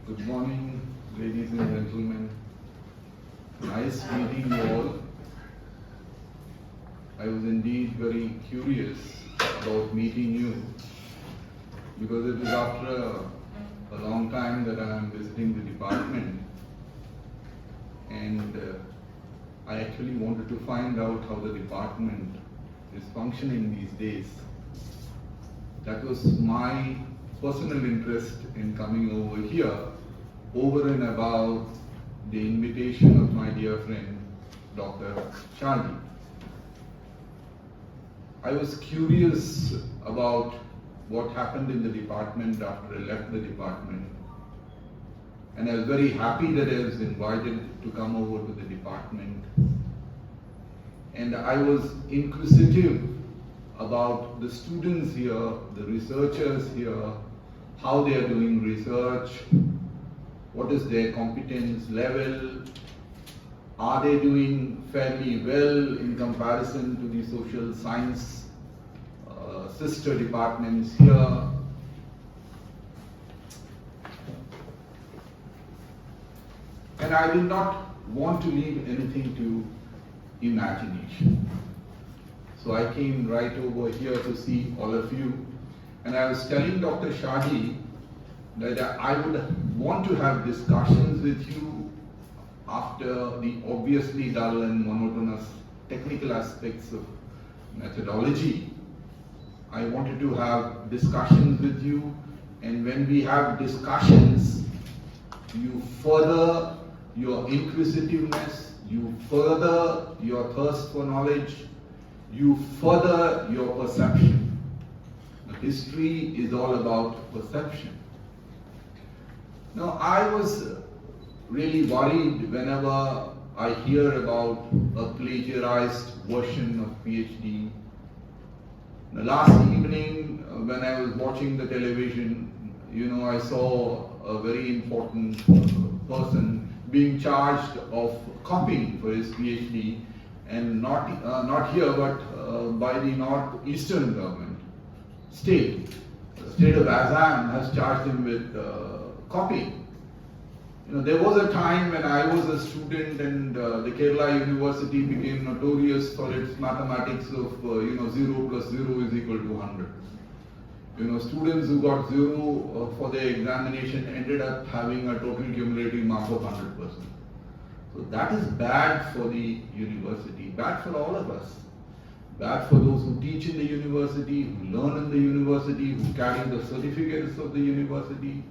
Good morning, ladies and gentlemen. Nice meeting you all. I was indeed very curious about meeting you because it is after a long time that I am visiting the department, and I actually wanted to find out how the department is functioning these days. That was my personal interest in coming over here, over and above the invitation of my dear friend, Dr. Shadi. I was curious about what happened in the department after I left the department. And I was very happy that I was invited to come over to the department. And I was inquisitive about the students here, the researchers here, how they are doing research, what is their competence level, are they doing fairly well in comparison to the social science sister departments here. And I did not want to leave anything to imagination. So I came right over here to see all of you. And I was telling Dr. Shadi that I would want to have discussions with you after the obviously dull and monotonous technical aspects of methodology. I wanted to have discussions with you, and when we have discussions, you further your inquisitiveness, you further your thirst for knowledge, you further your perception. History is all about perception. Now, I was really worried whenever I hear about a plagiarized version of Ph.D. The last evening, when I was watching the television, I saw a very important person being charged of copying for his PhD, and not here, but by the northeastern government. The state of Assam has charged him with copying. There was a time when I was a student and the Kerala University became notorious for its mathematics of 0 plus 0 is equal to 100. Students who got 0 for their examination ended up having a total cumulative mark of 100%. So that is bad for the university, bad for all of us. Bad for those who teach in the university, who learn in the university, who carry the certificates of the university.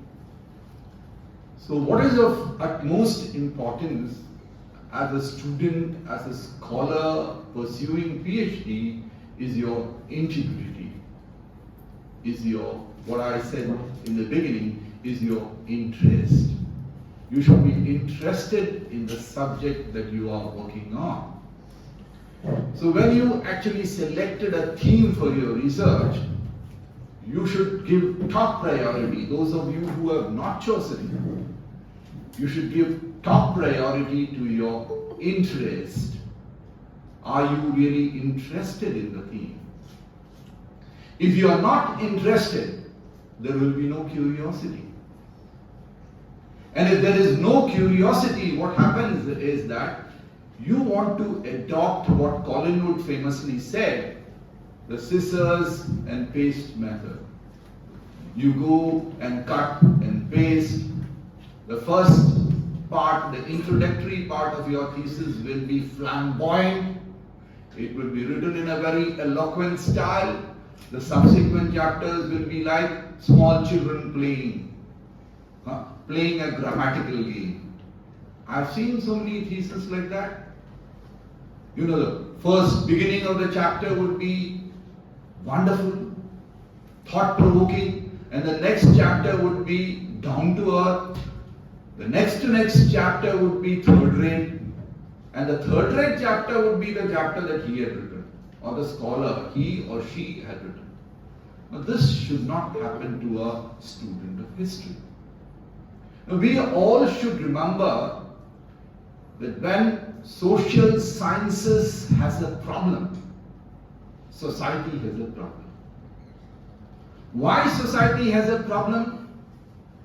So what is of utmost importance as a student, as a scholar pursuing PhD is your integrity, is your, what I said in the beginning, is your interest. You should be interested in the subject that you are working on. So when you actually selected a theme for your research, you should give top priority. Those of you who have not chosen, you should give top priority to your interest. Are you really interested in the theme? If you are not interested, there will be no curiosity. And if there is no curiosity, what happens is that you want to adopt what Collingwood famously said, the scissors and paste method. You go and cut and paste. The first part, the introductory part of your thesis will be flamboyant. It will be written in a very eloquent style. The subsequent chapters will be like small children playing a grammatical game. I've seen so many theses like that. The first beginning of the chapter would be wonderful, thought-provoking, and the next chapter would be down to earth. The next chapter would be third-rate, and the third-rate chapter would be the chapter that he had written, or the scholar, he or she had written. Now, this should not happen to a student of history. Now, we all should remember that when social sciences has a problem, society has a problem. Why society has a problem?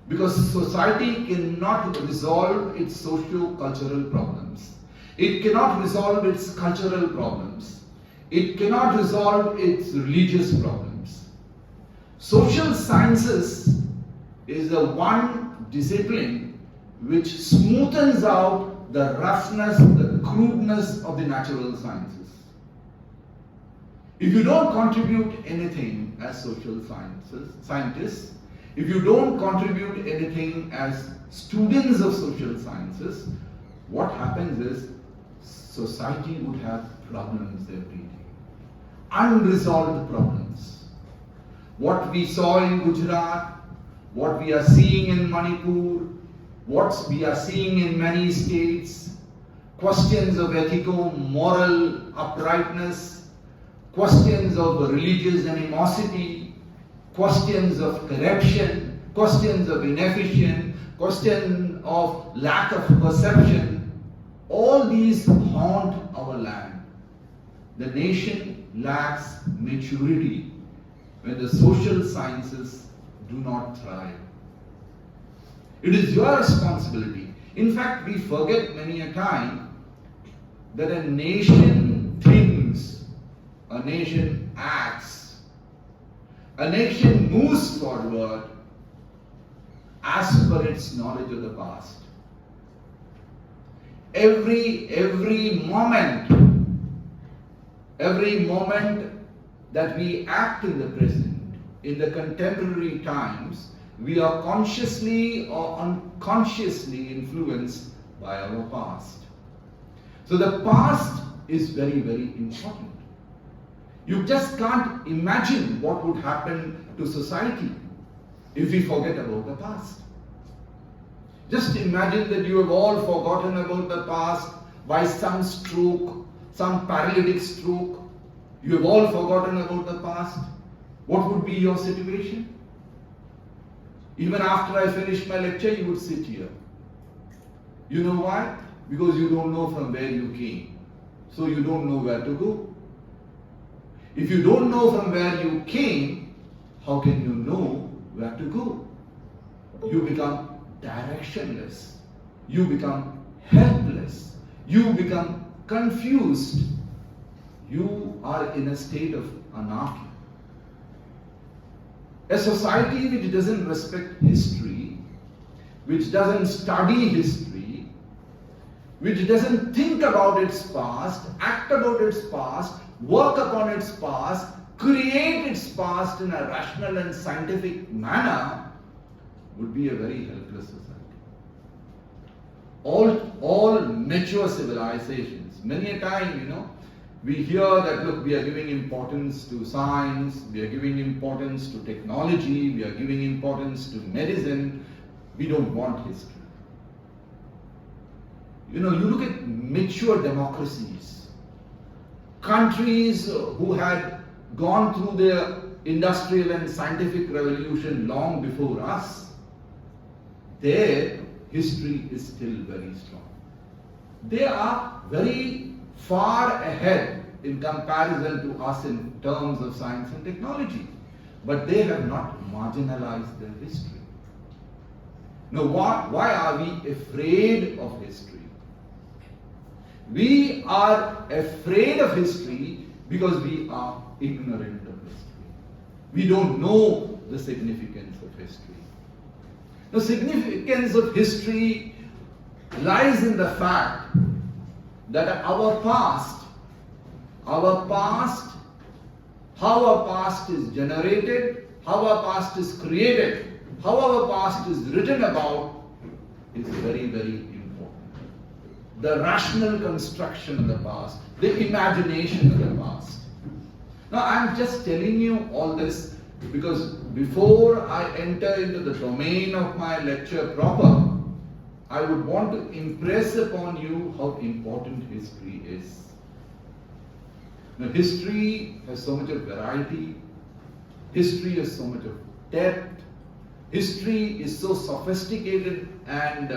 Because society cannot resolve its socio-cultural problems. It cannot resolve its cultural problems. It cannot resolve its religious problems. Social sciences is the one discipline which smoothens out the roughness, the crudeness of the natural sciences. If you don't contribute anything as social scientists, if you don't contribute anything as students of social sciences, what happens is society would have problems every day. Unresolved problems. What we saw in Gujarat, what we are seeing in Manipur, what we are seeing in many states, questions of ethical, moral uprightness, questions of religious animosity, questions of corruption, questions of inefficiency, question of lack of perception, all these haunt our land. The nation lacks maturity when the social sciences do not thrive. It is your responsibility. In fact, we forget many a time that a nation thinks, a nation acts, a nation moves forward as per its knowledge of the past. Every moment that we act in the present, in the contemporary times, we are consciously or unconsciously influenced by our past. So the past is very, very important. You just can't imagine what would happen to society if we forget about the past. Just imagine that you have all forgotten about the past by some stroke, some paralytic stroke. You have all forgotten about the past. What would be your situation? Even after I finish my lecture, you would sit here. You know why? Because you don't know from where you came. So you don't know where to go. If you don't know from where you came, how can you know where to go? You become directionless. You become helpless. You become confused. You are in a state of anarchy. A society which doesn't respect history, which doesn't study history, which doesn't think about its past, act about its past, work upon its past, create its past in a rational and scientific manner, would be a very helpless society. All mature civilizations, many a time, we hear that, look, we are giving importance to science, we are giving importance to technology, we are giving importance to medicine. We don't want history. You look at mature democracies, countries who had gone through their industrial and scientific revolution long before us, their history is still very strong. They are very far ahead in comparison to us in terms of science and technology, but they have not marginalized their history. Now, why are we afraid of history? We are afraid of history because we are ignorant of history. We don't know the significance of history. The significance of history lies in the fact that our past, how our past is generated, how our past is created, how our past is written about, is very, very important. The rational construction of the past, the imagination of the past. Now, I'm just telling you all this because before I enter into the domain of my lecture proper, I would want to impress upon you how important history is. Now, history has so much of variety, history has so much of depth, history is so sophisticated and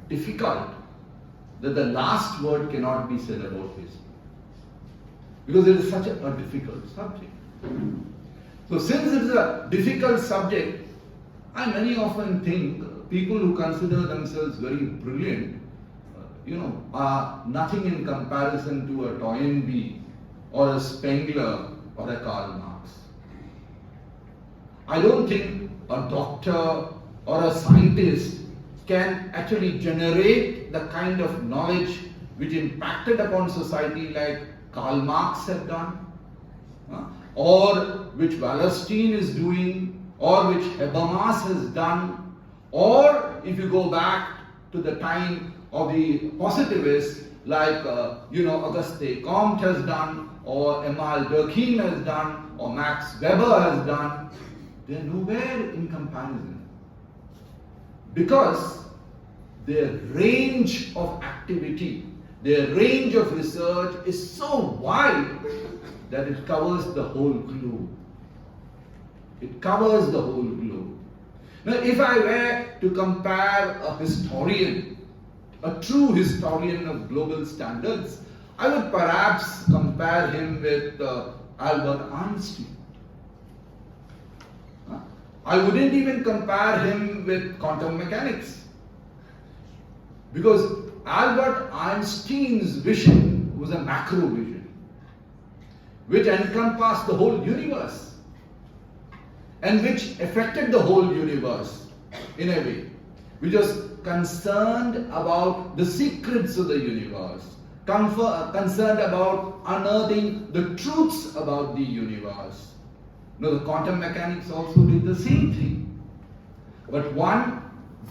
difficult that the last word cannot be said about history. Because it is such a difficult subject. So since it is a difficult subject, I many often think people who consider themselves very brilliant, are nothing in comparison to a Toynbee or a Spengler or a Karl Marx. I don't think a doctor or a scientist can actually generate the kind of knowledge which impacted upon society like Karl Marx had done, or which Wallerstein is doing, or which Habermas has done, or if you go back to the time of the positivists like Auguste Comte has done, or Emile Durkheim has done, or Max Weber has done, they are nowhere in comparison. Because their range of activity, their range of research is so wide that it covers the whole globe. It covers the whole globe. Now, if I were to compare a historian, a true historian of global standards, I would perhaps compare him with Albert Einstein. I wouldn't even compare him with quantum mechanics. Because Albert Einstein's vision was a macro vision, which encompassed the whole universe and which affected the whole universe in a way, which was concerned about the secrets of the universe, concerned about unearthing the truths about the universe. The quantum mechanics also did the same thing. But one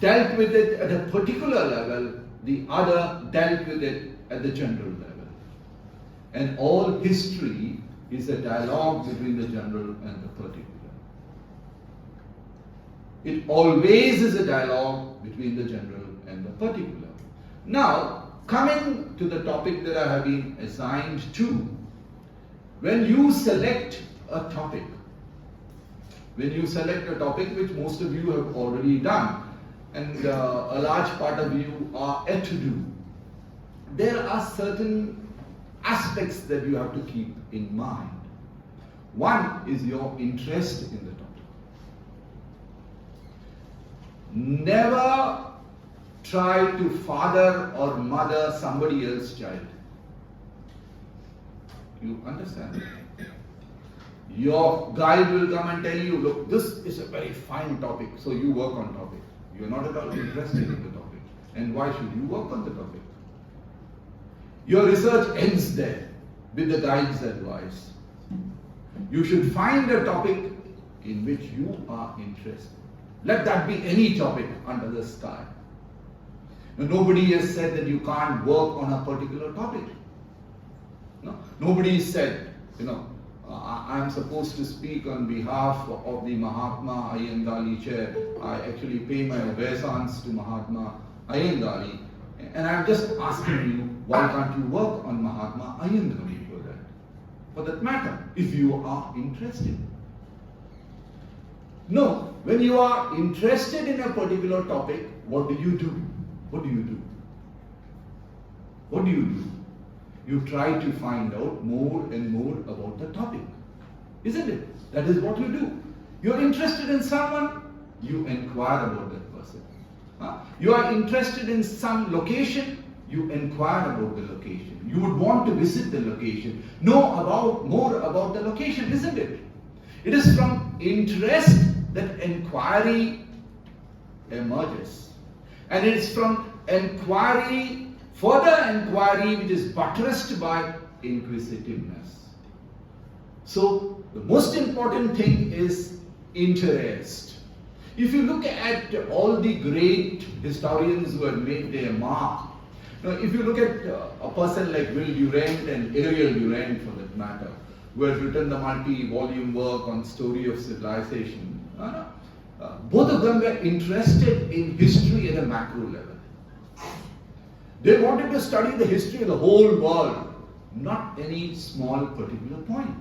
dealt with it at a particular level, the other dealt with it at the general level. And all history is a dialogue between the general and the particular. It always is a dialogue between the general and the particular. Now, coming to the topic that I have been assigned to, when you select a topic, which most of you have already done, and a large part of you are yet to do, there are certain aspects that you have to keep in mind. One is your interest in the topic. Never try to father or mother somebody else's child. You understand? Your guide will come and tell you, look, this is a very fine topic, so you work on topic. You're not at all interested in the topic. And why should you work on the topic? Your research ends there with the guide's advice. You should find a topic in which you are interested. Let that be any topic under the sky. Now, nobody has said that you can't work on a particular topic. No? Nobody said, I am supposed to speak on behalf of the Mahatma Iyengali chair. I actually pay my obeisance to Mahatma Iyengali. And I am just asking you, why can't you work on Mahatma Iyengali for that matter, if you are interested? No, when you are interested in a particular topic, what do you do? What do you do? What do you do? You try to find out more and more about the topic. Isn't it? That is what you do. You're interested in someone, you inquire about that person. You are interested in some location, you inquire about the location. You would want to visit the location, know more about the location, isn't it? It is from interest that inquiry emerges. And it is from inquiry, further inquiry, which is buttressed by inquisitiveness. So, the most important thing is interest. If you look at all the great historians who have made their mark, if you look at a person like Will Durant and Ariel Durant for that matter, who has written the multi-volume work on Story of Civilization, both of them were interested in history at a macro level. They wanted to study the history of the whole world, not any small particular point.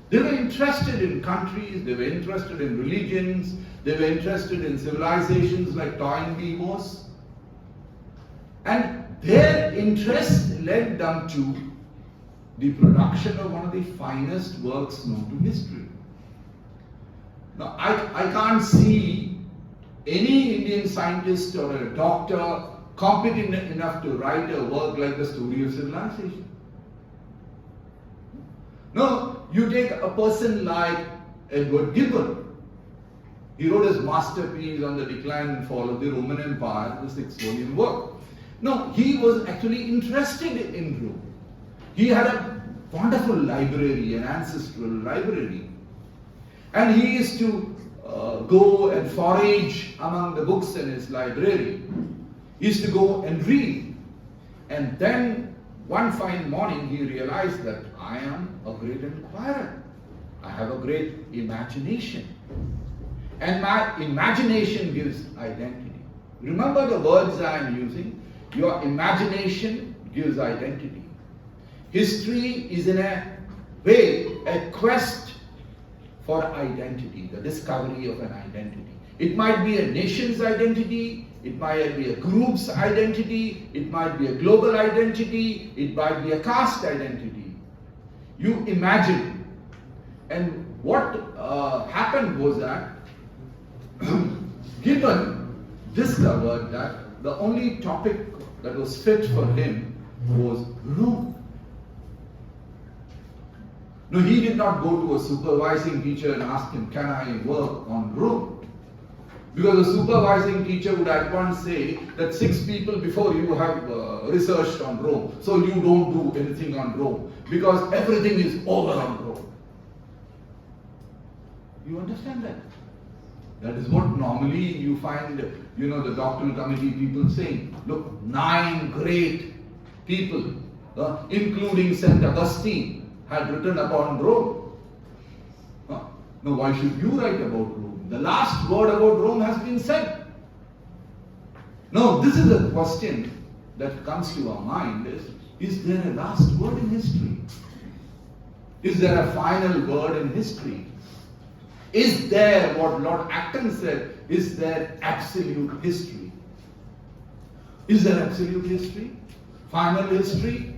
They were interested in countries, they were interested in religions, they were interested in civilizations like Toynbee was. And their interest led them to the production of one of the finest works known to history. Now, I can't see any Indian scientist or a doctor competent enough to write a work like the Story of Civilization. No, you take a person like Edward Gibbon. He wrote his masterpiece on the decline and fall of the Roman Empire, the 6-volume work. No, he was actually interested in Rome. He had a wonderful library, an ancestral library. And he used to go and forage among the books in his library. He used to go and read. And then one fine morning he realized that I am a great inquirer. I have a great imagination. And my imagination gives identity. Remember the words I am using. Your imagination gives identity. History is in a way a quest for identity, the discovery of an identity. It might be a nation's identity, it might be a group's identity, it might be a global identity, it might be a caste identity. You imagine. And what happened was that Gibbon discovered that the only topic that was fit for him was Rome. No, he did not go to a supervising teacher and ask him, can I work on Rome? Because the supervising teacher would at once say that 6 people before you have researched on Rome, so you don't do anything on Rome, because everything is over on Rome. You understand that? That is what normally you find, the doctoral committee people saying. Look, 9 great people, including St. Augustine, had written upon Rome. Now, why should you write about Rome? The last word about Rome has been said. Now, this is a question that comes to our mind is there a last word in history? Is there a final word in history? Is there, what Lord Acton said, is there absolute history? Is there absolute history? Final history?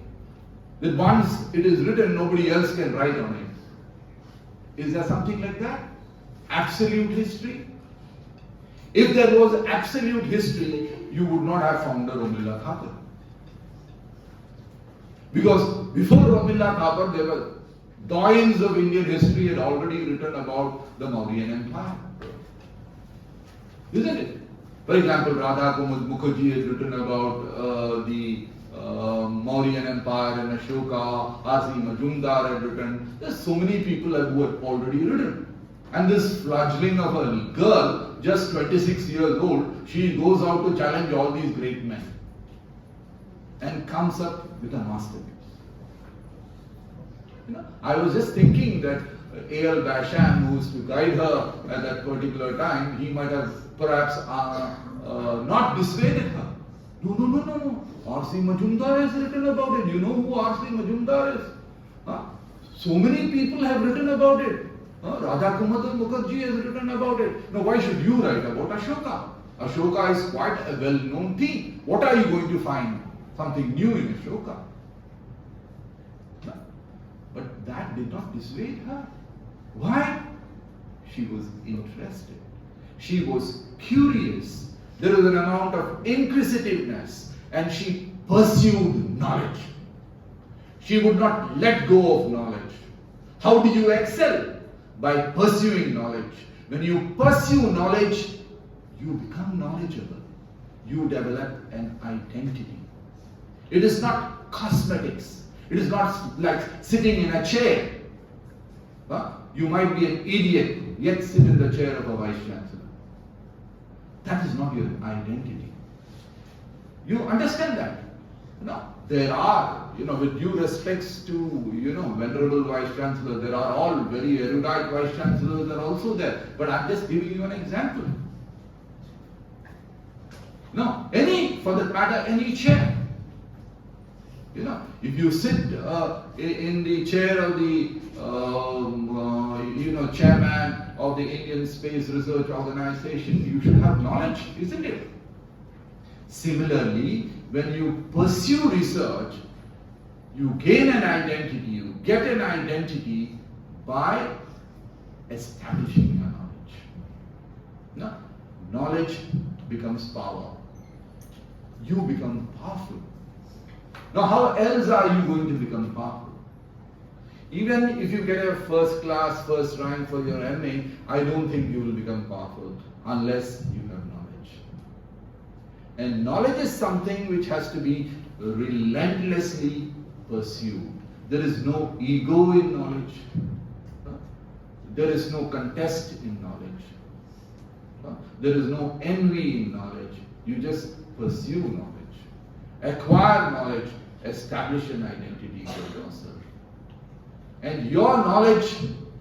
That once it is written, nobody else can write on it. Is there something like that? Absolute history? If there was absolute history, you would not have found the Romila Thapar. Because before Romila Thapar, there were doyens of Indian history had already written about the Mauryan Empire. Isn't it? For example, Radha Mukherjee has written about the Mauryan Empire and Ashoka. R.C. Majumdar had written. There's so many people who had already written. And this fledgling of a girl, just 26 years old, she goes out to challenge all these great men and comes up with a masterpiece. I was just thinking that A.L. Basham, who used to guide her at that particular time, he might have perhaps not dissuaded her. No. R.C. Majumdar has written about it. You know who R.C. Majumdar is? So many people have written about it. Radha Mukherjee has written about it. Now, why should you write about Ashoka? Ashoka is quite a well-known theme. What are you going to find? Something new in Ashoka. But that did not dissuade her. Why? She was interested. She was curious. There was an amount of inquisitiveness, and she pursued knowledge. She would not let go of knowledge. How do you excel? By pursuing knowledge. When you pursue knowledge, you become knowledgeable. You develop an identity. It is not cosmetics. It is not like sitting in a chair. You might be an idiot, yet sit in the chair of a vice chancellor. That is not your identity. You understand that? No. There are, with due respects to, venerable vice chancellors, there are all very erudite vice chancellors are also there. But I'm just giving you an example. No, for that matter, any chair. If you sit in the chair of the, chairman of the Indian Space Research Organization, you should have knowledge, isn't it? Similarly, when you pursue research, you gain an identity, you get an identity by establishing your knowledge. knowledge becomes power. You become powerful. Now, how else are you going to become powerful? Even if you get a first class, first rank for your MA, I don't think you will become powerful unless you have knowledge. And knowledge is something which has to be relentlessly pursued. There is no ego in knowledge. There is no contest in knowledge. There is no envy in knowledge. You just pursue knowledge. Acquire knowledge. Establish an identity for yourself. And your knowledge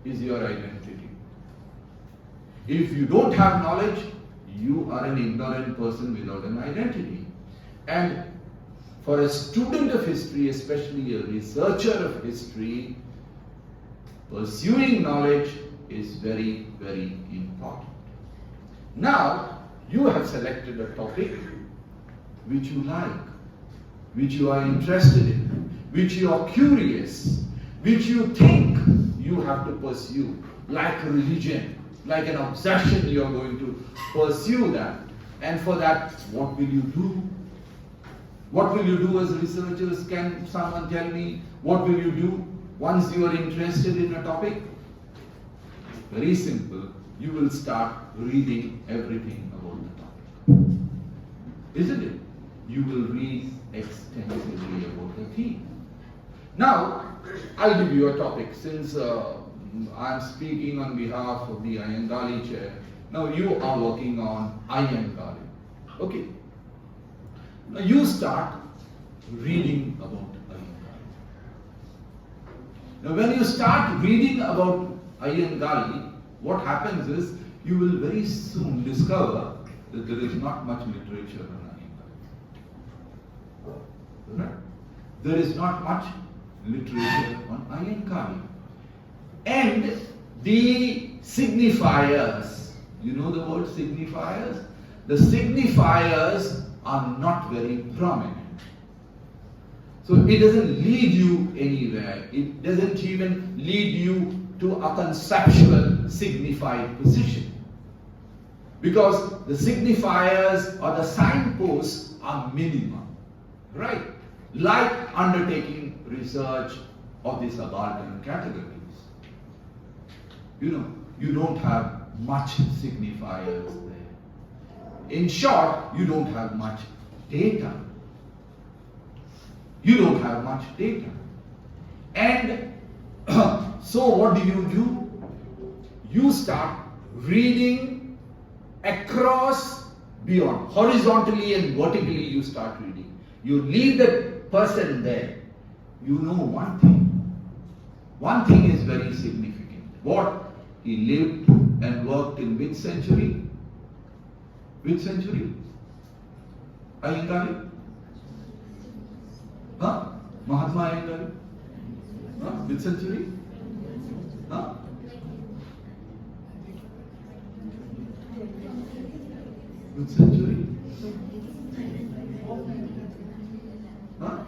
is your identity. If you don't have knowledge, you are an ignorant person without an identity. And for a student of history, especially a researcher of history, pursuing knowledge is very, very important. Now, you have selected a topic which you like, which you are interested in, which you are curious, which you think you have to pursue, like religion, like an obsession. You are going to pursue that. And for that, what will you do? What will you do as researchers? Can someone tell me what will you do once you are interested in a topic? Very simple. You will start reading everything about the topic. Isn't it? You will read extensively about the theme. Now, I'll give you a topic. Since I'm speaking on behalf of the Iyengali chair, now you are working on Iyengali. Okay. Now you start reading about Iyengali. Now when you start reading about Iyengali, what happens is you will very soon discover that there is not much literature on Iyengali. Right? There is not much literature on Iyengali. And the signifiers, you know the word signifiers? The signifiers are not very prominent. So it doesn't lead you anywhere. It doesn't even lead you to a conceptual signified position. Because the signifiers or the signposts are minimum. Right? Like undertaking research of the subaltern categories. You know, you don't have much signifiers there. In short, you don't have much data. You don't have much data. And so what do? You start reading across, beyond, horizontally and vertically you start reading. You leave the person there. You know one thing. One thing is very significant. What? He lived and worked in which century? Which century? Iyengali? Huh? Mahatma Iyengali? Huh? Which century? Huh? Which century? Huh?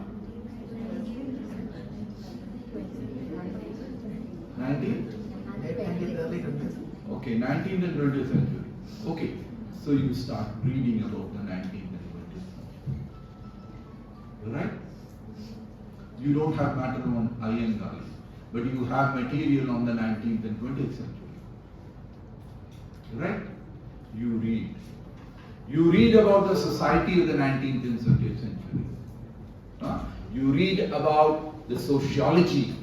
19th? Okay, 19th and 20th century. Okay, so you start reading about the 19th and 20th century. Right? You don't have matter on Iyengali, but you have material on the 19th and 20th century. Right? You read. You read about the society of the 19th and 20th century. You read about the sociology,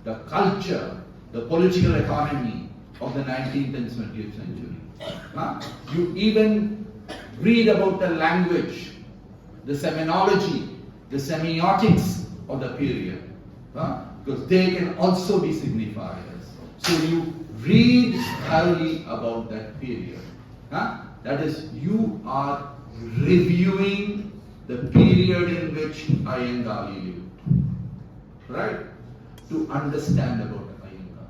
the culture, the political economy of the 19th and 20th century. You even read about the language, the seminology, the semiotics of the period. Because they can also be signifiers. So you read thoroughly about that period. That is, you are reviewing the period in which Iyengali lived. Right? To understand about Iyengali.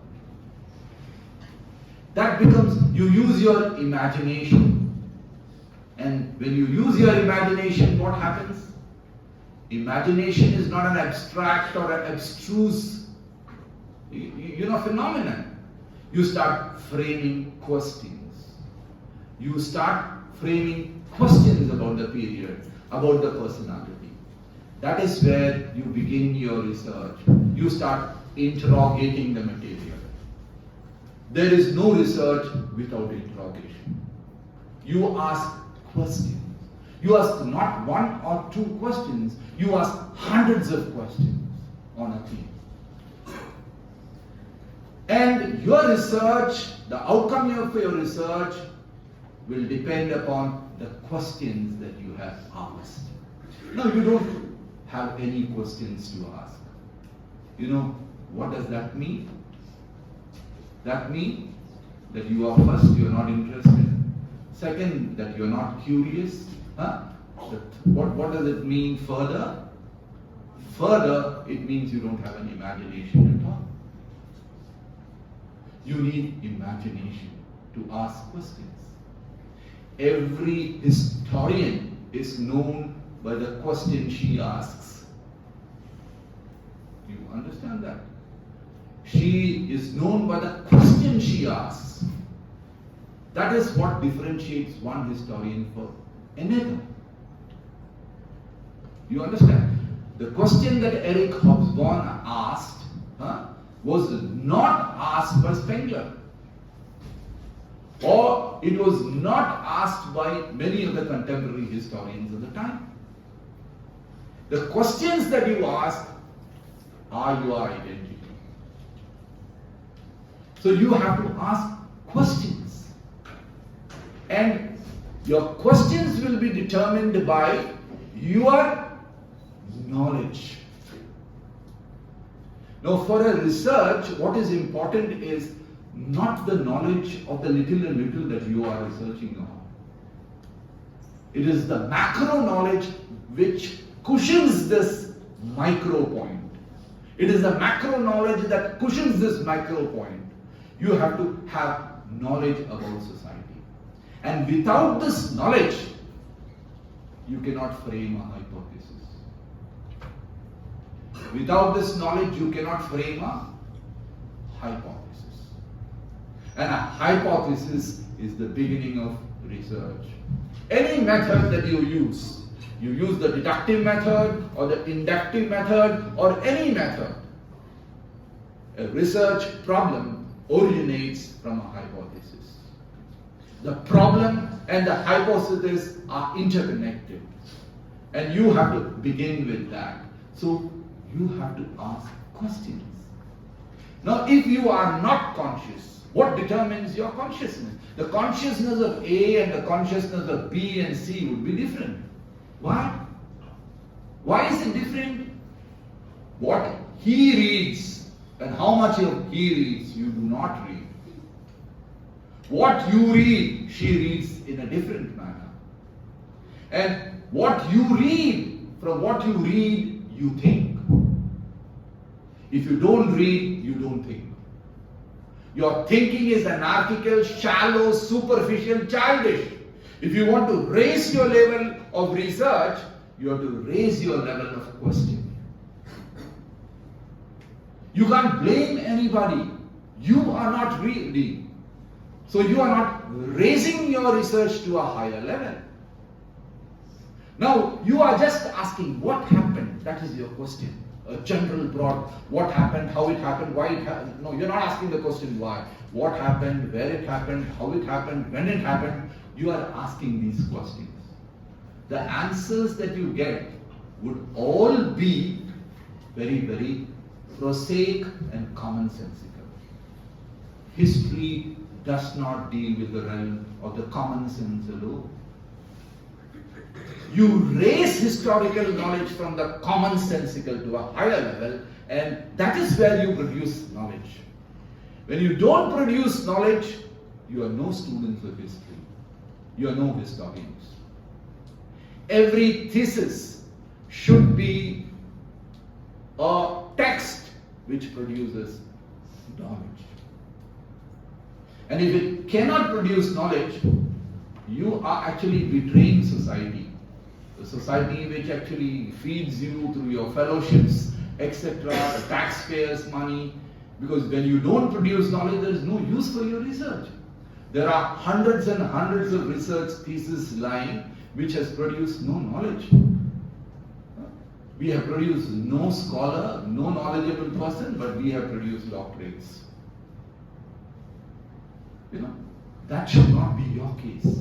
That becomes, you use your imagination. And when you use your imagination, what happens? Imagination is not an abstract or an abstruse phenomenon. You start framing questions. You start framing questions about the period, about the personality. That is where you begin your research. You start interrogating the material. There is no research without interrogation. You ask questions. You ask not one or two questions, you ask hundreds of questions on a theme. And your research, the outcome of your research will depend upon the questions that you have asked. No, you don't have any questions to ask. You know, what does that mean? That means that you are first, you are not interested. Second, that you are not curious. What does it mean further? Further, it means you don't have an imagination at all. You need imagination to ask questions. Every historian is known by the question she asks. You understand that? She is known by the question she asks. That is what differentiates one historian from another. You understand? The question that Eric Hobsbawm asked was not asked by Spengler. Or it was not asked by many of the contemporary historians of the time. The questions that you ask are your identity. So you have to ask questions. And your questions will be determined by your knowledge. Now, for a research, what is important is not the knowledge of the little and little that you are researching on. It is the macro knowledge which cushions this micro point. It is the macro knowledge that cushions this micro point. You have to have knowledge about society. And without this knowledge, you cannot frame a hypothesis. Without this knowledge, you cannot frame a hypothesis. And a hypothesis is the beginning of research. Any method that you use the deductive method or the inductive method or any method, a research problem originates from a hypothesis. The problem and the hypothesis are interconnected. And you have to begin with that. So you have to ask questions. Now, if you are not conscious, what determines your consciousness? The consciousness of A and the consciousness of B and C would be different. Why? Why is it different? What he reads and how much of he reads, you do not read. What you read, she reads in a different manner. And what you read, from what you read, you think. If you don't read, you don't think. Your thinking is anarchical, shallow, superficial, childish. If you want to raise your level of research, you have to raise your level of questioning. You can't blame anybody. You are not reading. So you are not raising your research to a higher level. Now, you are just asking what happened. That is your question. A general broad, what happened, how it happened, why it happened. No, you're not asking the question why. What happened, where it happened, how it happened, when it happened. You are asking these questions. The answers that you get would all be very, very prosaic and commonsensical. History does not deal with the realm of the common sense alone. You raise historical knowledge from the commonsensical to a higher level, and that is where you produce knowledge. When you don't produce knowledge, you are no students of history. You are no historians. Every thesis should be a text which produces knowledge. And if it cannot produce knowledge, you are actually betraying society. A society which actually feeds you through your fellowships, etc., the taxpayers' money. Because when you don't produce knowledge, there is no use for your research. There are hundreds and hundreds of research theses lying which has produced no knowledge. We have produced no scholar, no knowledgeable person, but we have produced doctorates. That should not be your case.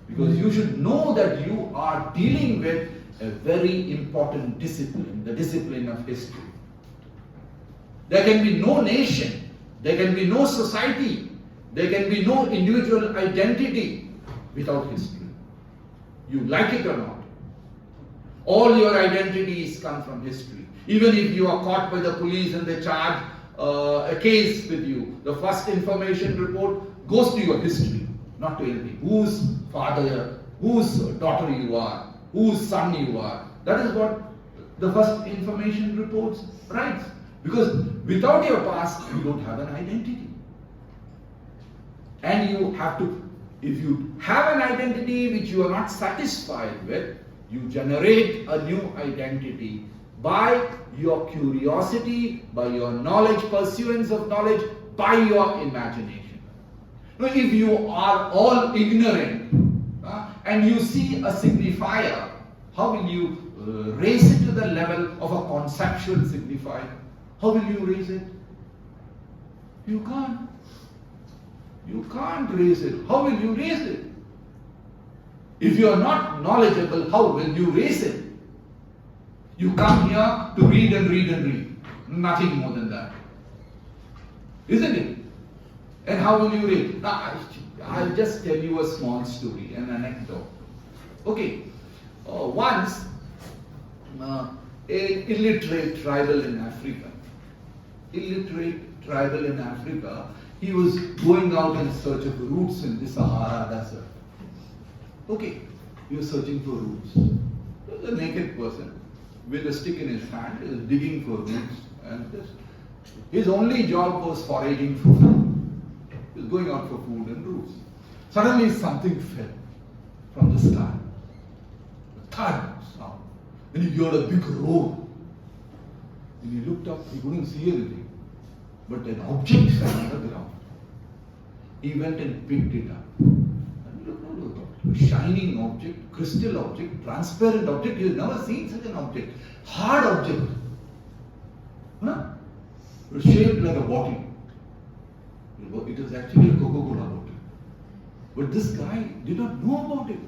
Because you should know that you are dealing with a very important discipline, the discipline of history. There can be no nation, there can be no society, there can be no individual identity without history. You like it or not. All your identities come from history. Even if you are caught by the police and they charge a case with you, the first information report goes to your history, not to anything. Whose father, whose daughter you are, whose son you are. That is what the first information reports writes. Because without your past, you don't have an identity. And you have to, if you have an identity which you are not satisfied with, you generate a new identity by your curiosity, by your knowledge, pursuance of knowledge, by your imagination. Now, if you are all ignorant and you see a signifier, how will you raise it to the level of a conceptual signifier? How will you raise it? You can't. You can't raise it. How will you raise it? If you are not knowledgeable, how will you raise it? You come here to read and read and read. Nothing more than that. Isn't it? And how will you read? Now, I'll just tell you a small story, an anecdote. Okay. Once, an illiterate tribal in Africa, he was going out in search of roots in the Sahara Desert. Okay, he was searching for roots. He was a naked person with a stick in his hand. He was digging for roots, and his only job was foraging for food. He was going out for food and roots. Suddenly something fell from the sky. A thud sound. Then he heard a big roar. When he looked up, he couldn't see anything. But an object fell on the ground. He went and picked it up. And he looked at it. A shining object, crystal object, transparent object. He has never seen such an object. Hard object. It was shaped like a bottle. It was actually a CocaCola bottle. But this guy did not know about it.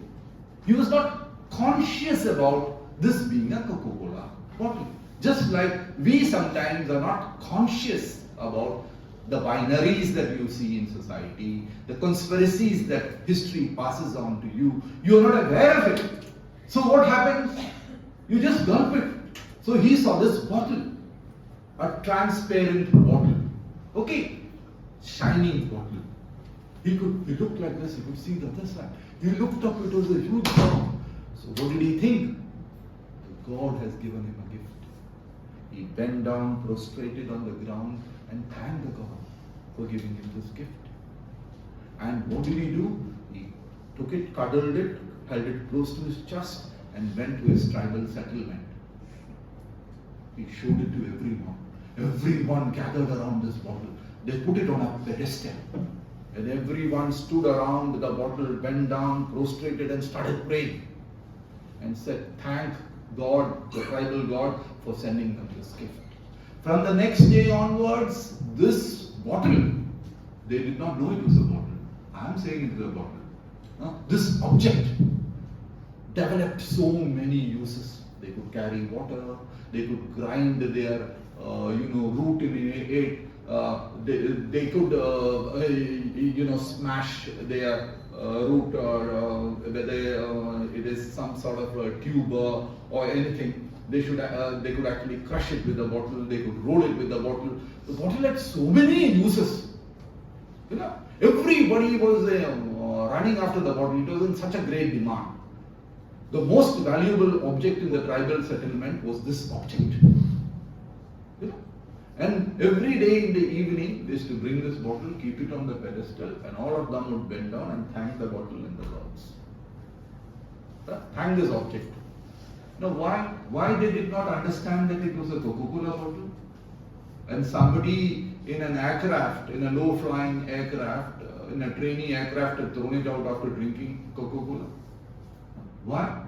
He was not conscious about this being a CocaCola bottle. Just like we sometimes are not conscious about the binaries that you see in society, the conspiracies that history passes on to you. You are not aware of it. So what happens? You just gulp it. So he saw this bottle, a transparent bottle. Okay, shining bottle. He looked like this, he could see the other side. He looked up, it was a huge God. So what did he think? God has given him a gift. He bent down, prostrated on the ground, and thanked the God for giving him this gift. And what did he do? He took it, cuddled it, held it close to his chest, and went to his tribal settlement. He showed it to everyone. Everyone gathered around this bottle. They put it on a pedestal. And everyone stood around with the bottle, bent down, prostrated, and started praying. And said, thank God, the tribal God, for sending them this gift. From the next day onwards, this bottle, they did not know it was a bottle. I am saying it is a bottle. This object developed so many uses. They could carry water, they could grind their root in it, they could smash their root, or whether it is some sort of a tuber or anything. They could actually crush it with the bottle. They could roll it with the bottle. The bottle had so many uses. Everybody was running after the bottle. It was in such a great demand. The most valuable object in the tribal settlement was this object. And every day in the evening, they used to bring this bottle, keep it on the pedestal, and all of them would bend down and thank the bottle and the gods. Thank this object. Now, why they did not understand that it was a CocaCola bottle? And somebody in an aircraft, in a low-flying aircraft, in a trainee aircraft had thrown it out after drinking Coca-Cola. Why?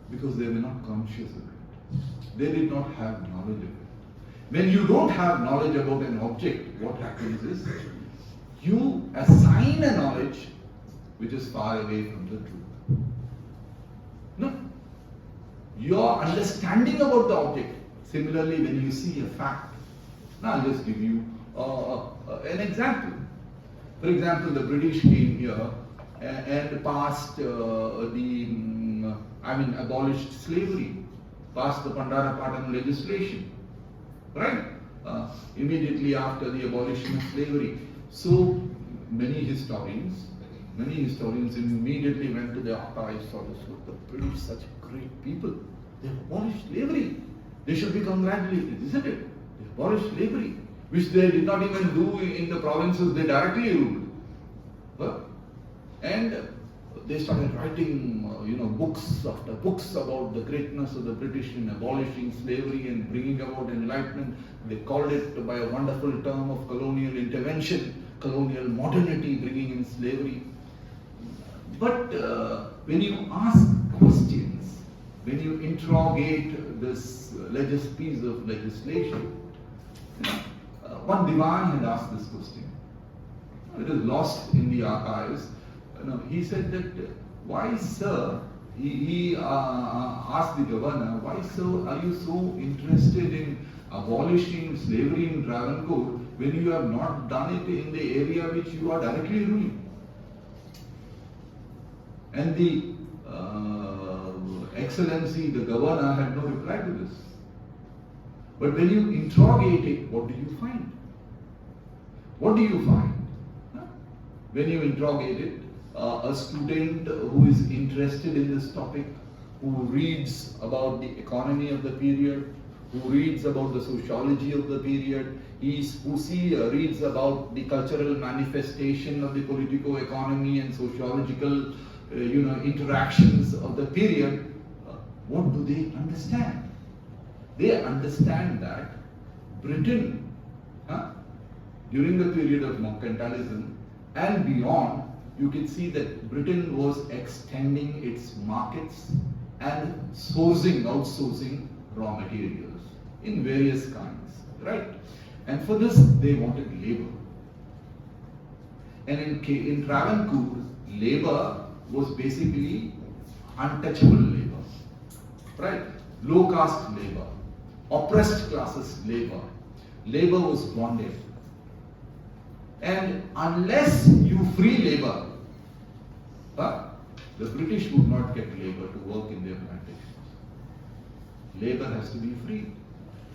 Because they were not conscious of it. They did not have knowledge of it. When you don't have knowledge about an object, what happens is you assign a knowledge which is far away from the truth. No. Your understanding about the object. Similarly, when you see a fact. Now I'll just give you an example. For example, the British came here and passed abolished slavery, passed the Pandara legislation, right? Immediately after the abolition of slavery. So many historians immediately went to the archives for this. Look, the British, such great people. They abolished slavery. They should be congratulated, isn't it? They abolished slavery, which they did not even do in the provinces they directly ruled. And they started writing, books after books about the greatness of the British in abolishing slavery and bringing about enlightenment. They called it by a wonderful term of colonial intervention, colonial modernity, bringing in slavery. But when you ask questions, when you interrogate this piece of legislation, one Diwan had asked this question. It is lost in the archives. He said that, why, sir, he asked the governor, why, sir, are you so interested in abolishing slavery in Travancore when you have not done it in the area which you are directly ruling? And the Excellency, the governor, had no reply to this. But when you interrogate it, what do you find? What do you find? When you interrogate it, a student who is interested in this topic, who reads about the economy of the period, who reads about the sociology of the period, reads about the cultural manifestation of the politico-economy and sociological interactions of the period, what do they understand? They understand that Britain, during the period of mercantilism and beyond, you can see that Britain was extending its markets and outsourcing raw materials in various kinds, right? And for this, they wanted labor. And in Travancore, labor was basically untouchable labor, right? Low caste labor, oppressed classes labor. Labor was bonded. And unless you free labor, the British would not get labor to work in their plantations. Labor has to be free.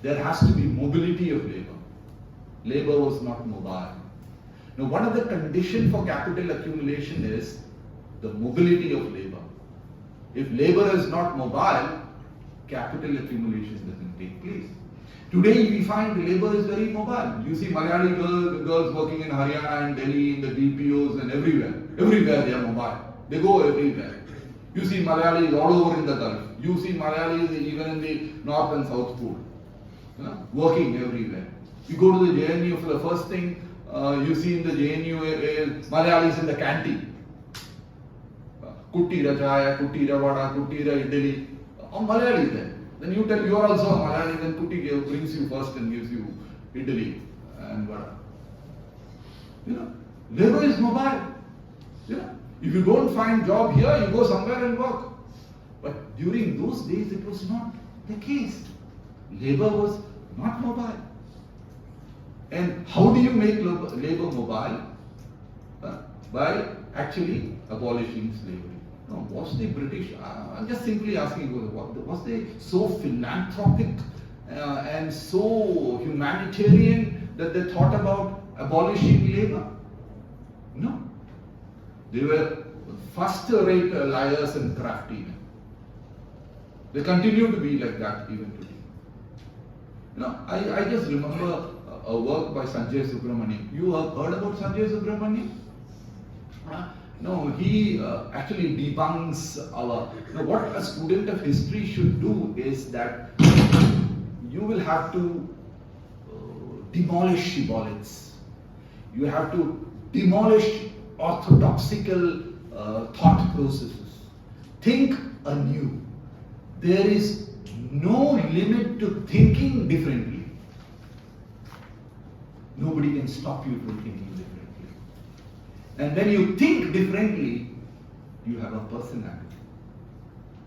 There has to be mobility of labor. Labor was not mobile. Now, one of the conditions for capital accumulation is the mobility of labor. If labor is not mobile, capital accumulation doesn't take place. Today we find labor is very mobile. You see Malayali girls working in Haryana and Delhi in the BPOs and everywhere. Everywhere they are mobile. They go everywhere. You see Malayalis all over in the Gulf. You see Malayalis even in the North and South Pole. Working everywhere. You go to the JNU, for the first thing you see in the JNU is Malayalis in the canteen. Kuttira chaya, kuttira vada, kuttira idli. Malayalis there. Then you tell you are also a Malayali, then Kutti brings you first and gives you idli and vada. Labor is mobile. If you don't find job here, you go somewhere and work. But during those days, it was not the case. Labor was not mobile. And how do you make labor mobile? By actually abolishing slavery. Now, was the British, I'm just simply asking, was they so philanthropic and so humanitarian that they thought about abolishing labor? No. They were first-rate liars and crafty men. They continue to be like that even today. I just remember a work by Sanjay Subramanian. You have heard about Sanjay Subramanian? No, he actually debunks what a student of history should do is that you will have to demolish shibboleths. You have to demolish orthodoxical thought processes. Think anew. There is no limit to thinking differently. Nobody can stop you from thinking differently. And when you think differently, you have a personality.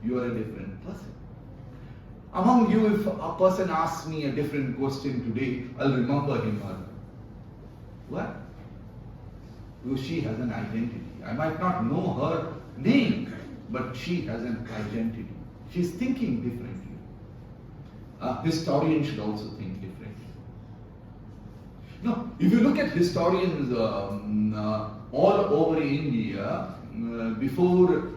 You are a different person. Among you, if a person asks me a different question today, I'll remember him or her. What? Because she has an identity. I might not know her name, but she has an identity. She's thinking differently. Historians should also think differently. Now, if you look at historians all over India, before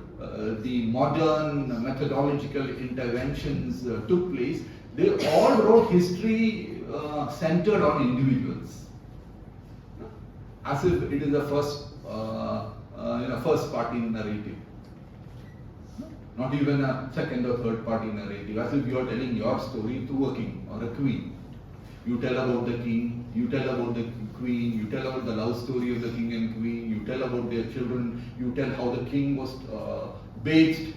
the modern methodological interventions took place, they all wrote history centered on individuals, as if it is the first party narrative, not even a second or third party narrative, as if you are telling your story through a king or a queen. You tell about the king, you tell about the queen, you tell about the love story of the king and queen, you tell about their children, you tell how the king was bathed.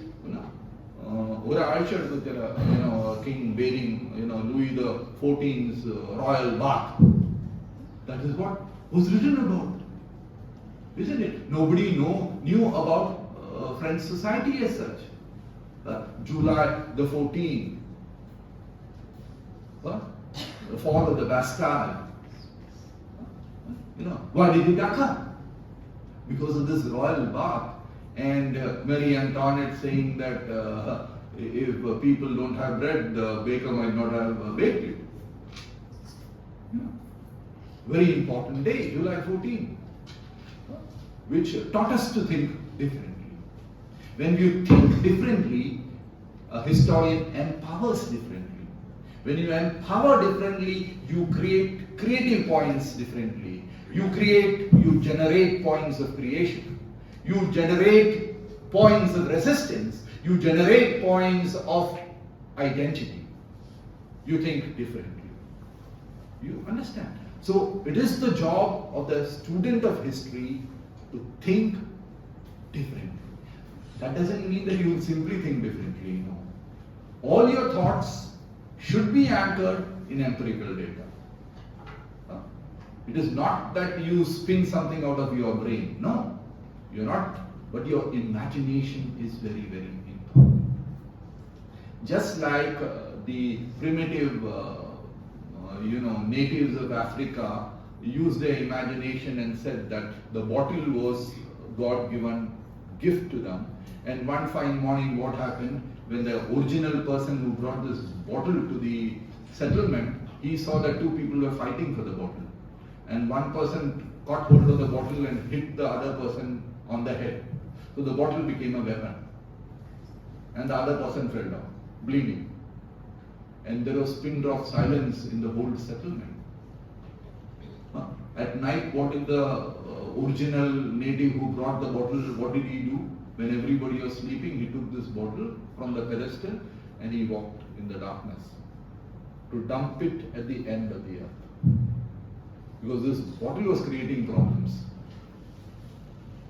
King bathing, Louis the XIV's royal bath. That is what was written about, isn't it? Nobody knew about French society as such. July the 14th, the fall of the Bastille. Why did it occur? Because of this royal bath. And Marie Antoinette saying that if people don't have bread, the baker might not have baked it. Very important day, July 14th, which taught us to think differently. When you think differently, a historian empowers differently. When you empower differently, you create creative points differently. You generate points of creation. You generate points of resistance. You generate points of identity. You think differently. You understand? So it is the job of the student of history to think differently. That doesn't mean that you will simply think differently. No. All your thoughts should be anchored in empirical data. It is not that you spin something out of your brain. No, you're not. But your imagination is very, very important. Just like the primitive, natives of Africa used their imagination and said that the bottle was God-given gift to them. And one fine morning, what happened? When the original person who brought this bottle to the settlement, he saw that two people were fighting for the bottle. And one person caught hold of the bottle and hit the other person on the head. So the bottle became a weapon. And the other person fell down, bleeding. And there was pin drop silence in the whole settlement. At night, what did the original native who brought the bottle, what did he do? When everybody was sleeping, he took this bottle from the pedestal and he walked in the darkness to dump it at the end of the earth. Because this bottle was creating problems.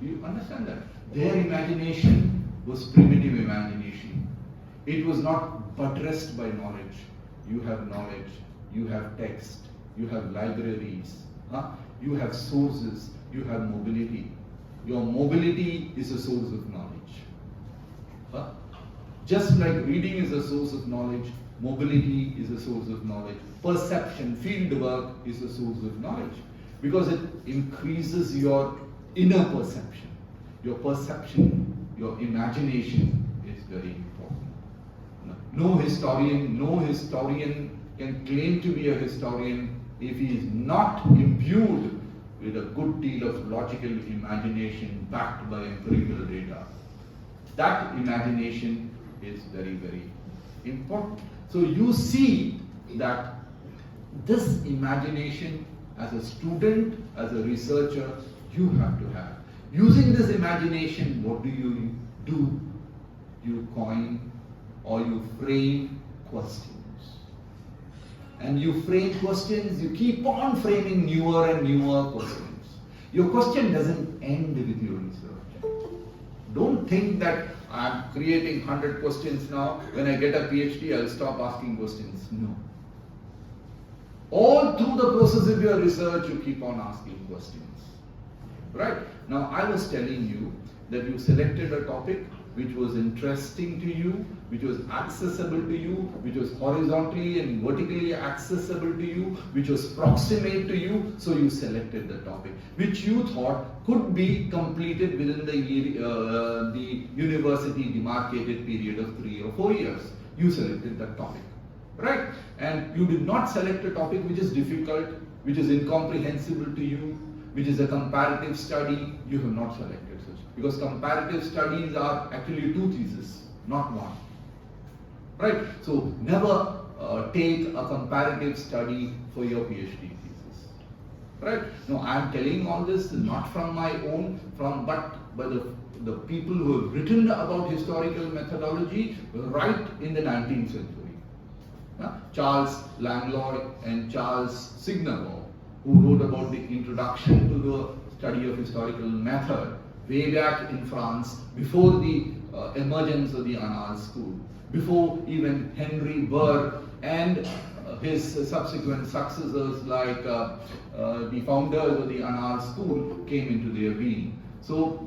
You understand that? Their imagination was primitive imagination. It was not buttressed by knowledge. You have knowledge, you have text, you have libraries, you have sources, you have mobility. Your mobility is a source of knowledge. Just like reading is a source of knowledge, mobility is a source of knowledge. Perception, field work is a source of knowledge because it increases your inner perception. Your perception, your imagination is very important. No historian can claim to be a historian if he is not imbued with a good deal of logical imagination backed by empirical data. That imagination is very, very important. So you see that this imagination as a student, as a researcher, you have to have. Using this imagination, what do? You coin or you frame questions. And you frame questions, you keep on framing newer and newer questions. Your question doesn't end with your research. Don't think that I'm creating 100 questions now. When I get a PhD, I'll stop asking questions. No. All through the process of your research, you keep on asking questions. Right? Now, I was telling you that you selected a topic which was interesting to you, which was accessible to you, which was horizontally and vertically accessible to you, which was proximate to you, so you selected the topic, which you thought could be completed within the university demarcated period of 3 or 4 years. You selected that topic, right? And you did not select a topic which is difficult, which is incomprehensible to you, which is a comparative study. You have not selected such, because comparative studies are actually 2 theses, not 1. Right? So never take a comparative study for your PhD thesis. Right? Now I am telling all this not from my own, but by the people who have written about historical methodology right in the 19th century. Charles Langlois and Charles Signifiers, who wrote about the introduction to the study of historical method way back in France, before the emergence of the Annales school, before even Henry Burr and his subsequent successors like the founders of the Annales school came into their being. So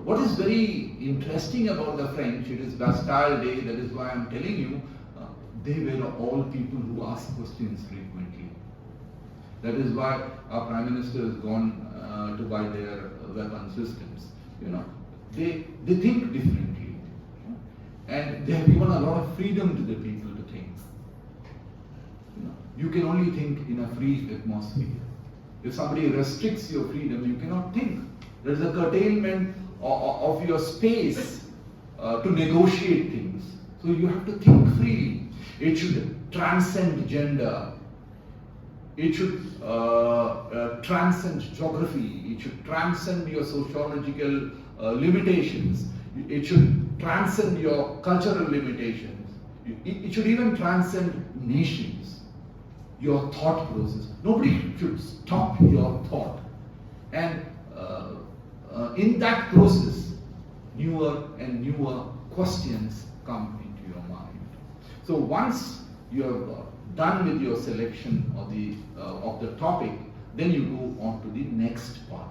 what is very interesting about the French, it is Bastille Day, that is why I am telling you, they were all people who ask questions frequently. That is why our Prime Minister has gone to buy their weapon systems. You know, they think differently, and they have given a lot of freedom to the people to think. You can only think in a free atmosphere. If somebody restricts your freedom, you cannot think. There is a curtailment of your space to negotiate things. So you have to think freely. It should transcend gender. It should transcend geography. It should transcend your sociological limitations. It should transcend your cultural limitations. It should even transcend nations, your thought process. Nobody should stop your thought. And in that process, newer and newer questions come into your mind. So once you have done with your selection of the topic, then you go on to the next part.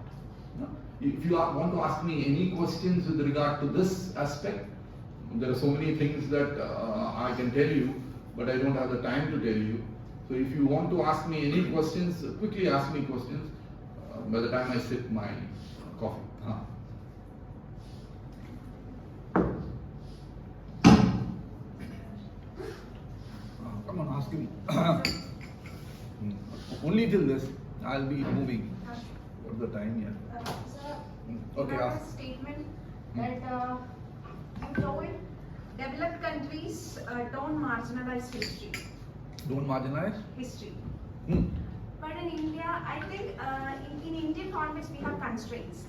If you want to ask me any questions with regard to this aspect, there are so many things that I can tell you, but I don't have the time to tell you. So if you want to ask me any questions, quickly ask me questions by the time I sip my coffee. Come on, ask me. Only till this, I'll be moving. What's the time here? Sir, Okay, you have ask. a statement that you told developed countries don't marginalize history. Don't marginalize? History. Hmm. But in India, I think in Indian context we have constraints.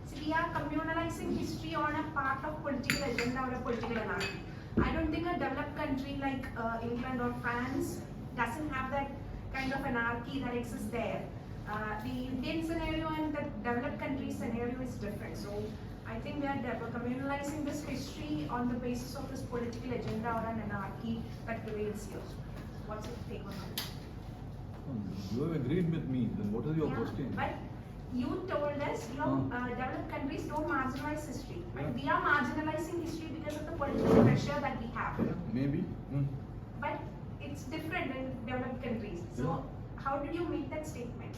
So we are communalizing history on a part of political agenda or a political anarchy. I don't think a developed country like England or France doesn't have that kind of anarchy that exists there. The Indian scenario and the developed country scenario is different. So I think we are communalizing this history on the basis of this political agenda or an anarchy that prevails here. What's your take on that? You have agreed with me, then what is your question? But you told us developed countries don't marginalize history. But we are marginalizing history because of the political pressure that we have. Yeah, maybe. But it's different in developed countries. So how did you make that statement?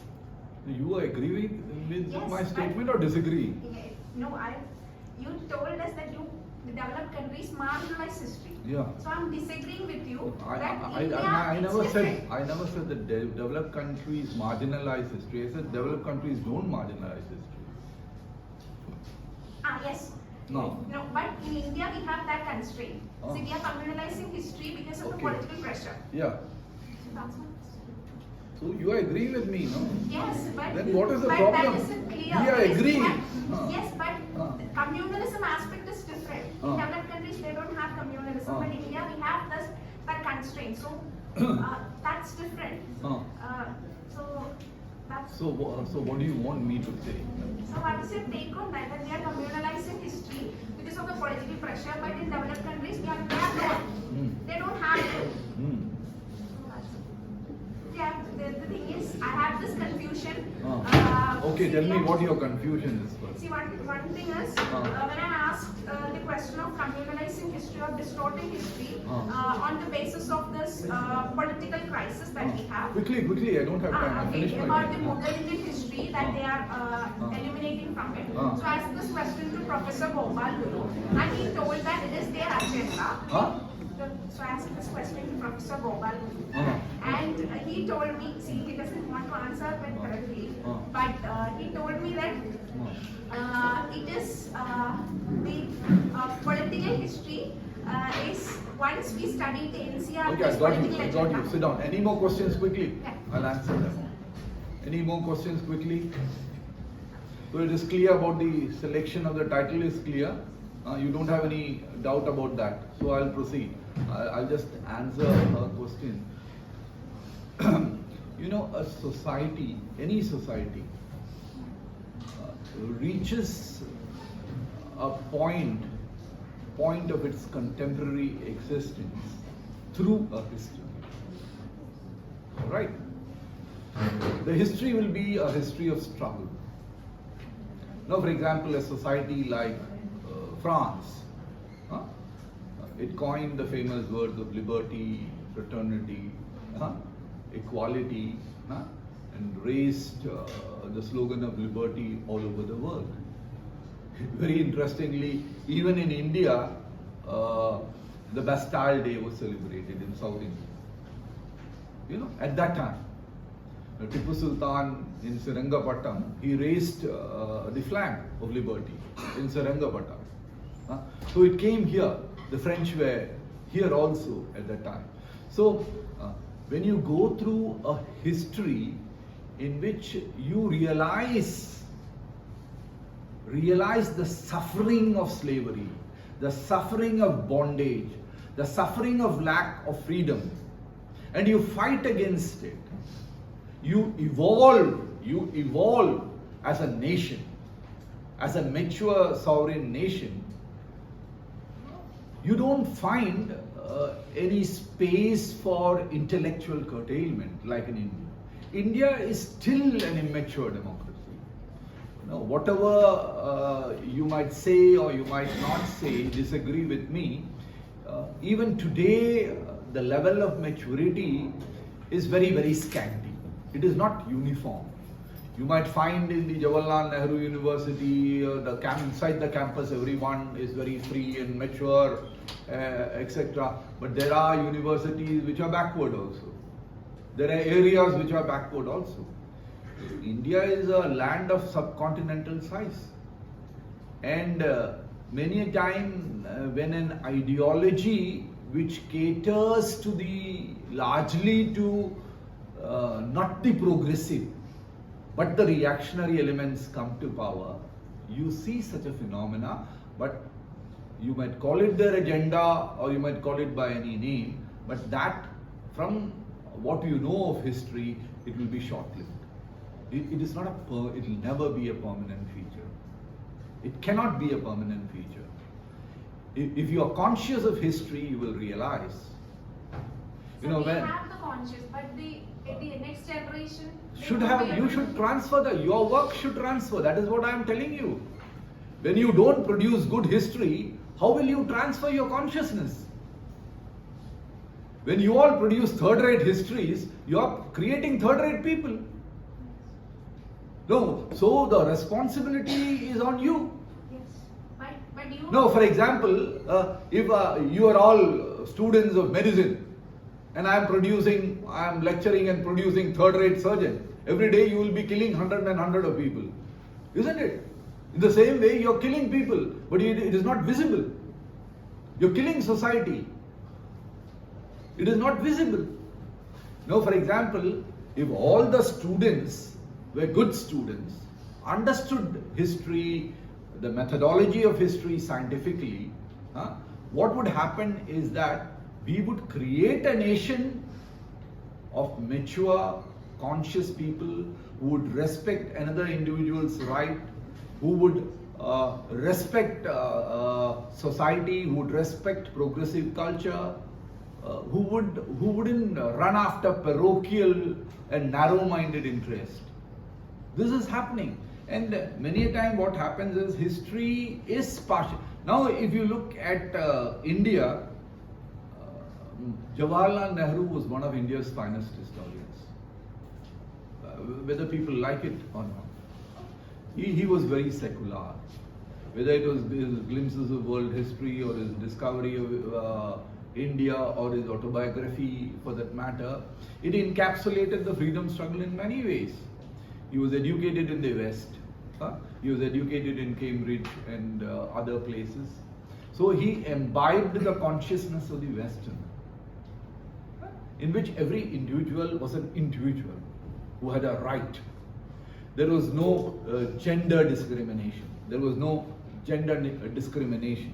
You are agreeing with Yes, my but- statement or disagree? No, you told us that the developed countries marginalize history. Yeah. So I'm disagreeing with you that I India never it's said different. I never said that developed countries marginalize history. I said developed countries don't marginalize history. Yes. No. No, but in India we have that constraint. Oh. So we are communalizing history because of the Okay. political pressure. Yeah. So that's what. So you agree with me, no? Yes, but Then what is the but problem? that isn't clear. We are Because agreeing. have- Yes, but the communalism aspect is different. In developed countries they don't have communalism, but in India we have that constraint. So that's different. So That's So what do you want me to say? So what is your take on that? That they are communalizing history because of the political pressure, but in developed countries they are not. They don't have to. Yeah, the thing is, I have this confusion. Okay, tell me what your confusion is first. See, one thing is, when I asked the question of communalizing history or distorting history on the basis of this political crisis that we have. Quickly, I don't have time. I finished my about the Mughal Indian history that they are eliminating from it. So I asked this question to Professor Gopal Guru, and he told that it is their agenda. So I asked this question to Professor Gopal Guru, and he told me, see, he doesn't want to answer it correctly, but he told me that it is the political history is once we study the NCR. Okay, I got you. Sit down. Any more questions quickly? Yeah. I'll answer them. Any more questions quickly? So it is clear about the selection of the title is clear. You don't have any doubt about that. So I'll proceed. I'll just answer her question. You know, a society, any society, reaches a point of its contemporary existence through a history. Right? The history will be a history of struggle. Now, for example, a society like France, it coined the famous words of liberty, fraternity, equality, and raised the slogan of liberty all over the world. Very interestingly, even in India, the Bastille Day was celebrated in South India. You know, at that time, Tipu Sultan in Seringapatam, he raised the flag of liberty in Seringapatam. So it came here. The French were here also at that time. So when you go through a history in which you realize the suffering of slavery, the suffering of bondage, the suffering of lack of freedom, and you fight against it, you evolve as a nation, as a mature sovereign nation. You don't find any space for intellectual curtailment like in India. India is still an immature democracy. You know, whatever you might say or you might not say, disagree with me, even today the level of maturity is very, very scanty. It is not uniform. You might find in the Jawaharlal Nehru University, inside the campus, everyone is very free and mature, etc. But there are universities which are backward also. There are areas which are backward also. India is a land of subcontinental size. And many a time when an ideology which caters to largely to not the progressive, but the reactionary elements come to power, you see such a phenomena, but you might call it their agenda or you might call it by any name, but that, from what you know of history, it will be short-lived. It is not it will never be a permanent feature. It cannot be a permanent feature. If you are conscious of history, you will realize. So we have the conscious, but the next generation you should transfer your work should transfer. That is what I am telling you. When you don't produce good history, how will you transfer your consciousness? When you all produce third-rate histories, you are creating third-rate people. No, so the responsibility is on you. Yes, but you. No, for example, if you are all students of medicine, and I am lecturing and producing third-rate surgeon, every day you will be killing 100 of people, isn't it? In the same way, you are killing people, but it is not visible. You are killing society. It is not visible. Now, for example, if all the students were good students, understood history, the methodology of history scientifically, what would happen is that we would create a nation of mature, conscious people who would respect another individual's right, who would respect society, who would respect progressive culture, who wouldn't run after parochial and narrow-minded interest. This is happening, and many a time what happens is history is partial. Now, if you look at India, Jawaharlal Nehru was one of India's finest historians, whether people like it or not. He was very secular. Whether it was his glimpses of world history or his discovery of India or his autobiography for that matter, it encapsulated the freedom struggle in many ways. He was educated in the West. He was educated in Cambridge and other places. So he imbibed the consciousness of the Western, in which every individual was an individual who had a right. There was no gender discrimination. There was no gender discrimination.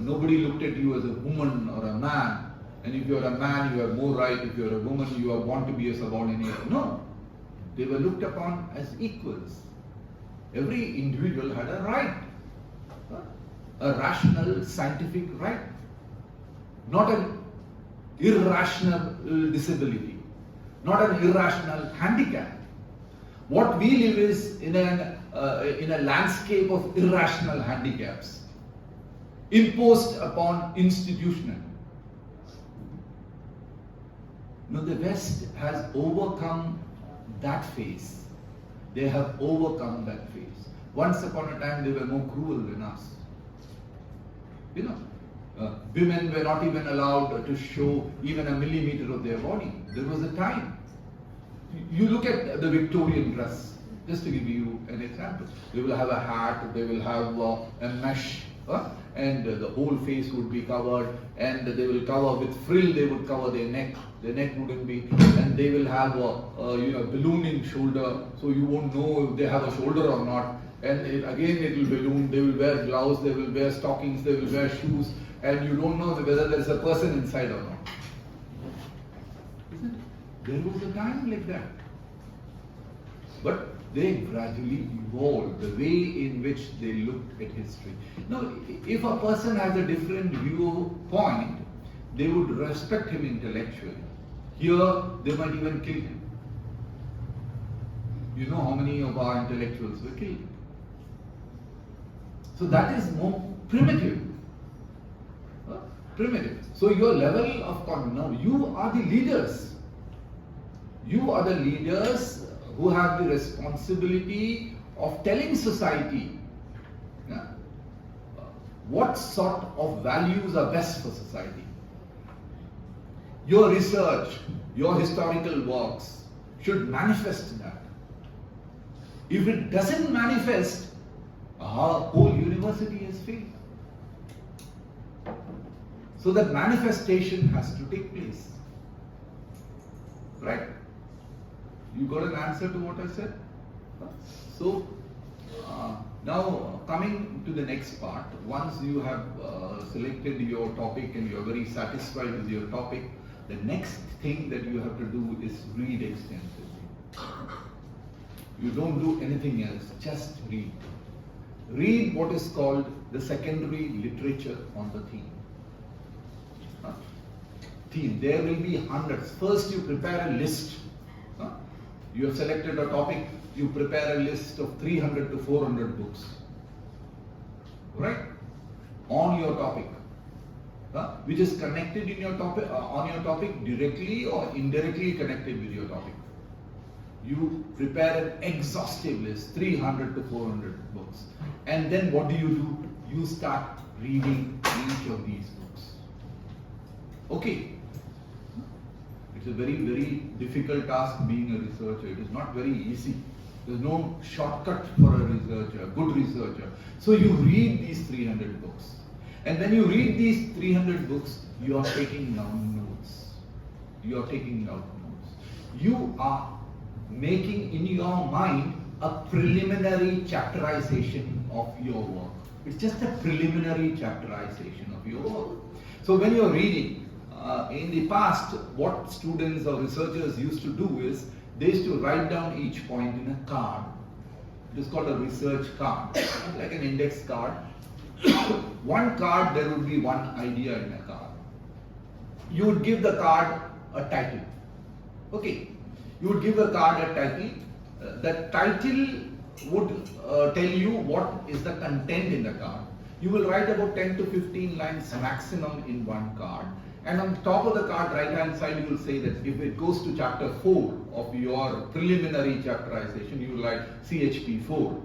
Nobody looked at you as a woman or a man, and if you are a man, you have more right. If you are a woman, you are born to be a subordinate. No, they were looked upon as equals. Every individual had a right, a rational, scientific right, not an irrational disability, not an irrational handicap. What we live is in a landscape of irrational handicaps imposed upon institutional. No, the West has overcome that phase. They have overcome that phase. Once upon a time, they were more cruel than us. Women were not even allowed to show even a millimeter of their body. There was a time. You look at the Victorian dress, just to give you an example. They will have a hat, they will have a mesh, and the whole face would be covered, and they will cover with frill, they would cover their neck wouldn't be, and they will have a ballooning shoulder, so you won't know if they have a shoulder or not, and again it will balloon, they will wear gloves, they will wear stockings, they will wear shoes, and you don't know whether there is a person inside or not. Isn't it? There was a time like that. But they gradually evolved the way in which they looked at history. Now, if a person has a different viewpoint, they would respect him intellectually. Here, they might even kill him. You know how many of our intellectuals were killed. So that is more primitive. Primitive. So your level of now you are the leaders. You are the leaders who have the responsibility of telling society what sort of values are best for society. Your research, your historical works should manifest that. If it doesn't manifest, our whole university has failed. So that manifestation has to take place. Right? You got an answer to what I said? So, now coming to the next part, once you have selected your topic and you are very satisfied with your topic, the next thing that you have to do is read extensively. You don't do anything else, just read. Read what is called the secondary literature on the theme. There will be hundreds. First you prepare a list. You have selected a topic, you prepare a list of 300 to 400 books. Right? On your topic. Which is connected in your topic, on your topic directly or indirectly connected with your topic. You prepare an exhaustive list, 300 to 400 books. And then what do? You start reading each of these books. Okay. It's a very, very difficult task being a researcher. It is not very easy. There's no shortcut for a researcher, a good researcher. So you read these 300 books. And when you read these 300 books, you are taking down notes. You are taking down notes. You are making in your mind a preliminary chapterization of your work. It's just a preliminary chapterization of your work. So when you're reading, in the past, what students or researchers used to do is, they used to write down each point in a card. It is called a research card, like an index card. One card, there would be one idea in a card. You would give the card a title. Okay, you would give the card a title. The title would tell you what is the content in the card. You will write about 10 to 15 lines maximum in one card. And on top of the card, right hand side, you will say that if it goes to chapter 4 of your preliminary chapterization, you will write CHP 4.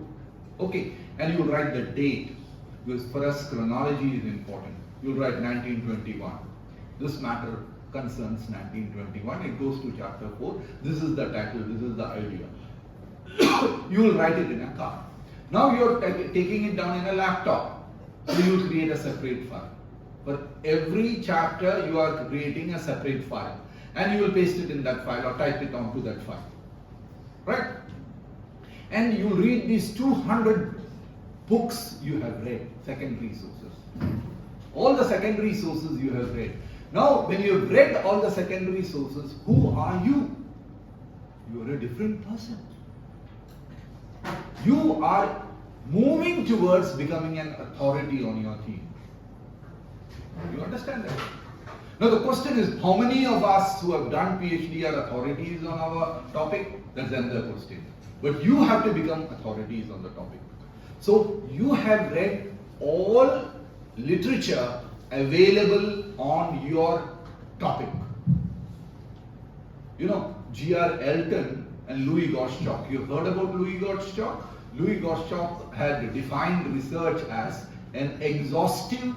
Okay, and you will write the date, because for us chronology is important. You will write 1921. This matter concerns 1921. It goes to chapter 4. This is the title, this is the idea. You will write it in a card. Now you are taking it down in a laptop. So you will create a separate file. For every chapter, you are creating a separate file, and you will paste it in that file or type it onto that file. Right? And you read these 200 books you have read, secondary sources. All the secondary sources you have read. Now, when you have read all the secondary sources, who are you? You are a different person. You are moving towards becoming an authority on your theme. You understand that? Now the question is, how many of us who have done PhD are authorities on our topic? That's another question. But you have to become authorities on the topic. So you have read all literature available on your topic. You know, G.R. Elton and Louis Gottschalk. You've heard about Louis Gottschalk? Louis Gottschalk had defined research as an exhausting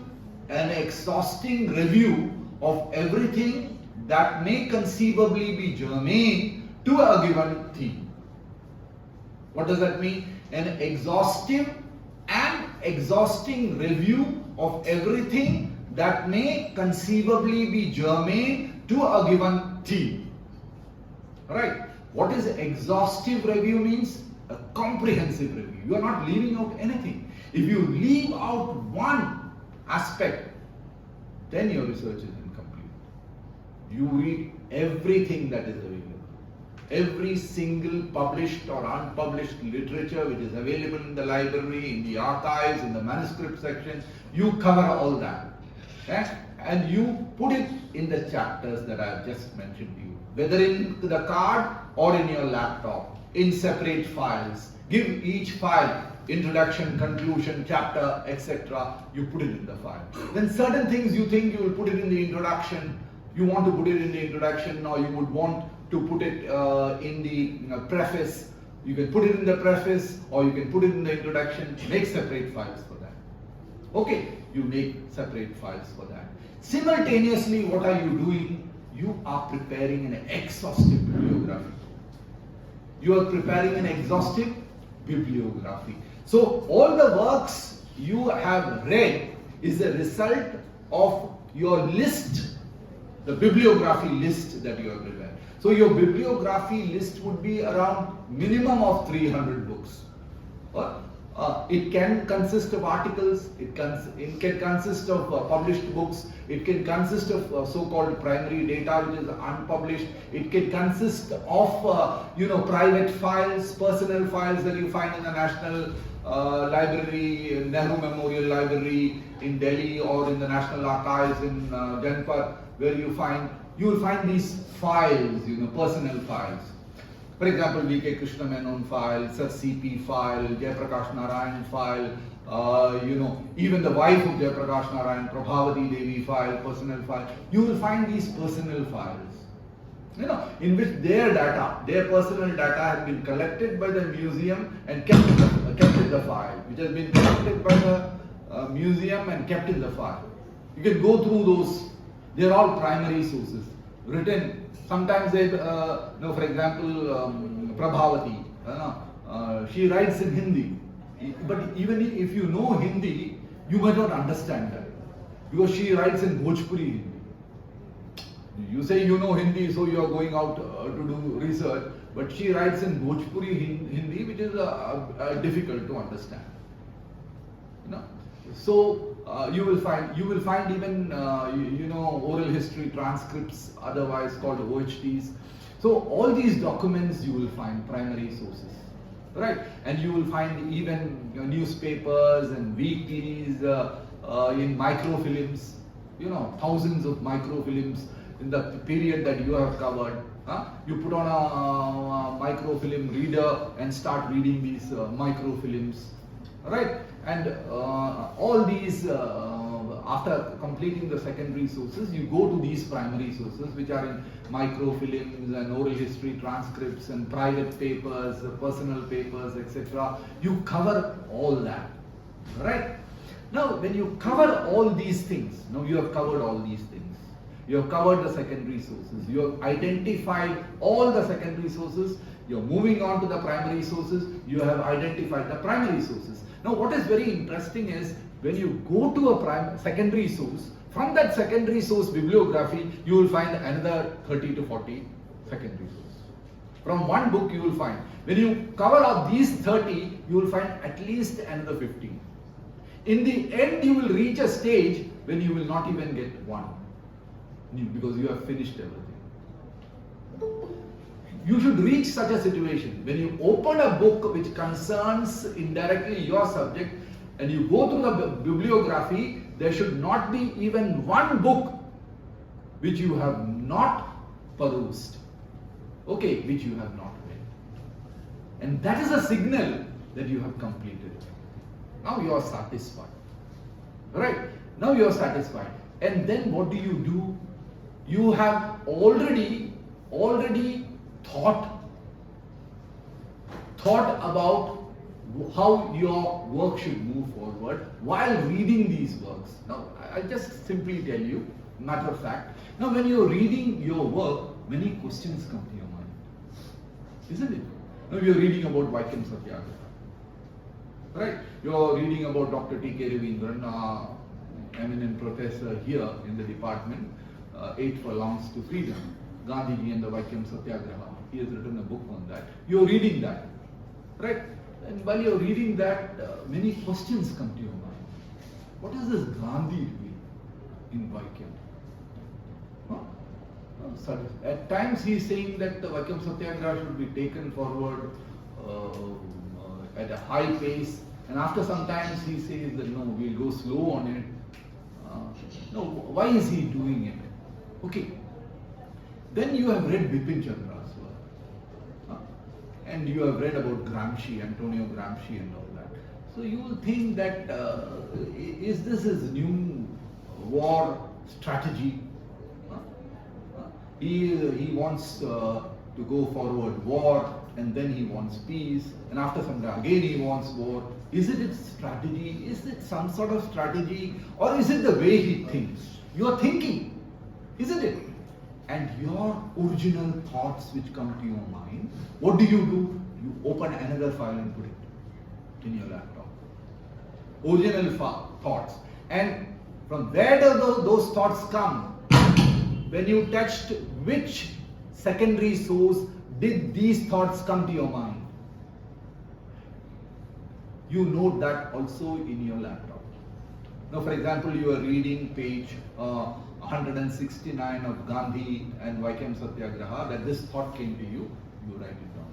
review of everything that may conceivably be germane to a given theme. What does that mean? An exhausting review of everything that may conceivably be germane to a given theme. Right? What is exhaustive review means? A comprehensive review. You are not leaving out anything. If you leave out one aspect, then your research is incomplete. You read everything that is available. Every single published or unpublished literature which is available in the library, in the archives, in the manuscript section, you cover all that. Okay? And you put it in the chapters that I have just mentioned to you. Whether in the card or in your laptop, in separate files. Give each file introduction, conclusion, chapter, etc. You put it in the file. Then certain things you think you will put it in the introduction, you want to put it in the introduction, or you would want to put it in the preface. You can put it in the preface, or you can put it in the introduction. Make separate files for that. Okay, you make separate files for that. Simultaneously, what are you doing? You are preparing an exhaustive bibliography. You are preparing an exhaustive bibliography. So all the works you have read is a result of your list, the bibliography list that you have prepared. So your bibliography list would be around minimum of 300 books. It can consist of articles, it can consist of published books, it can consist of so-called primary data which is unpublished, it can consist of private files, personal files that you find in the National Library, Nehru Memorial Library in Delhi, or in the National Archives in Janpat, where you will find these files, personal files. For example, V.K. Krishna Menon file, Sir C.P. file, Jayaprakash Narayan file, even the wife of Jayaprakash Narayan, Prabhavati Devi file, personal file. You will find these personal files, in which their personal data has been collected by the museum and kept in the file, which has been collected by the museum and kept in the file. You can go through those. They are all primary sources, written. Sometimes they, for example, Prabhavati, she writes in Hindi. But even if you know Hindi, you might not understand that, because she writes in Bhojpuri Hindi. You say you know Hindi, so you are going out to do research, but she writes in Bhojpuri Hindi, which is difficult to understand. So you will find even oral history. history transcripts, otherwise called OHTs. So all these documents you will find primary sources, right? And you will find even newspapers and weeklies in microfilms, thousands of microfilms in the period that you have covered. You put on a microfilm reader and start reading these microfilms, right? And all these, after completing the secondary sources, you go to these primary sources, which are in microfilms and oral history transcripts and private papers, personal papers, etc. You cover all that, right? Now, when you cover all these things, now you have covered all these things. You have covered the secondary sources. You have identified all the secondary sources. You are moving on to the primary sources. You have identified the primary sources. Now, what is very interesting is when you go to a secondary source, from that secondary source bibliography, you will find another 30 to 40 secondary sources. From one book, you will find. When you cover up these 30, you will find at least another 15. In the end, you will reach a stage when you will not even get one, because you have finished everything. You should reach such a situation. When you open a book which concerns indirectly your subject and you go through the bibliography, there should not be even one book which you have not perused, okay, which you have not read. And that is a signal that you have completed. Now you are satisfied, right? Now you are satisfied. And then what do? You have already thought about how your work should move forward while reading these works. Now, I just simply tell you, matter of fact, now when you're reading your work, many questions come to your mind, isn't it? Now you're reading about Vaikam Satyagraha, right? You're reading about Dr. T.K. Ravindran, eminent professor here in the department, 8 Furlongs to Freedom, Gandhiji and the Vaikam Satyagraha. He has written a book on that. You're reading that, right? And while you're reading that, many questions come to your mind. What is this Gandhi doing in Vaikam? At times he is saying that the Vaikam Satyagraha should be taken forward at a high pace, and after some times he says that no, we'll go slow on it. No, why is he doing it? Okay. Then you have read Bipin Chandra's work. And you have read about Gramsci, Antonio Gramsci and all that. So you will think that is this his new war strategy? He wants to go forward war, and then he wants peace, and after some time again he wants war. Is it its strategy? Is it some sort of strategy? Or is it the way he thinks? You are thinking, isn't it? And your original thoughts which come to your mind, what do? You open another file and put it in your laptop. Original thoughts. And from where do those thoughts come? When you touched which secondary source did these thoughts come to your mind? You note that also in your laptop. Now, for example, you are reading page 169 of Gandhi and Vaikam Satyagraha, that this thought came to you, you write it down.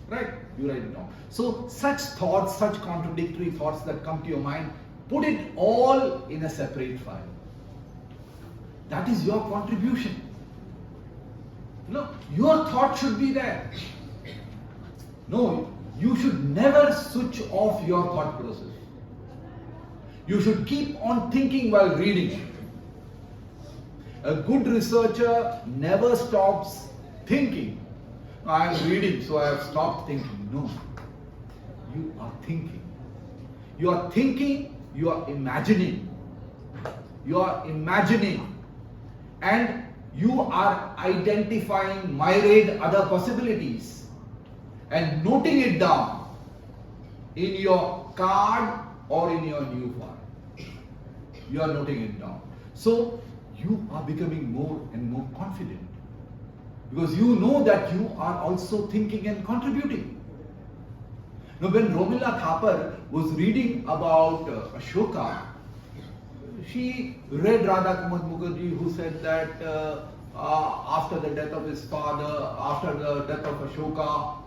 Right? You write it down. So, such thoughts, such contradictory thoughts that come to your mind, put it all in a separate file. That is your contribution. No, your thought should be there. No, you should never switch off your thought process. You should keep on thinking while reading. A good researcher never stops thinking. I am reading, so I have stopped thinking. No, you are thinking. You are thinking, you are imagining. You are imagining. And you are identifying myriad other possibilities and noting it down in your card or in your new file. You are noting it down. So you are becoming more and more confident because you know that you are also thinking and contributing. Now, when Romila Thapar was reading about Ashoka, she read Radha Kumar Mukherjee, who said that after the death of his father, after the death of Ashoka,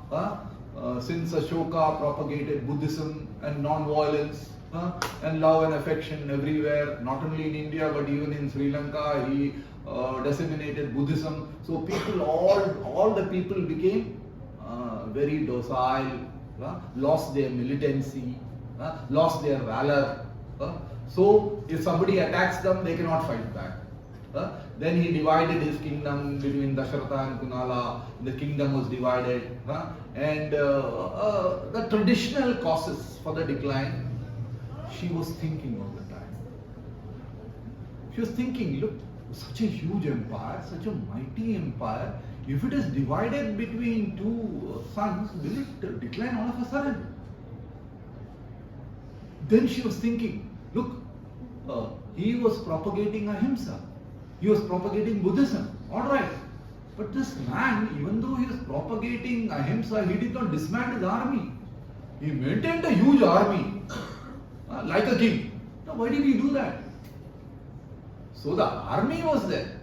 since Ashoka propagated Buddhism and non-violence and love and affection everywhere, not only in India but even in Sri Lanka, he disseminated Buddhism. So people, all the people became very docile, lost their militancy, lost their valor. So if somebody attacks them, they cannot fight back. Then he divided his kingdom between Dasharatha and Kunala. The kingdom was divided, and the traditional causes for the decline, she was thinking all the time. She was thinking, look, such a huge empire, such a mighty empire, if it is divided between two sons, will it decline all of a sudden? Then she was thinking, look, he was propagating ahimsa. He was propagating Buddhism. Alright. But this man, even though he was propagating ahimsa, he did not disband his army. He maintained a huge army, like a king. Now, why did he do that? So the army was there.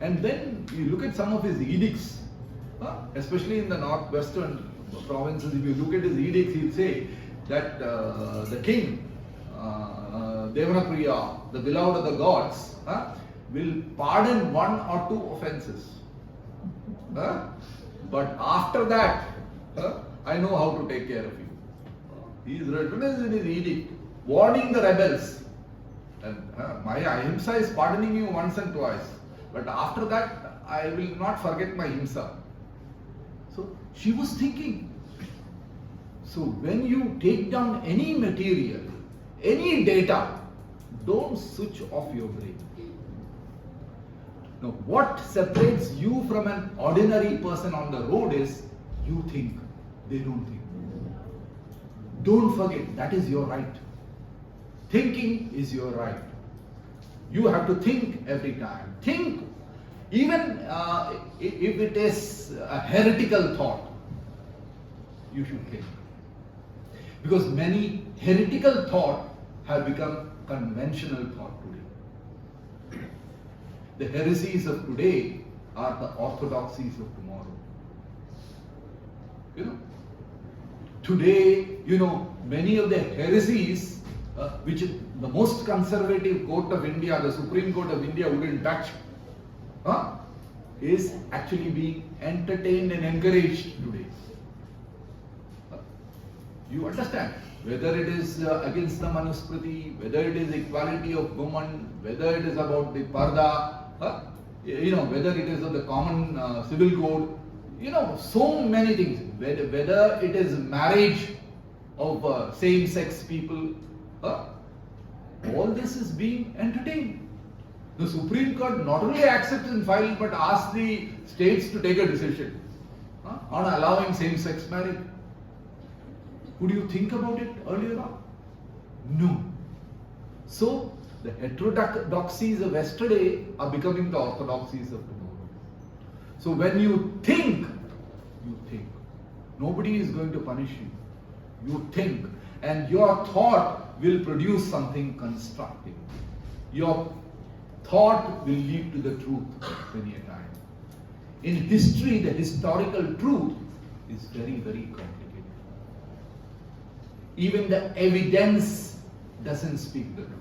And then you look at some of his edicts, especially in the northwestern provinces, if you look at his edicts, he'd say that the king, Devanapriya, the beloved of the gods, will pardon one or two offenses. But after that, I know how to take care of you. He is written in his edict, warning the rebels. And my ahimsa is pardoning you once and twice. But after that, I will not forget my himsa. So she was thinking. So when you take down any material, any data, don't switch off your brain. Now, what separates you from an ordinary person on the road is you think, they don't think. Don't forget, that is your right. Thinking is your right. You have to think every time. Think, even if it is a heretical thought, you should think. Because many heretical thought have become conventional thought today. The heresies of today are the orthodoxies of tomorrow. Today, many of the heresies, which the most conservative court of India, the Supreme Court of India wouldn't touch, is actually being entertained and encouraged today. You understand? Whether it is against the Manusmriti, whether it is equality of women, whether it is about the Parda, whether it is of the common civil code, so many things. Whether it is marriage of same-sex people, all this is being entertained. The Supreme Court not only accepts and files but asks the states to take a decision on allowing same-sex marriage. Could you think about it earlier on? No. So, the heterodoxies of yesterday are becoming the orthodoxies of tomorrow. So, when you think, nobody is going to punish you. You think, and your thought will produce something constructive. Your thought will lead to the truth many a time. In history, the historical truth is very, very complicated. Even the evidence doesn't speak the truth.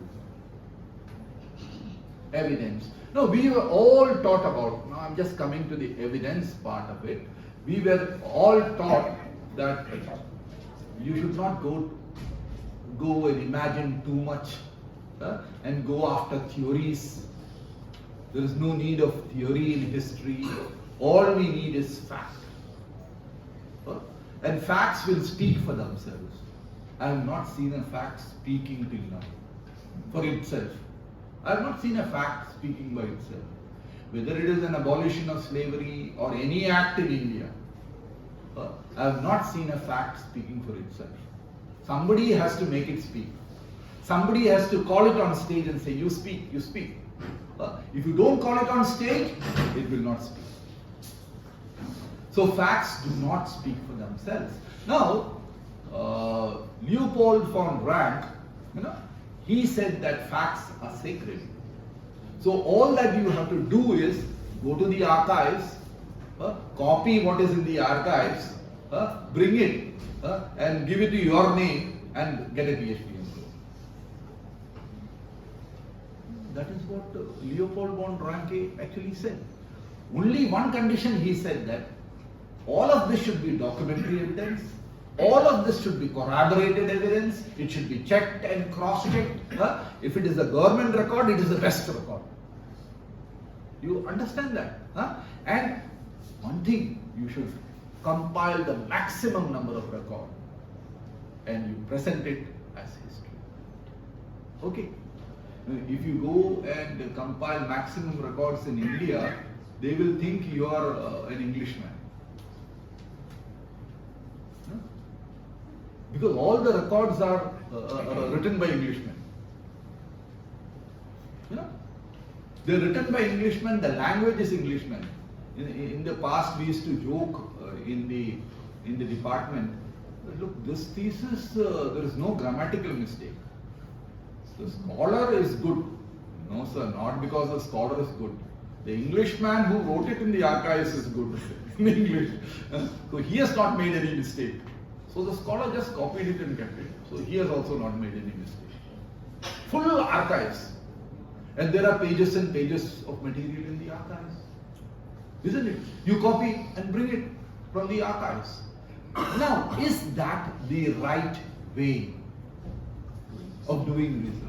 Evidence. No, we were all taught about, now I'm just coming to the evidence part of it. We were all taught that you should not go and imagine too much and go after theories. There is no need of theory in history. All we need is fact. And facts will speak for themselves. I have not seen a fact speaking till now for itself. I have not seen a fact speaking by itself. Whether it is an abolition of slavery or any act in India, I have not seen a fact speaking for itself. Somebody has to make it speak. Somebody has to call it on stage and say, you speak, you speak. If you don't call it on stage, it will not speak. So facts do not speak for themselves. Now, Leopold von Ranke, he said that facts are sacred. So all that you have to do is go to the archives, copy what is in the archives, bring it and give it to your name and get a PhD in law. That is what Leopold von Ranke actually said. Only one condition he said, that all of this should be documentary evidence, all of this should be corroborated evidence, it should be checked and cross-checked. If it is a government record, it is the best record. You understand that? And one thing, you should compile the maximum number of records and you present it as history. Okay? If you go and compile maximum records in India, they will think you are an Englishman. Because all the records are written by Englishmen. They're written by Englishmen, the language is Englishman. In the past we used to joke in the department, look, this thesis, there is no grammatical mistake. The scholar is good. No sir, not because the scholar is good. The Englishman who wrote it in the archives is good in English. So he has not made any mistake. So the scholar just copied it and kept it. So he has also not made any mistake. Full archives. And there are pages and pages of material in the archives. Isn't it? You copy and bring it from the archives. Now, is that the right way of doing research?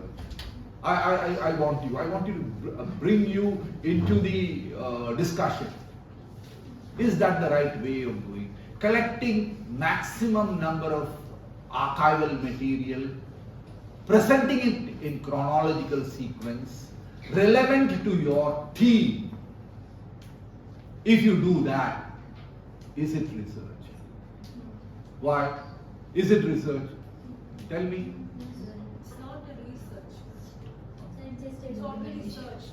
I want you to bring you into the discussion. Is that the right way of doing? Collecting maximum number of archival material, presenting it in chronological sequence, relevant to your theme. If you do that, is it research? Why? Is it research? Tell me. It's not a research. It's already searched.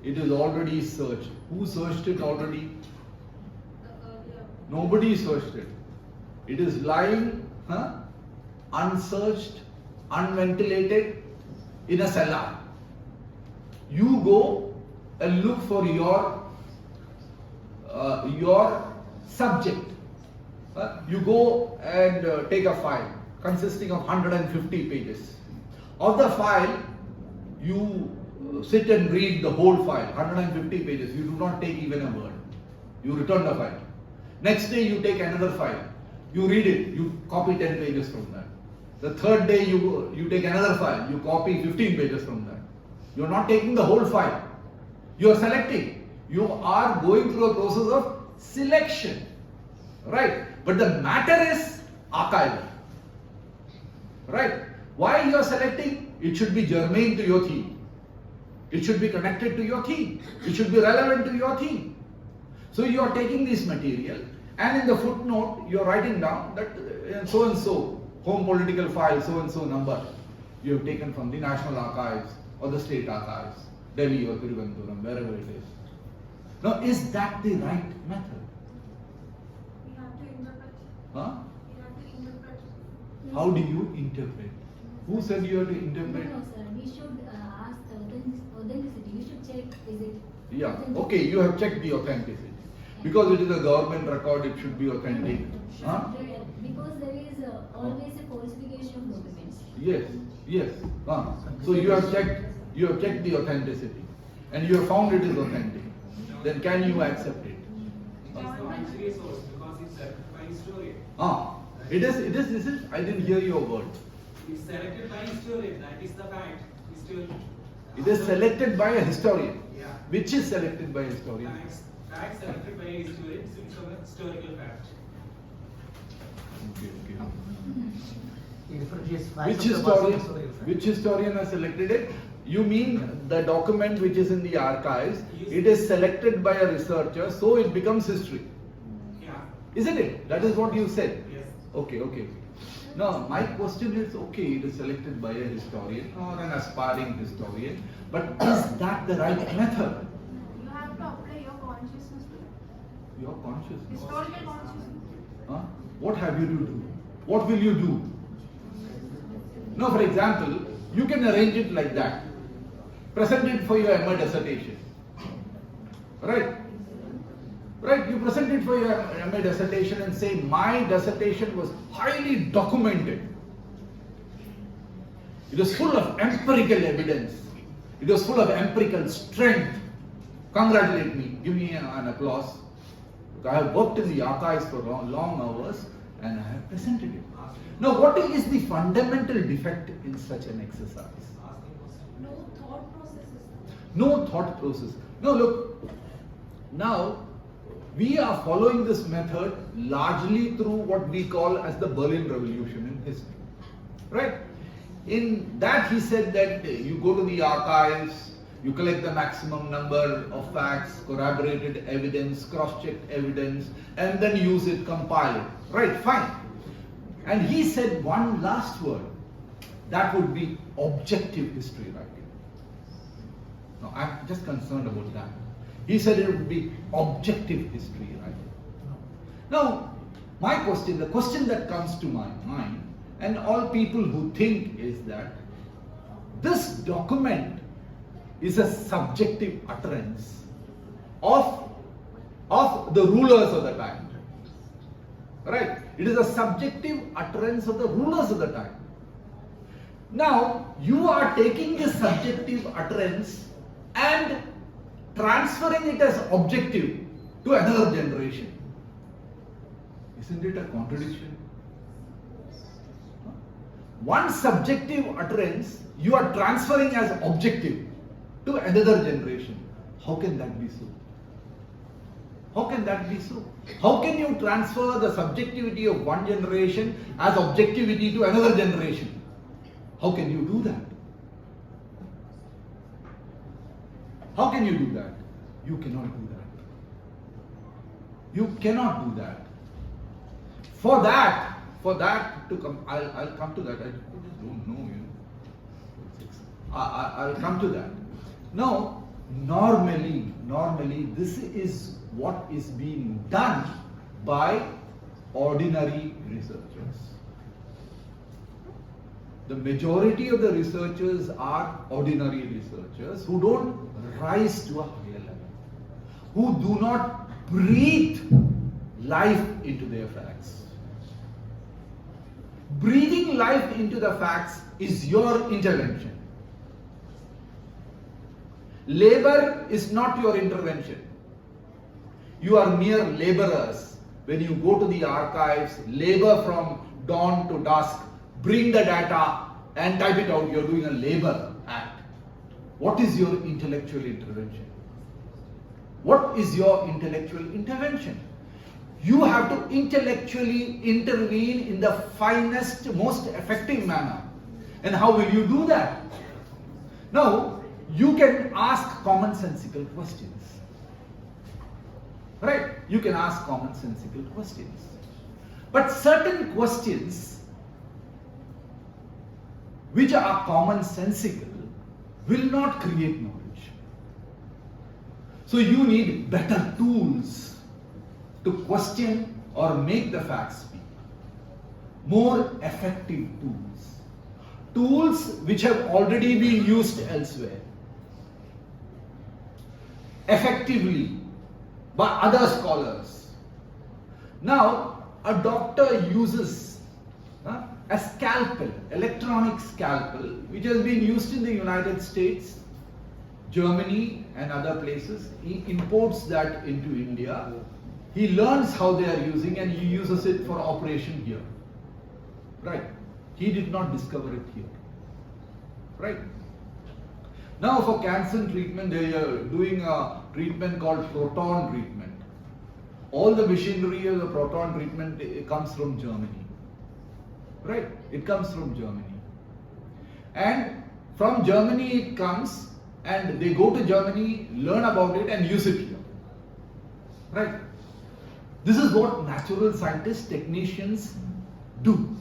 It is already searched. Who searched it already? The Nobody searched it. It is lying, unsearched, unventilated in a cellar. You go and look for your subject. You go and take a file consisting of 150 pages. Of the file, you sit and read the whole file, 150 pages. You do not take even a word. You return the file. Next day you take another file. You read it. You copy 10 pages from that. The third day you take another file. You copy 15 pages from that. You are not taking the whole file. You are selecting. You are going through a process of selection. Right? But the matter is archival. Right? Why you are selecting? It should be germane to your theme. It should be connected to your theme. It should be relevant to your theme. So you are taking this material and in the footnote you are writing down that so and so home political file so and so number you have taken from the National Archives or the State Archives, Delhi or Thiruvananthapuram, wherever it is. Now, is that the right method? We have to interpret. Huh? We have to interpret. How do you interpret? Who said you have to interpret? No, sir. We should ask the authenticity. We should check, is it Yeah, authentic? okay, you have checked the authenticity. Because it is a government record, it should be authentic. Huh? Because there is always a falsification of documents. Yes. So you have checked the authenticity and you have found it is authentic. Then can you accept it? It is the primary source because it's selected by historian. It is. I didn't hear your word. It's selected by historian. That is the fact. Historian. It is selected by a historian. Yeah. Which is selected by a historian? Facts selected by a historian since a historical fact. Okay. He differentiates facts Which from the past historian? historical fact. Which historian has selected it? You mean the document which is in the archives? It is selected by a researcher, so it becomes history. Yeah. Isn't it? That is what you said. Yes. Okay. Now, my question is, okay, it is selected by a historian or an aspiring historian, but is that the right method? You have to apply your consciousness to it. Your consciousness. Historical consciousness. What have you to do? What will you do? Now, for example, You can arrange it like that. Present it for your MA dissertation. Right? Right? You present it for your MA dissertation and say, my dissertation was highly documented. It was full of empirical evidence. It was full of empirical strength. Congratulate me. Give me an applause. I have worked in the archives for long hours and I have presented it. Now, what is the fundamental defect in such an exercise? No thought processes. No thought process. No, look. Now, we are following this method largely through what we call as the Berlin Revolution in history. Right? In that he said that you go to the archives, you collect the maximum number of facts, corroborated evidence, cross-checked evidence, and then use it, compile it. Right, fine. And he said one last word, that would be objective history writing. Now, I'm just concerned about that. He said it would be objective history writing. Now, my question, the question that comes to my mind, and all people who think, is that this document is a subjective utterance of the rulers of the time. Right? It is a subjective utterance of the rulers of the time. Now, you are taking this subjective utterance and transferring it as objective to another generation. Isn't it a contradiction? One subjective utterance you are transferring as objective to another generation. How can that be so? How can that be so? How can you transfer the subjectivity of one generation as objectivity to another generation? How can you do that? How can you do that? You cannot do that. You cannot do that. For that to come, I'll come to that. I just don't know, I'll come to that. Now, normally, this is what is being done by ordinary researchers. The majority of the researchers are ordinary researchers who don't rise to a higher level, who do not breathe life into their facts. Breathing life into the facts is your intervention. Labor is not your intervention. You are mere laborers. When you go to the archives, labor from dawn to dusk, bring the data and type it out. You are doing a labor act. What is your intellectual intervention? What is your intellectual intervention? You have to intellectually intervene in the finest, most effective manner. And how will you do that? Now, you can ask commonsensical questions. Right? You can ask commonsensical questions. But certain questions which are commonsensical will not create knowledge. So you need better tools to question or make the facts speak. More effective tools. Tools which have already been used elsewhere. Effectively by other scholars. Now, a doctor uses a scalpel, electronic scalpel, which has been used in the United States, Germany and other places. He imports that into India. He learns how they are using and he uses it for operation here. Right? He did not discover it here. Right? Now for cancer treatment, they are doing a treatment called proton treatment. All the machinery of the proton treatment comes from Germany. Right? It comes from Germany. And from Germany it comes and they go to Germany, learn about it and use it here. Right? This is what natural scientists, technicians do.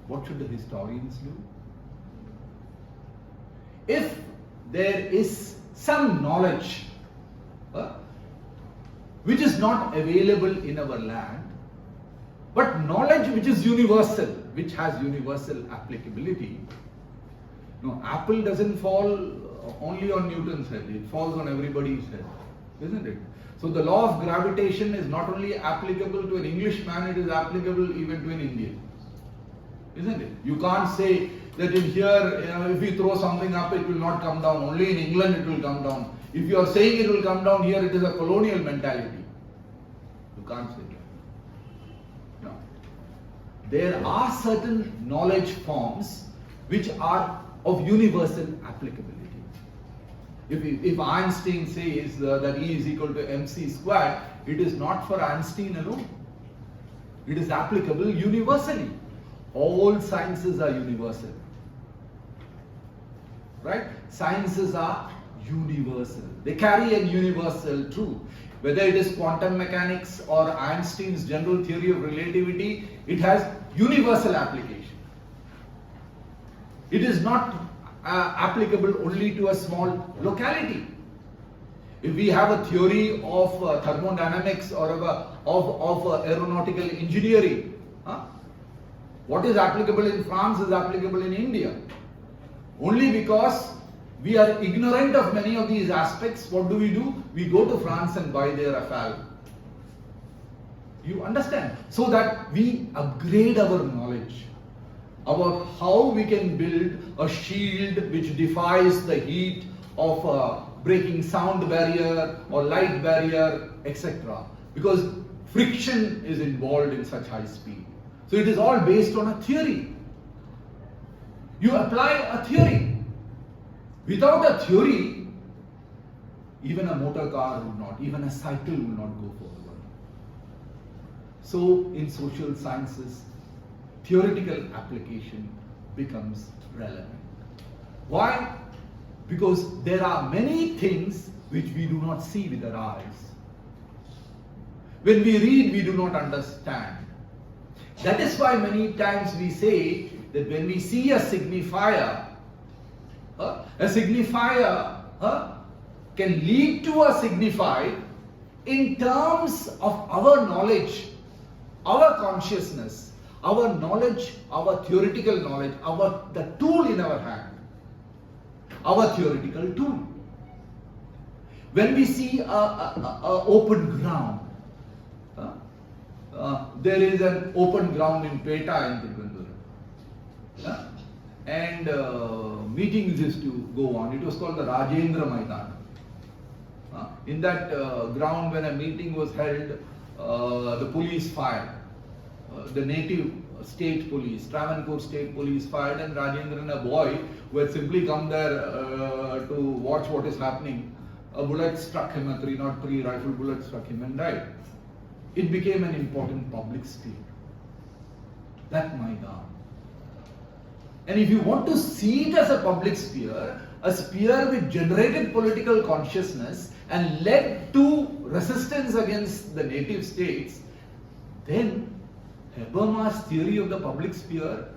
What should the historians do? If there is some knowledge which is not available in our land, but knowledge which is universal, which has universal applicability, No, apple doesn't fall only on Newton's head, it falls on everybody's head, isn't it? So the law of gravitation is not only applicable to an Englishman, it is applicable even to an Indian. Isn't it? You can't say that in here, if you throw something up, it will not come down. Only in England it will come down. If you are saying it will come down here, it is a colonial mentality. You can't say that. No. There are certain knowledge forms which are of universal applicability. If Einstein says that E is equal to mc squared, it is not for Einstein alone. It is applicable universally. All sciences are universal. Right? Sciences are universal. They carry a universal truth. Whether it is quantum mechanics or Einstein's general theory of relativity, it has universal application. It is not applicable only to a small locality. If we have a theory of thermodynamics or of aeronautical engineering, what is applicable in France is applicable in India. Only because we are ignorant of many of these aspects, what do? We go to France and buy their Rafale. You understand? So that we upgrade our knowledge about how we can build a shield which defies the heat of breaking sound barrier or light barrier, etc. Because friction is involved in such high speed. So it is all based on a theory. You apply a theory. Without a theory, even a motor car would not, even a cycle will not go forward. So in social sciences, theoretical application becomes relevant. Why? Because there are many things which we do not see with our eyes. When we read, we do not understand. That is why many times we say that when we see a signifier can lead to a signified in terms of our knowledge, our consciousness, our knowledge, our theoretical knowledge, the tool in our hand, our theoretical tool. When we see a open ground, there is an open ground in Peta in Tiruvandhuram, and meetings used to go on. It was called the Rajendra Maidan. In that ground, when a meeting was held, the police fired. The native state police, Travancore state police fired, and Rajendran, a boy who had simply come there to watch what is happening, a bullet struck him, a 303 rifle bullet struck him and died. It became an important public sphere. That Maidan. And if you want to see it as a public sphere, a sphere which generated political consciousness and led to resistance against the native states, then Habermas' theory of the public sphere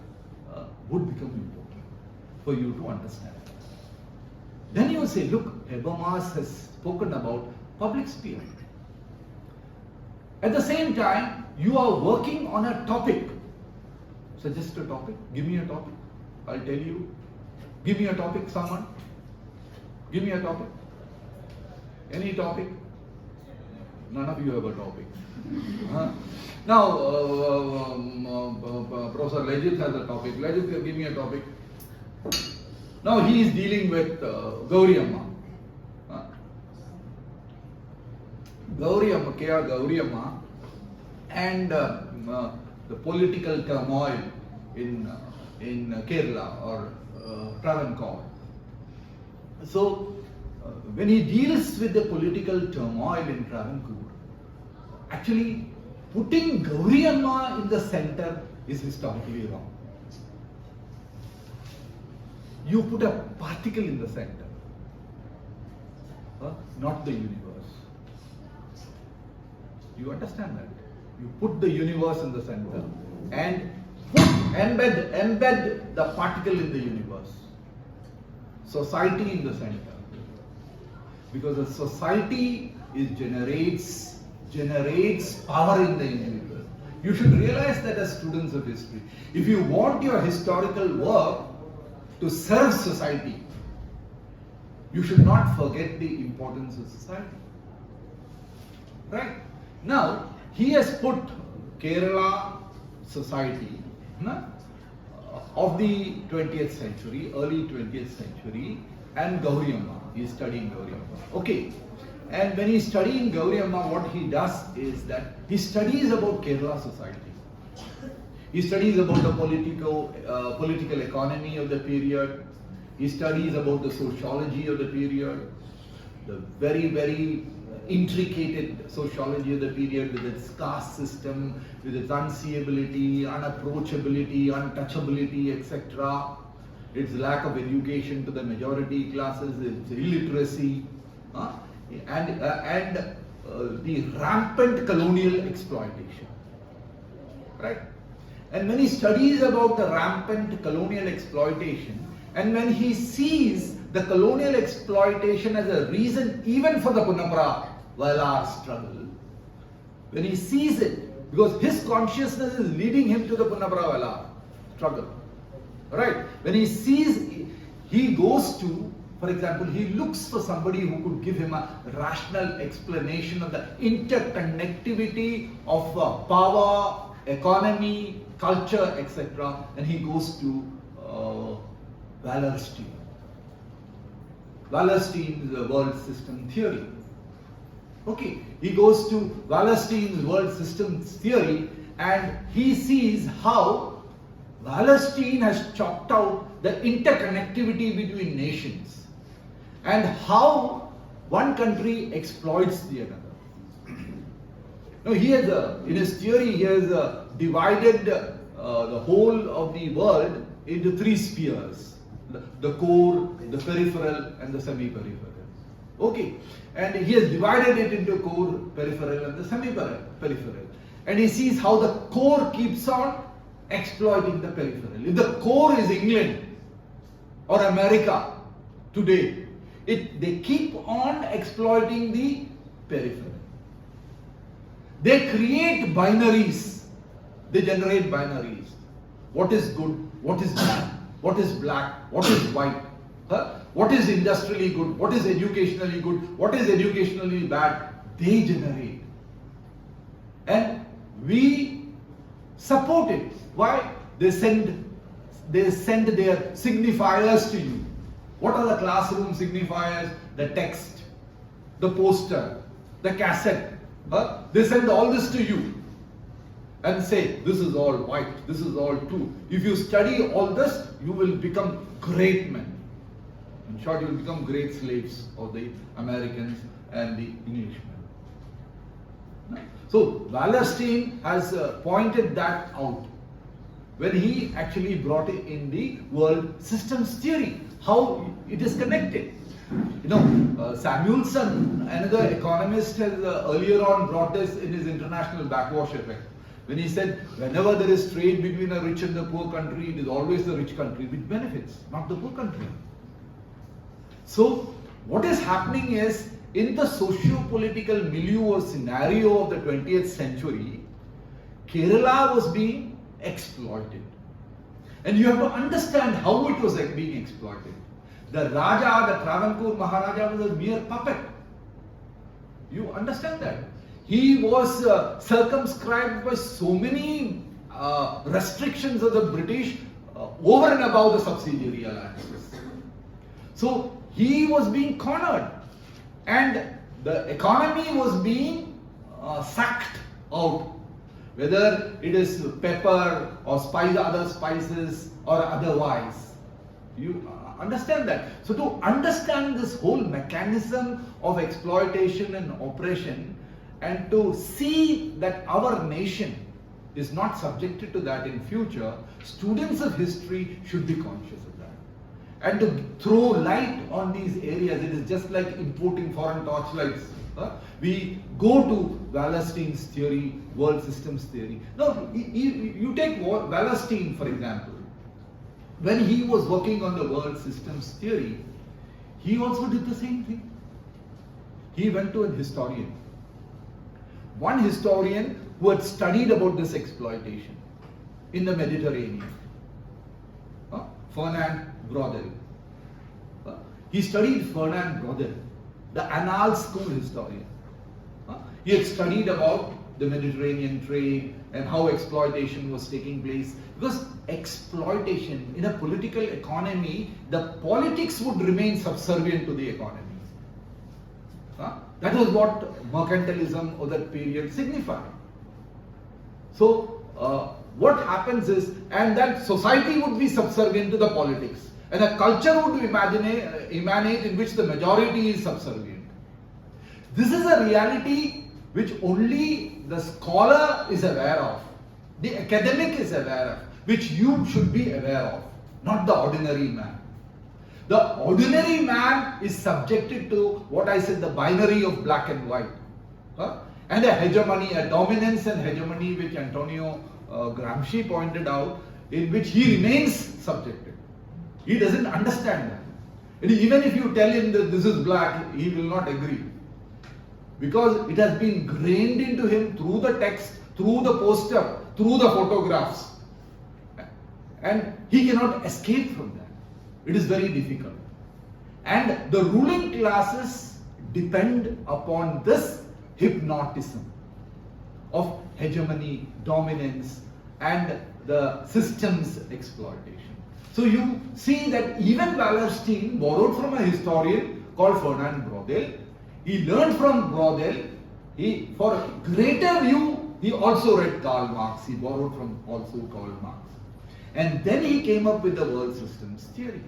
would become important for you to understand. Then you say, look, Habermas has spoken about public sphere. At the same time, you are working on a topic. Suggest a topic. Give me a topic. I'll tell you. Give me a topic, someone. Give me a topic. Any topic? None of you have a topic. Now, Professor Legit has a topic. Legit, give me a topic. Now he is dealing with Gauri Amma. Gauri Amma, K.R. Gauri Amma, and the political turmoil in Kerala or Travancore. So, when he deals with the political turmoil in Travancore, actually putting Gauri Amma in the center is historically wrong. You put a particle in the center, not the universe. You understand that? You put the universe in the center and embed the particle in the universe. Society in the center. Because a society generates power in the individual. You should realize that as students of history. If you want your historical work to serve society, you should not forget the importance of society. Right? Now, he has put Kerala society of the 20th century, early 20th century, and Gauri Amma. He is studying Gauri Amma. Okay. And when he is studying Gauri Amma, what he does is that he studies about Kerala society. He studies about the political economy of the period. He studies about the sociology of the period, the very, very intricate sociology of the period with its caste system, with its unseeability, unapproachability, untouchability, etc. Its lack of education to the majority classes, its illiteracy, and the rampant colonial exploitation. Right? And when he studies about the rampant colonial exploitation, and when he sees the colonial exploitation as a reason even for the Punnamara Valar struggle, when he sees it, because his consciousness is leading him to the Punnamara Valar struggle. Right? When he sees, he goes to, for example, he looks for somebody who could give him a rational explanation of the interconnectivity of power, economy, culture, etc. And he goes to Wallerstein. Wallerstein's world system theory. Okay, he goes to Wallerstein's world systems theory and he sees how Wallerstein has chalked out the interconnectivity between nations and how one country exploits the other. Now, he has in his theory, he has divided the whole of the world into three spheres: the core, the peripheral, and the semi-peripheral. Okay, and he has divided it into core, peripheral, and the semi-peripheral. And he sees how the core keeps on exploiting the peripheral. If the core is England or America today, they keep on exploiting the peripheral. They create binaries. They generate binaries. What is good? What is bad? What is black? What is white? What is industrially good? What is educationally good? What is educationally bad? They generate. And we support it. Why? They send their signifiers to you. What are the classroom signifiers? The text, the poster, the cassette. They send all this to you and say, this is all white, this is all true. If you study all this, you will become great men. In short, you will become great slaves of the Americans and the Englishmen. So, Wallerstein has pointed that out when he actually brought it in the world systems theory, how it is connected. You know, Samuelson, another economist, has earlier on brought this in his international backwash effect. When he said, whenever there is trade between a rich and the poor country, it is always the rich country which benefits, not the poor country. So, what is happening is, in the socio-political milieu or scenario of the 20th century, Kerala was being exploited. And you have to understand how it was being exploited. The Raja, the Travancore Maharaja, was a mere puppet. You understand that? He was circumscribed by so many restrictions of the British over and above the subsidiary alliances. So he was being cornered and the economy was being sucked out. Whether it is pepper or other spices or otherwise. You understand that? So to understand this whole mechanism of exploitation and oppression, and to see that our nation is not subjected to that in future, students of history should be conscious of that. And to throw light on these areas, it is just like importing foreign torchlights. We go to Wallerstein's theory, world systems theory. Now, you take Wallerstein, for example. When he was working on the world systems theory, he also did the same thing. He went to a historian. One historian who had studied about this exploitation in the Mediterranean. Fernand Brodel. He studied Ferdinand Brodel, the Annals School historian. He had studied about the Mediterranean trade and how exploitation was taking place. Because exploitation in a political economy, the politics would remain subservient to the economy. That was what mercantilism of that period signified. So, what happens is, and that society would be subservient to the politics, and a culture would emanate in which the majority is subservient. This is a reality which only the scholar is aware of, the academic is aware of, which you should be aware of, not the ordinary man. The ordinary man is subjected to what I said, the binary of black and white. And a hegemony, a dominance and hegemony, which Antonio Gramsci pointed out, in which he remains subjected. He doesn't understand that. And even if you tell him that this is black, he will not agree. Because it has been grained into him through the text, through the poster, through the photographs. And he cannot escape from that. It is very difficult. And the ruling classes depend upon this hypnotism of hegemony, dominance, and the system's exploitation. So you see that even Wallerstein borrowed from a historian called Ferdinand Brodel. He learned from Brodel. For greater view, he also read Karl Marx. He borrowed from also Karl Marx. And then he came up with the world systems theory.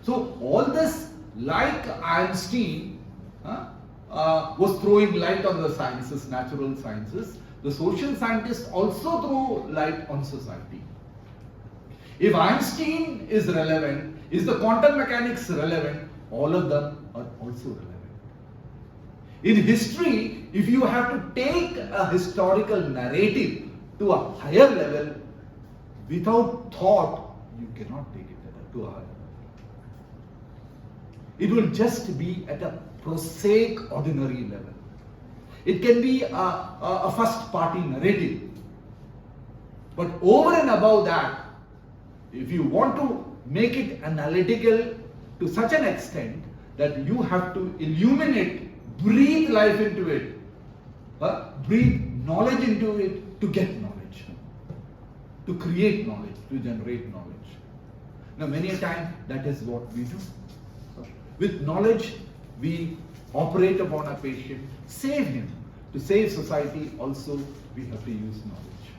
So all this, like Einstein, was throwing light on the sciences, natural sciences. The social scientists also throw light on society. If Einstein is relevant, is the quantum mechanics relevant, all of them are also relevant. In history, if you have to take a historical narrative to a higher level, without thought, you cannot take it to a higher level. It will just be at a prosaic, ordinary level. It can be a first party narrative. But over and above that, if you want to make it analytical to such an extent that you have to illuminate, breathe life into it, breathe knowledge into it to get knowledge, to create knowledge, to generate knowledge. Now many a time that is what we do. With knowledge, we operate upon a patient, save him. To save society also, we have to use knowledge.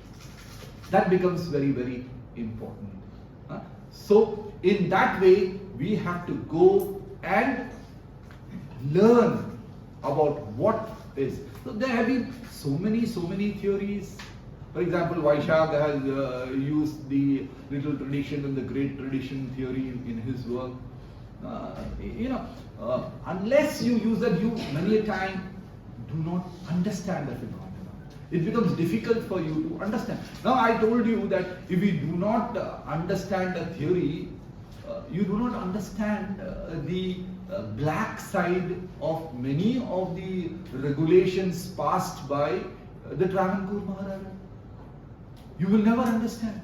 That becomes very, very important. So, in that way, we have to go and learn about what is. So, there have been so many theories. For example, Vaishak has used the little tradition and the great tradition theory in his work. Unless you use that, you many a time do not understand the phenomenon. It becomes difficult for you to understand. Now I told you that if we do not understand a theory, you do not understand the black side of many of the regulations passed by the Travancore Maharaja. You will never understand.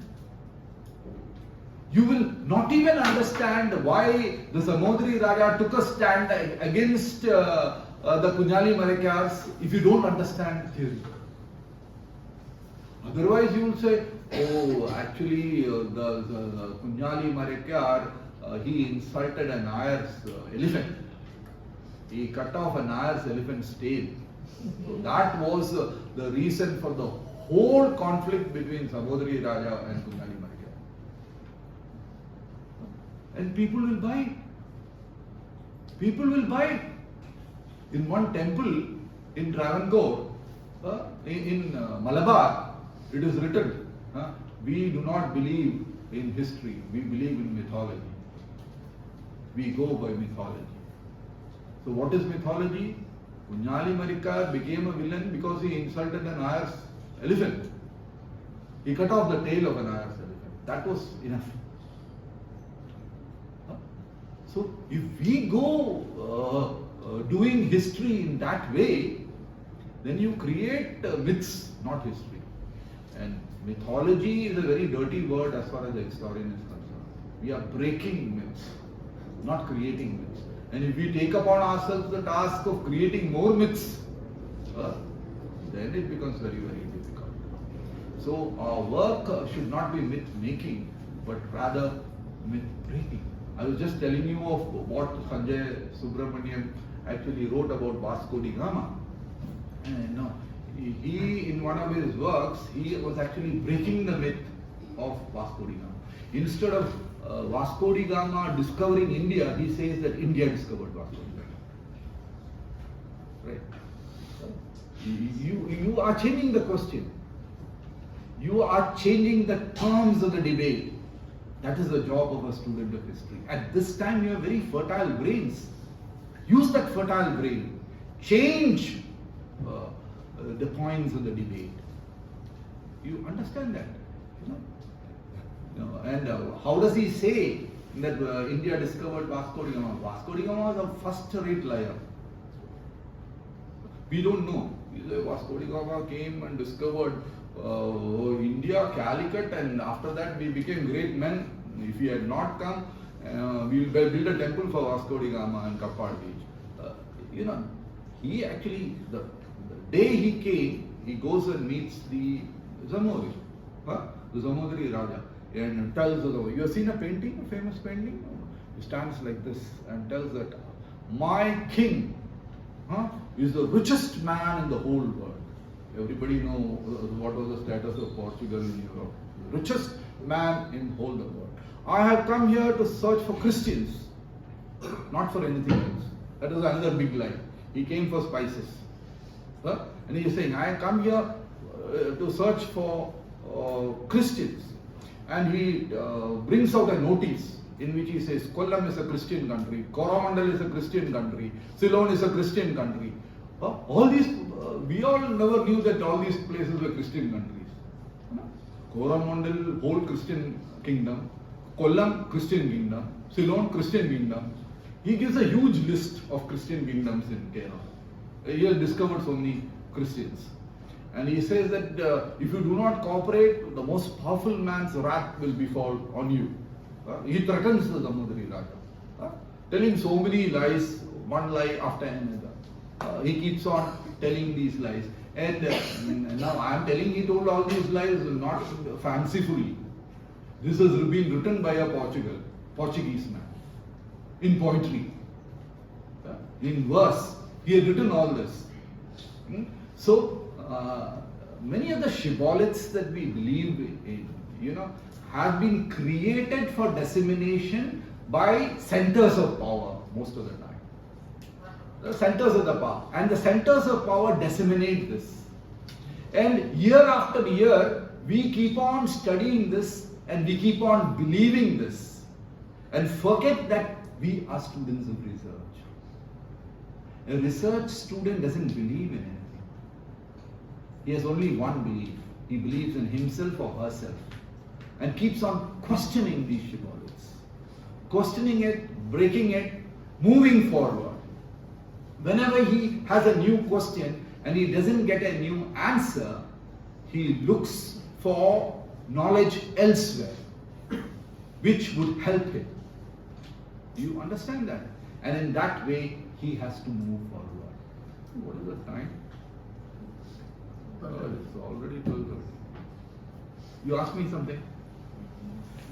You will not even understand why the Samodri Raja took a stand against the Kunyali Marekyars if you don't understand theory. Otherwise you will say, oh, actually the Kunyali Marekyar, he insulted a Nayar's elephant. He cut off a Nayar's elephant's tail. So that was the reason for the whole conflict between Samodri Raja and Kunyali Marekyar. And people will buy it. People will buy it. In one temple in Travancore, in Malabar, it is written, we do not believe in history, we believe in mythology. We go by mythology. So what is mythology? Kunyali Marekyar became a villain because he insulted an Nayar's elephant. He cut off the tail of an Nayar's elephant. That was enough. So if we go doing history in that way, then you create myths, not history. And mythology is a very dirty word as far as the historian is concerned. We are breaking myths, not creating myths. And if we take upon ourselves the task of creating more myths, then it becomes very, very difficult. So our work should not be myth making, but rather myth breaking. I was just telling you of what Sanjay Subramanian actually wrote about Vasco da Gama. And he, in one of his works, he was actually breaking the myth of Vasco da Gama. Instead of Vasco da Gama discovering India, he says that India discovered Vasco da Gama. Right? You are changing the question. You are changing the terms of the debate. That is the job of a student of history. At this time, you have very fertile brains. Use that fertile brain. Change the points of the debate. You understand that? And how does he say that India discovered Vasco da Gama? Vasco da Gama was a first-rate liar. We don't know. Vasco da Gama came and discovered India, Calicut, and after that we became great men. If he had not come, we will build a temple for Vasco da Gama and Kappad Beach. He actually, the day he came, he goes and meets the Zamodari, the Zamodari Raja, and tells you have seen a painting, a famous painting? He stands like this and tells that my king is the richest man in the whole world. Everybody knows what was the status of Portugal in Europe. The richest man in the whole world. I have come here to search for Christians, not for anything else. That was another big lie. He came for spices. And he is saying, I have come here to search for Christians. And he brings out a notice in which he says, Kollam is a Christian country, Coromandel is a Christian country, Ceylon is a Christian country. All these, we all never knew that all these places were Christian countries. Coromandel, whole Christian kingdom, Kollam, Christian kingdom, Ceylon, Christian kingdom. He gives a huge list of Christian kingdoms in Kerala. He has discovered so many Christians. And he says that if you do not cooperate, the most powerful man's wrath will befall on you. He threatens the Zamodari Raja, telling so many lies, one lie after another. He keeps on telling these lies. And now I am telling he told all these lies not fancifully. This has been written by a Portuguese man, in poetry, in verse. He had written all this. So, many of the shibboleths that we believe in, have been created for dissemination by centers of power most of the time. The centers of the power. And the centers of power disseminate this. And year after year, we keep on studying this and we keep on believing this and forget that we are students of research. A research student doesn't believe in anything. He has only one belief. He believes in himself or herself and keeps on questioning these shibboleths. Questioning it, breaking it, moving forward. Whenever he has a new question and he doesn't get a new answer, he looks for knowledge elsewhere, which would help him. Do you understand that? And in that way, he has to move forward. What is the time? It's already 12:30. You asked me something?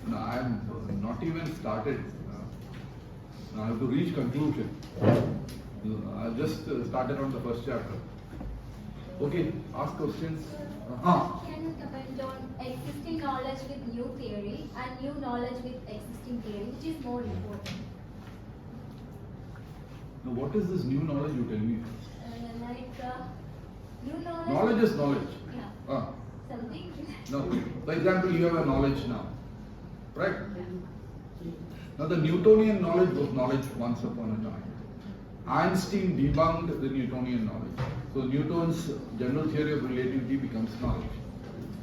No, I am not even started. Now I have to reach conclusion. I just started on the first chapter. Okay, ask questions. Can you comment on existing knowledge with new theory and new knowledge with existing theory, which is more important? Now, what is this new knowledge you tell me? New knowledge. Knowledge is knowledge. Yeah. Something. No. For example, you have a knowledge now, right? Now, the Newtonian knowledge was knowledge once upon a time. Einstein debunked the Newtonian knowledge. So Newton's general theory of relativity becomes knowledge.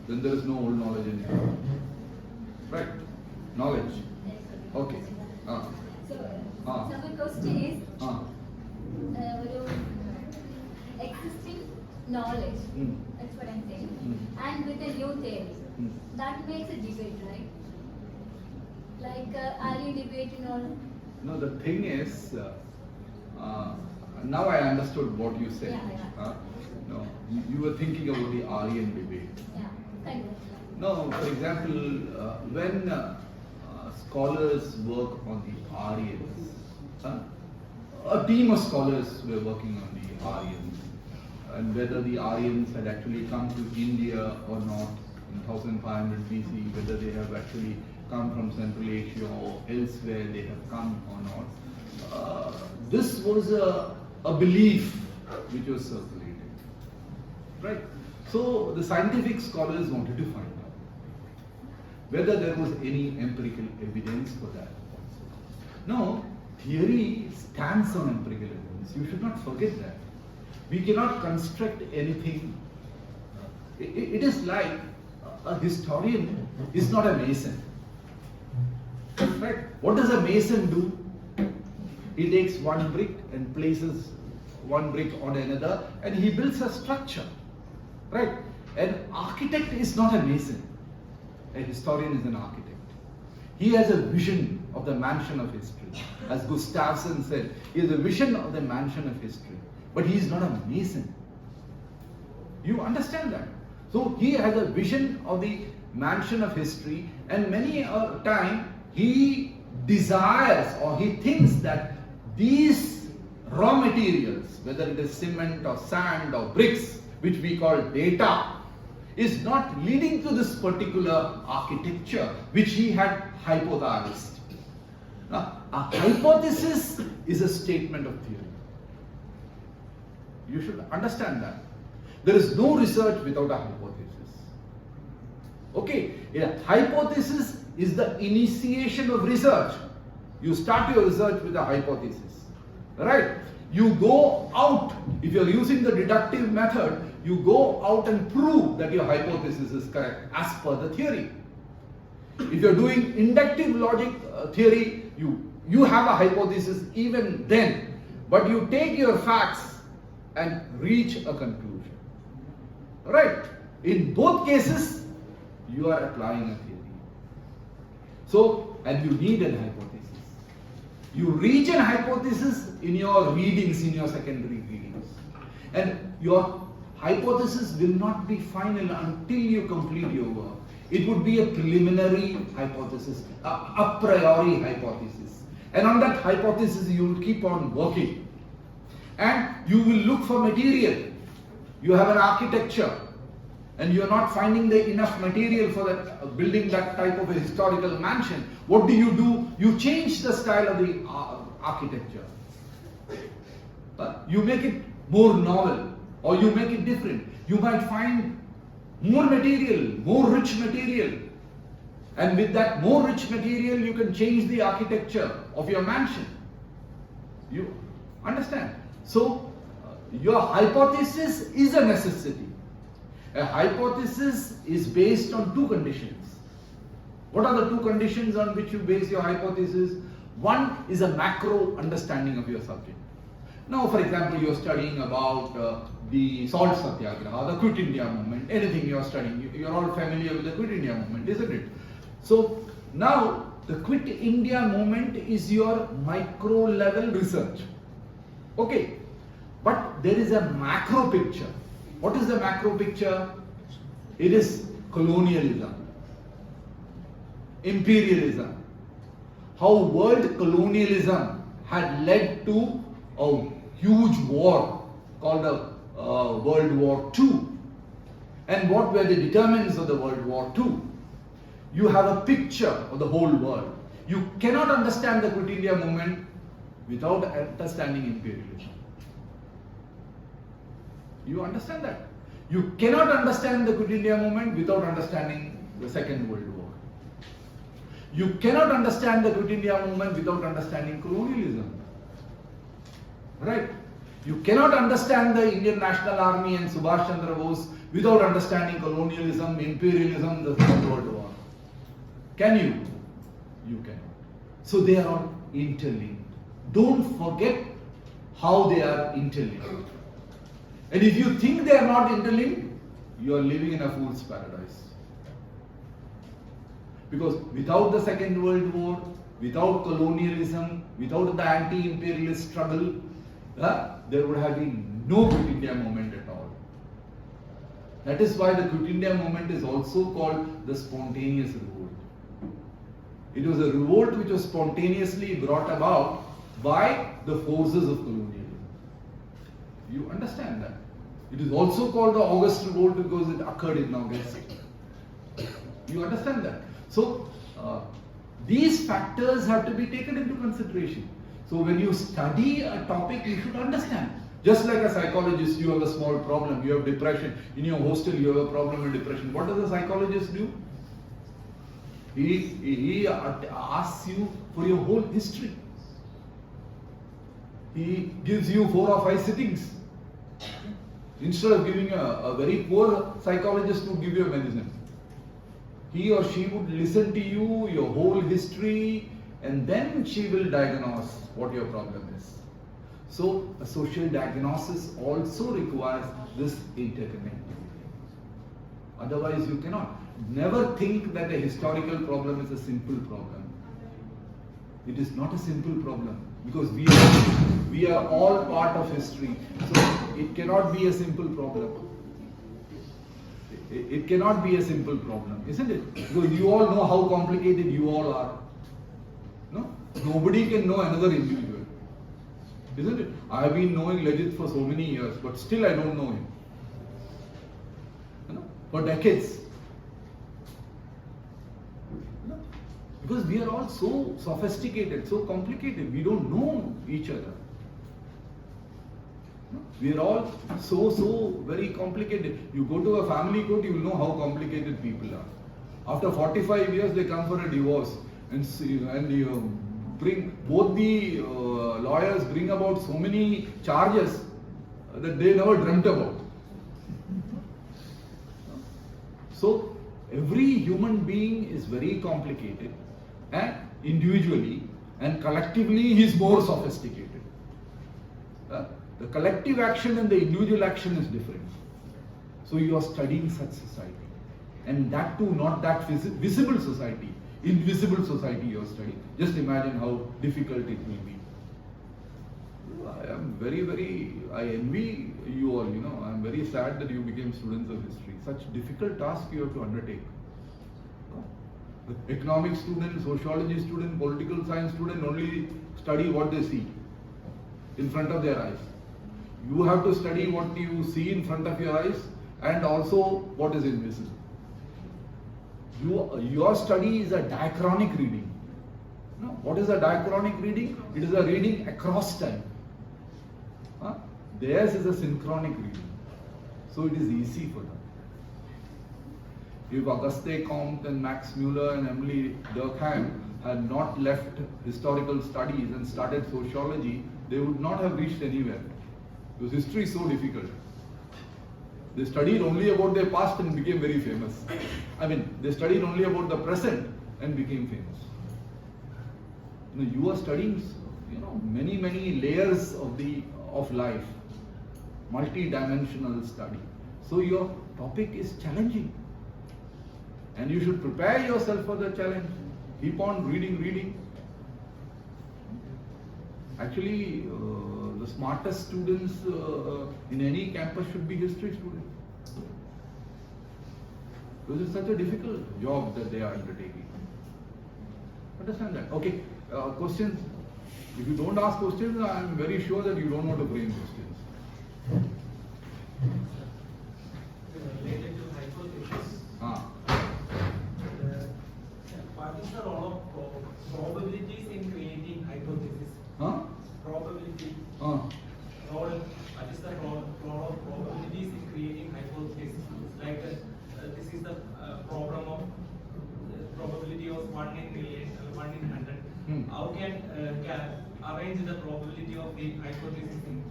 Then there is no old knowledge anymore. Right? Knowledge. Okay. So my question is, existing knowledge, that's what I'm saying, and with a new theory, that makes a debate, right? Like Aryan debate and all. No, the thing is, now I understood what you said. Yeah. No, you were thinking about the Aryan debate. Yeah, kind of. No, for example, when scholars work on the Aryans, a team of scholars were working on the Aryans, and whether the Aryans had actually come to India or not in 1500 BC, whether they have actually come from Central Asia or elsewhere they have come or not. This was a belief which was circulated, right? So the scientific scholars wanted to find out whether there was any empirical evidence for that. No, theory stands on empirical evidence. You should not forget that. We cannot construct anything. It is like a historian is not a mason. Right? What does a mason do? He takes one brick and places one brick on another and he builds a structure. Right? An architect is not a mason. A historian is an architect. He has a vision of the mansion of history. As Gustafsson said, he has a vision of the mansion of history. But he is not a mason. You understand that? So he has a vision of the mansion of history, and many a time he desires or he thinks that these raw materials, whether it is cement or sand or bricks, which we call data, is not leading to this particular architecture which he had hypothesized. Now, a hypothesis is a statement of theory. You should understand that. There is no research without a hypothesis. Okay, a hypothesis is the initiation of research. You start your research with a hypothesis, right? You go out, if you are using the deductive method, you go out and prove that your hypothesis is correct as per the theory. If you are doing inductive logic theory, you have a hypothesis even then, but you take your facts and reach a conclusion. Right? In both cases, you are applying a theory. So, and you need an hypothesis. You reach an hypothesis in your readings, in your secondary readings. And your hypothesis will not be final until you complete your work. It would be a preliminary hypothesis, a priori hypothesis. And on that hypothesis, you will keep on working. And you will look for material. You have an architecture and you are not finding enough material for that, building that type of a historical mansion. What do? You change the style of the architecture. You make it more novel or you make it different. You might find more material, more rich material. And with that more rich material, you can change the architecture of your mansion. You understand? So, your hypothesis is a necessity. A hypothesis is based on two conditions. What are the two conditions on which you base your hypothesis? One is a macro understanding of your subject. Now, for example, you are studying about the salt satyagraha, the Quit India movement, anything you are studying. You are all familiar with the Quit India movement, isn't it? So, now the Quit India movement is your micro level research. Okay, but there is a macro picture. What is the macro picture? It is colonialism, imperialism. How world colonialism had led to a huge war called the World War II. And what were the determinants of the World War II? You have a picture of the whole world. You cannot understand the Quit India movement without understanding imperialism. You understand that? You cannot understand the Quit India movement without understanding the Second World War. You cannot understand the Quit India movement without understanding colonialism. Right? You cannot understand the Indian National Army and Subhash Chandra Bose without understanding colonialism, imperialism, the Second World War. Can you? You cannot. So they are all interlinked. Don't forget how they are interlinked. And if you think they are not interlinked, you are living in a fool's paradise. Because without the Second World War, without colonialism, without the anti-imperialist struggle, there would have been no Quit India movement at all. That is why the Quit India movement is also called the spontaneous revolt. It was a revolt which was spontaneously brought about by the forces of colonialism. You understand that? It is also called the August Revolt because it occurred in August. You understand that? So, these factors have to be taken into consideration. So, when you study a topic, you should understand. Just like a psychologist, you have a small problem, you have depression. In your hostel, you have a problem with depression. What does a psychologist do? He asks you for your whole history. He gives you 4 or 5 sittings. Instead of giving a very poor psychologist to give you a medicine. He or she would listen to you, your whole history, and then she will diagnose what your problem is. So, a social diagnosis also requires this interconnectivity. Otherwise, you cannot. Never think that a historical problem is a simple problem. It is not a simple problem because we are all part of history. So, it cannot be a simple problem. It cannot be a simple problem, isn't it? Because you all know how complicated you all are. No? Nobody can know another individual. Isn't it? I have been knowing Legit for so many years, but still I don't know him. You know? For decades. You know? Because we are all so sophisticated, so complicated. We don't know each other. We are all so very complicated. You go to a family court, you will know how complicated people are. After 45 years, they come for a divorce, and you bring both the lawyers bring about so many charges that they never dreamt about. So every human being is very complicated, and individually and collectively he is more sophisticated. The collective action and the individual action is different. So you are studying such society, and that too not that visible society, invisible society you are studying. Just imagine how difficult it will be. I am I envy you all, you know. I am very sad that you became students of history. Such difficult task you have to undertake. The economics student, sociology student, political science student only study what they see in front of their eyes. You have to study what you see in front of your eyes and also what is invisible. Your study is a diachronic reading. No? What is a diachronic reading? It is a reading across time. Theirs is a synchronic reading. So it is easy for them. If Auguste Comte and Max Muller and Emily Durkheim had not left historical studies and started sociology, they would not have reached anywhere. Because history is so difficult. They studied only about their past and became very famous. They studied only about the present and became famous. You are studying, many layers of life, multi-dimensional study. So your topic is challenging, and you should prepare yourself for the challenge. Keep on reading. Actually, the smartest students in any campus should be history students. Because it's such a difficult job that they are undertaking. Understand that? Okay, questions? If you don't ask questions, I am very sure that you don't know to frame questions. Related to hypothesis. What is the role of probabilities in creating hypothesis? Probability. What is the role of probabilities in creating hypothesis? Like this is the problem of probability of 1 in million, 1 in 100. How can arrange the probability of the hypothesis in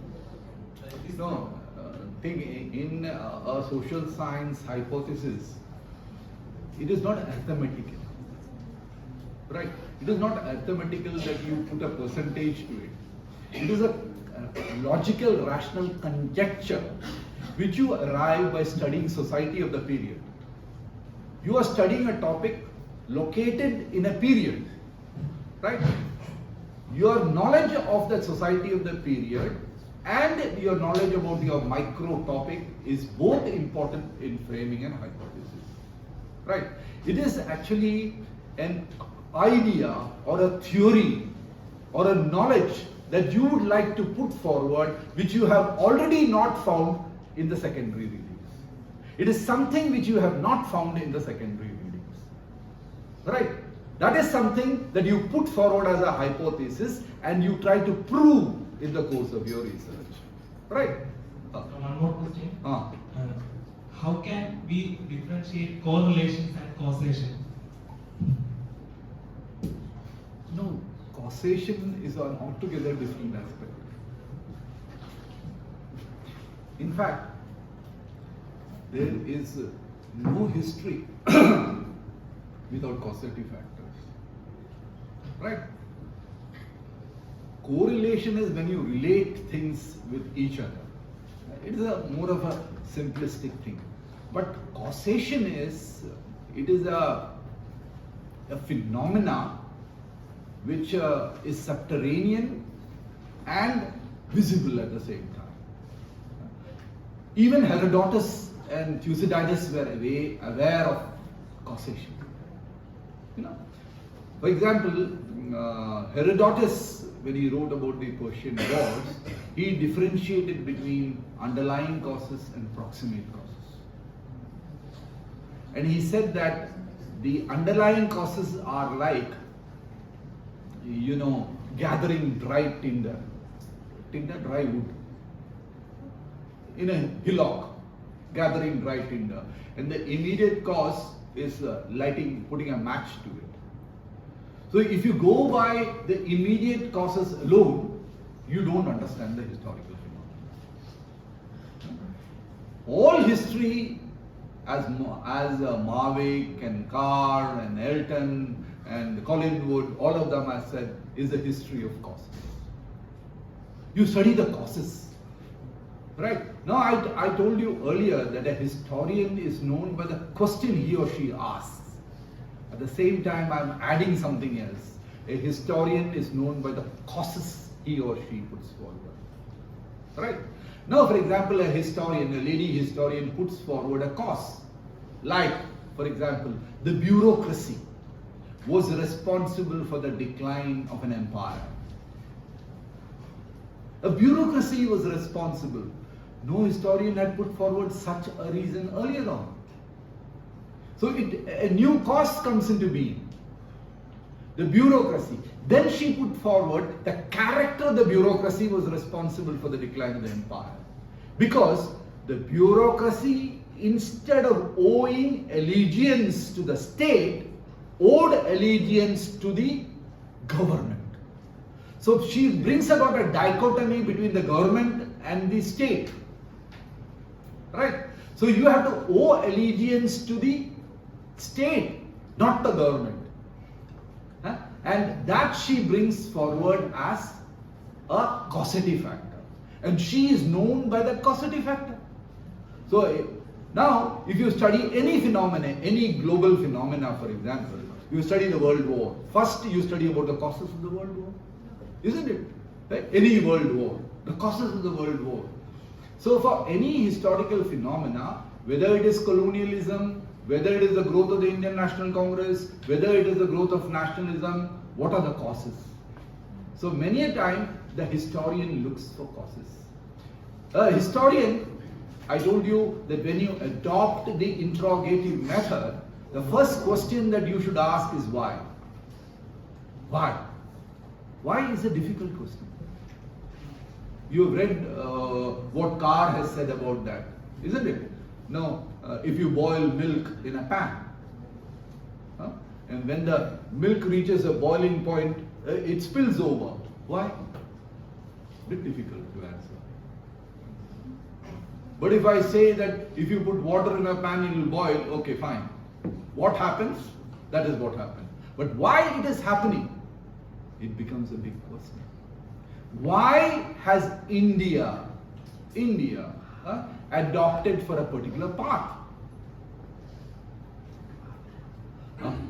this? No, in a social science hypothesis, it is not arithmetical. Right? It is not arithmetical that you put a percentage to it. It is a logical, rational conjecture which you arrive by studying society of the period. You are studying a topic located in a period, right? Your knowledge of the society of the period and your knowledge about your micro topic is both important in framing an hypothesis, right? It is actually an idea or a theory or a knowledge that you would like to put forward which you have already not found in the secondary readings. It is something which you have not found in the secondary readings, right? That is something that you put forward as a hypothesis and you try to prove in the course of your research, right? One more question. How can we differentiate correlations and causation? No, causation is an altogether different aspect. In fact, there is no history without causative factors, right? Correlation is when you relate things with each other. It is a more of a simplistic thing. But causation is, it is a phenomena which is subterranean and visible at the same time. Even Herodotus and Thucydides were aware of causation. You know, for example, Herodotus, when he wrote about the Persian Wars, he differentiated between underlying causes and proximate causes. And he said that the underlying causes are like, you know, gathering dry tinder, dry wood, in a hillock, gathering dry tinder. And the immediate cause is putting a match to it. So if you go by the immediate causes alone, you don't understand the historical phenomenon. All history, as Mavick and Carr and Elton and Collingwood, all of them, I said, is the history of causes. You study the causes. Right? Now, I told you earlier that a historian is known by the question he or she asks. At the same time, I'm adding something else. A historian is known by the causes he or she puts forward. Right? Now, for example, a lady historian puts forward a cause. Like, for example, the bureaucracy was responsible for the decline of an empire. A bureaucracy was responsible. No historian had put forward such a reason earlier on. So a new cause comes into being. The bureaucracy. Then she put forward the character of the bureaucracy was responsible for the decline of the empire. Because the bureaucracy, instead of owing allegiance to the state, owed allegiance to the government. So she brings about a dichotomy between the government and the state. Right? So you have to owe allegiance to the state, not the government. And that she brings forward as a causative factor. And she is known by the causative factor. So now, if you study any phenomena, any global phenomena, for example, you study the World War. First, you study about the causes of the World War. Isn't it? Right? Any World War. The causes of the World War. So for any historical phenomena, whether it is colonialism, whether it is the growth of the Indian National Congress, whether it is the growth of nationalism, what are the causes? So many a time, the historian looks for causes. A historian, I told you that when you adopt the interrogative method, the first question that you should ask is why? Why? Why is a difficult question. You have read what Carr has said about that, isn't it? No, if you boil milk in a pan, and when the milk reaches a boiling point, it spills over. Why? Bit difficult to answer. But if I say that if you put water in a pan, it will boil, okay, fine. What happens? That is what happens. But why it is happening? It becomes a big question. Why has India adopted for a particular path?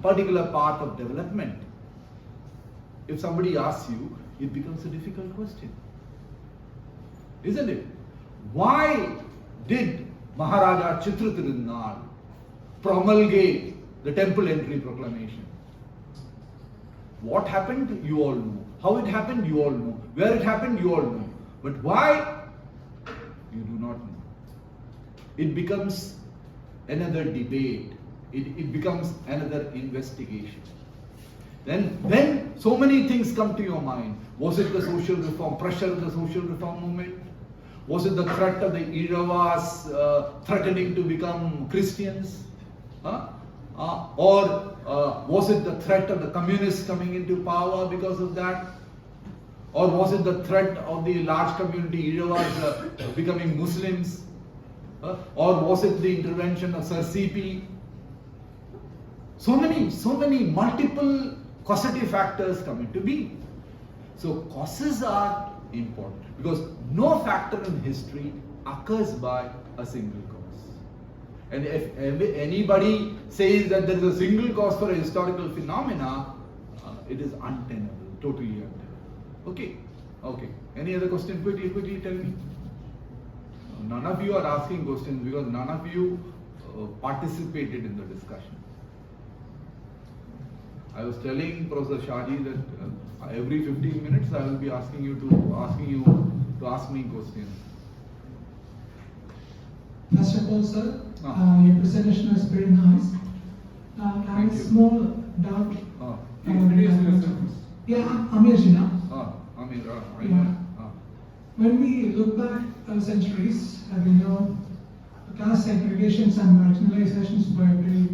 particular path of development, if somebody asks you, it becomes a difficult question. Isn't it? Why did Maharaja Chitratirunal promulgate the temple entry proclamation? What happened, you all know. How it happened, you all know. Where it happened, you all know. But why? You do not know. It becomes another debate. It becomes another investigation. Then so many things come to your mind. Was it the social reform, pressure of the social reform movement? Was it the threat of the Iravas threatening to become Christians? Or was it the threat of the communists coming into power because of that? Or was it the threat of the large community Iravas becoming Muslims? Or was it the intervention of Sir C.P.? So many multiple causative factors come into being. So causes are important because no factor in history occurs by a single cause. And if anybody says that there is a single cause for a historical phenomena, it is untenable, totally untenable. Okay. Any other question? Quickly tell me. None of you are asking questions because none of you participated in the discussion. I was telling Professor Shahji that every 15 minutes I will be asking you to ask me questions. First of all, sir, your presentation was very nice. I have a small doubt. Yeah, Amir Jina. Amir. When we look back centuries, we know caste segregations and marginalizations were very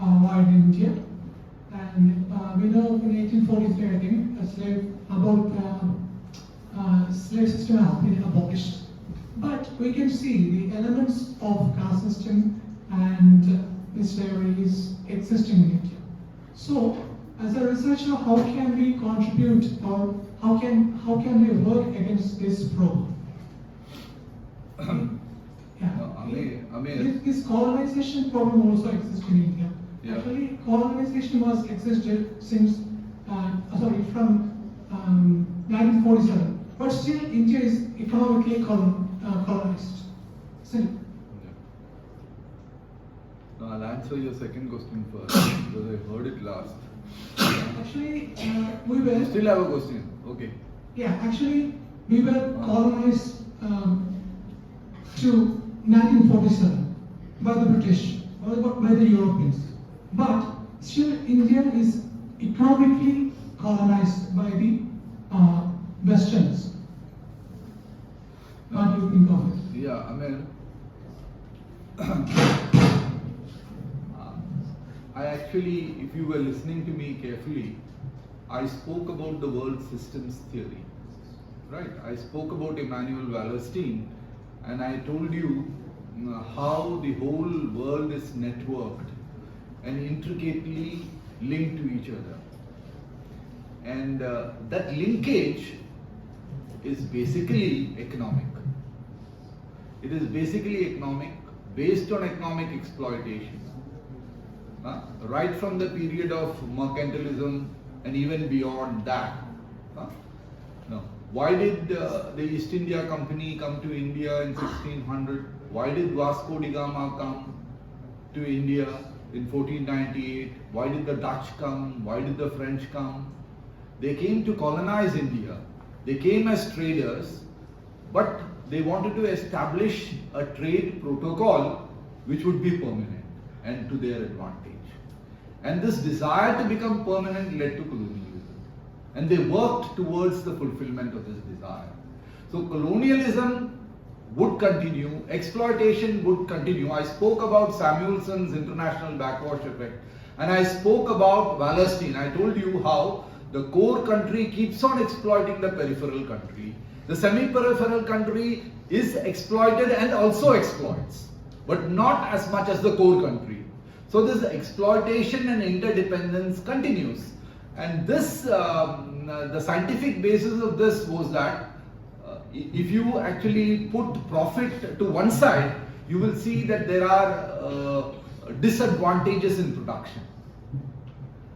wide in India. And we know in 1843, I think, slave system has been abolished. But we can see the elements of caste system and slavery is existing in India. So, as a researcher, how can we contribute or how can we work against this problem? This colonization problem also exists in India. Yeah. Actually, colonization was existed since from 1947, but still India is economically colonized. Still. Now I'll answer your second question first because I heard it last. Actually, we were. You still have a question? Okay. Yeah, actually, we were colonized to 1947 by the British, by the Europeans. But still, India is economically colonized by the Westerns. What do you think of it? Yeah, I mean, I actually, if you were listening to me carefully, I spoke about the world systems theory, right? I spoke about Emanuel Wallerstein, and I told you how the whole world is networked and intricately linked to each other. And that linkage is basically economic. It is basically economic, based on economic exploitation. Right from the period of mercantilism and even beyond that. No. Why did the East India Company come to India in 1600? Why did Vasco da Gama come to India in 1498? Why did the Dutch come? Why did the French come? They came to colonize India. They came as traders, but they wanted to establish a trade protocol which would be permanent and to their advantage. And this desire to become permanent led to colonialism. And they worked towards the fulfillment of this desire. So colonialism would continue, exploitation would continue. I spoke about Samuelson's international backwash effect, and I spoke about Wallerstein. I told you how the core country keeps on exploiting the peripheral country. The semi-peripheral country is exploited and also exploits, but not as much as the core country. So this exploitation and interdependence continues. And this, the scientific basis of this was that if you actually put profit to one side, you will see that there are disadvantages in production.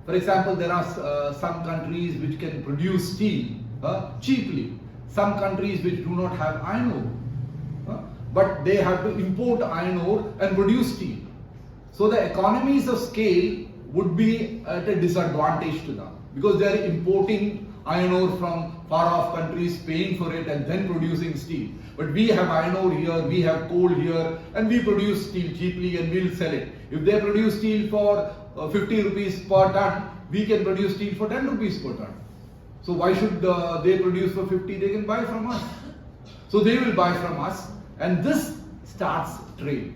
For example, there are some countries which can produce steel cheaply. Some countries which do not have iron ore. But they have to import iron ore and produce steel. So the economies of scale would be at a disadvantage to them because they are importing iron ore from far off countries, paying for it and then producing steel. But we have iron ore here, we have coal here, and we produce steel cheaply and we'll sell it. If they produce steel for 50 rupees per ton, we can produce steel for 10 rupees per ton. So why should they produce for 50? They can buy from us. So they will buy from us, and this starts trade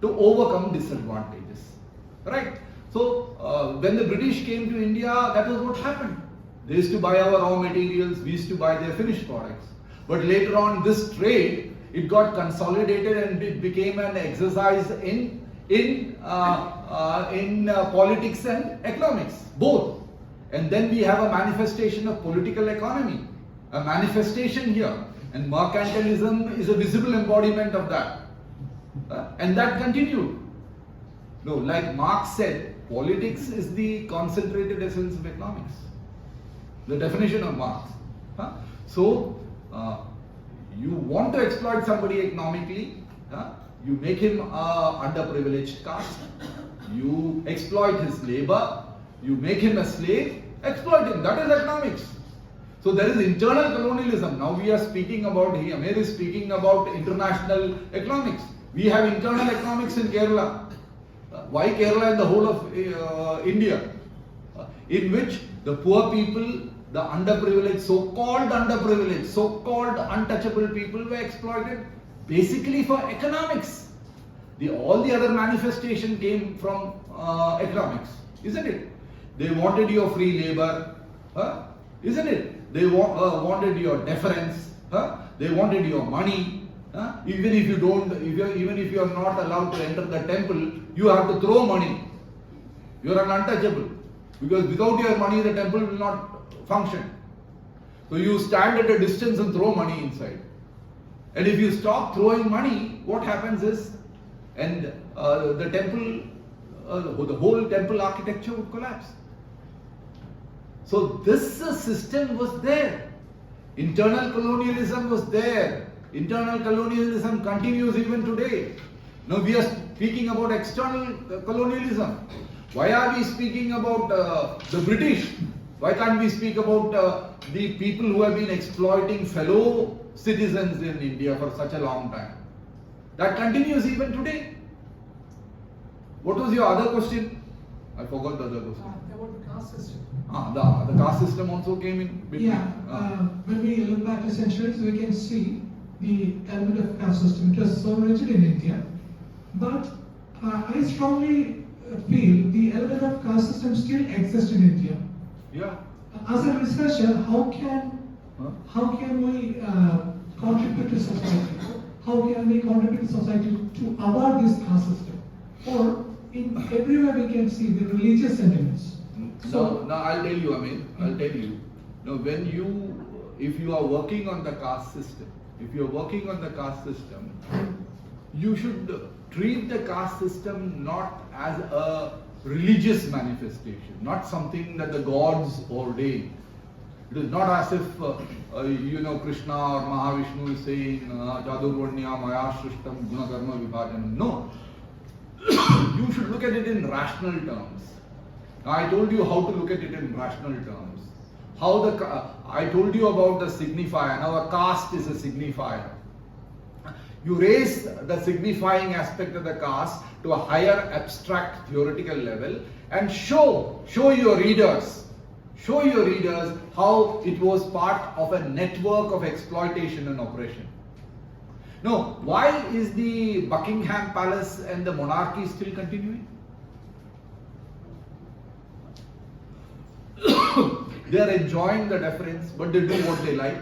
to overcome disadvantages. Right? So when the British came to India, that was what happened. They used to buy our raw materials, we used to buy their finished products. But later on, this trade, it got consolidated and it became an exercise in politics and economics, both. And then we have a manifestation of political economy, a manifestation here. And mercantilism is a visible embodiment of that. And that continued. No, like Marx said, politics is the concentrated essence of economics. The definition of Marx. So, you want to exploit somebody economically, you make him underprivileged caste, you exploit his labor, you make him a slave, exploit him. That is economics. So there is internal colonialism. Now we are speaking about, Amir is speaking about international economics. We have internal economics in Kerala. Why Kerala and the whole of India? In which the poor people, the underprivileged, so-called untouchable people were exploited basically for economics. All the other manifestation came from economics, isn't it? They wanted your free labor, isn't it? They wanted your deference, they wanted your money. Even if you are not allowed to enter the temple, you have to throw money. You are an untouchable, because without your money the temple will not function. So you stand at a distance and throw money inside. And if you stop throwing money, what happens is, and the temple, the whole temple architecture would collapse. So this system was there. Internal colonialism was there. Internal colonialism continues even today. Now we are speaking about external colonialism. Why are we speaking about the British? Why can't we speak about the people who have been exploiting fellow citizens in India for such a long time? That continues even today. What was your other question? I forgot the other question. About the caste system. The caste system also came in between. When we look back to centuries, we can see the element of caste system. It was so rigid in India, but I strongly feel the element of caste system still exists in India. Yeah. As a researcher, how can we contribute to society? How can we contribute to society to avoid this caste system? Or in everywhere we can see the religious sentiments. So now I'll tell you, I'll tell you. Now if you are working on the caste system, you should treat the caste system not as a religious manifestation, not something that the gods ordain. It is not as if Krishna or Mahavishnu is saying Jadurvanya Maya Shrishtam Gunakarma Vibhajanam. No. You should look at it in rational terms. Now, I told you how to look at it in rational terms. I told you about the signifier. Now a caste is a signifier. You raise the signifying aspect of the caste to a higher abstract theoretical level and show your readers how it was part of a network of exploitation and oppression. Now, why is the Buckingham Palace and the monarchy still continuing? They are enjoying the deference, but they do what they like.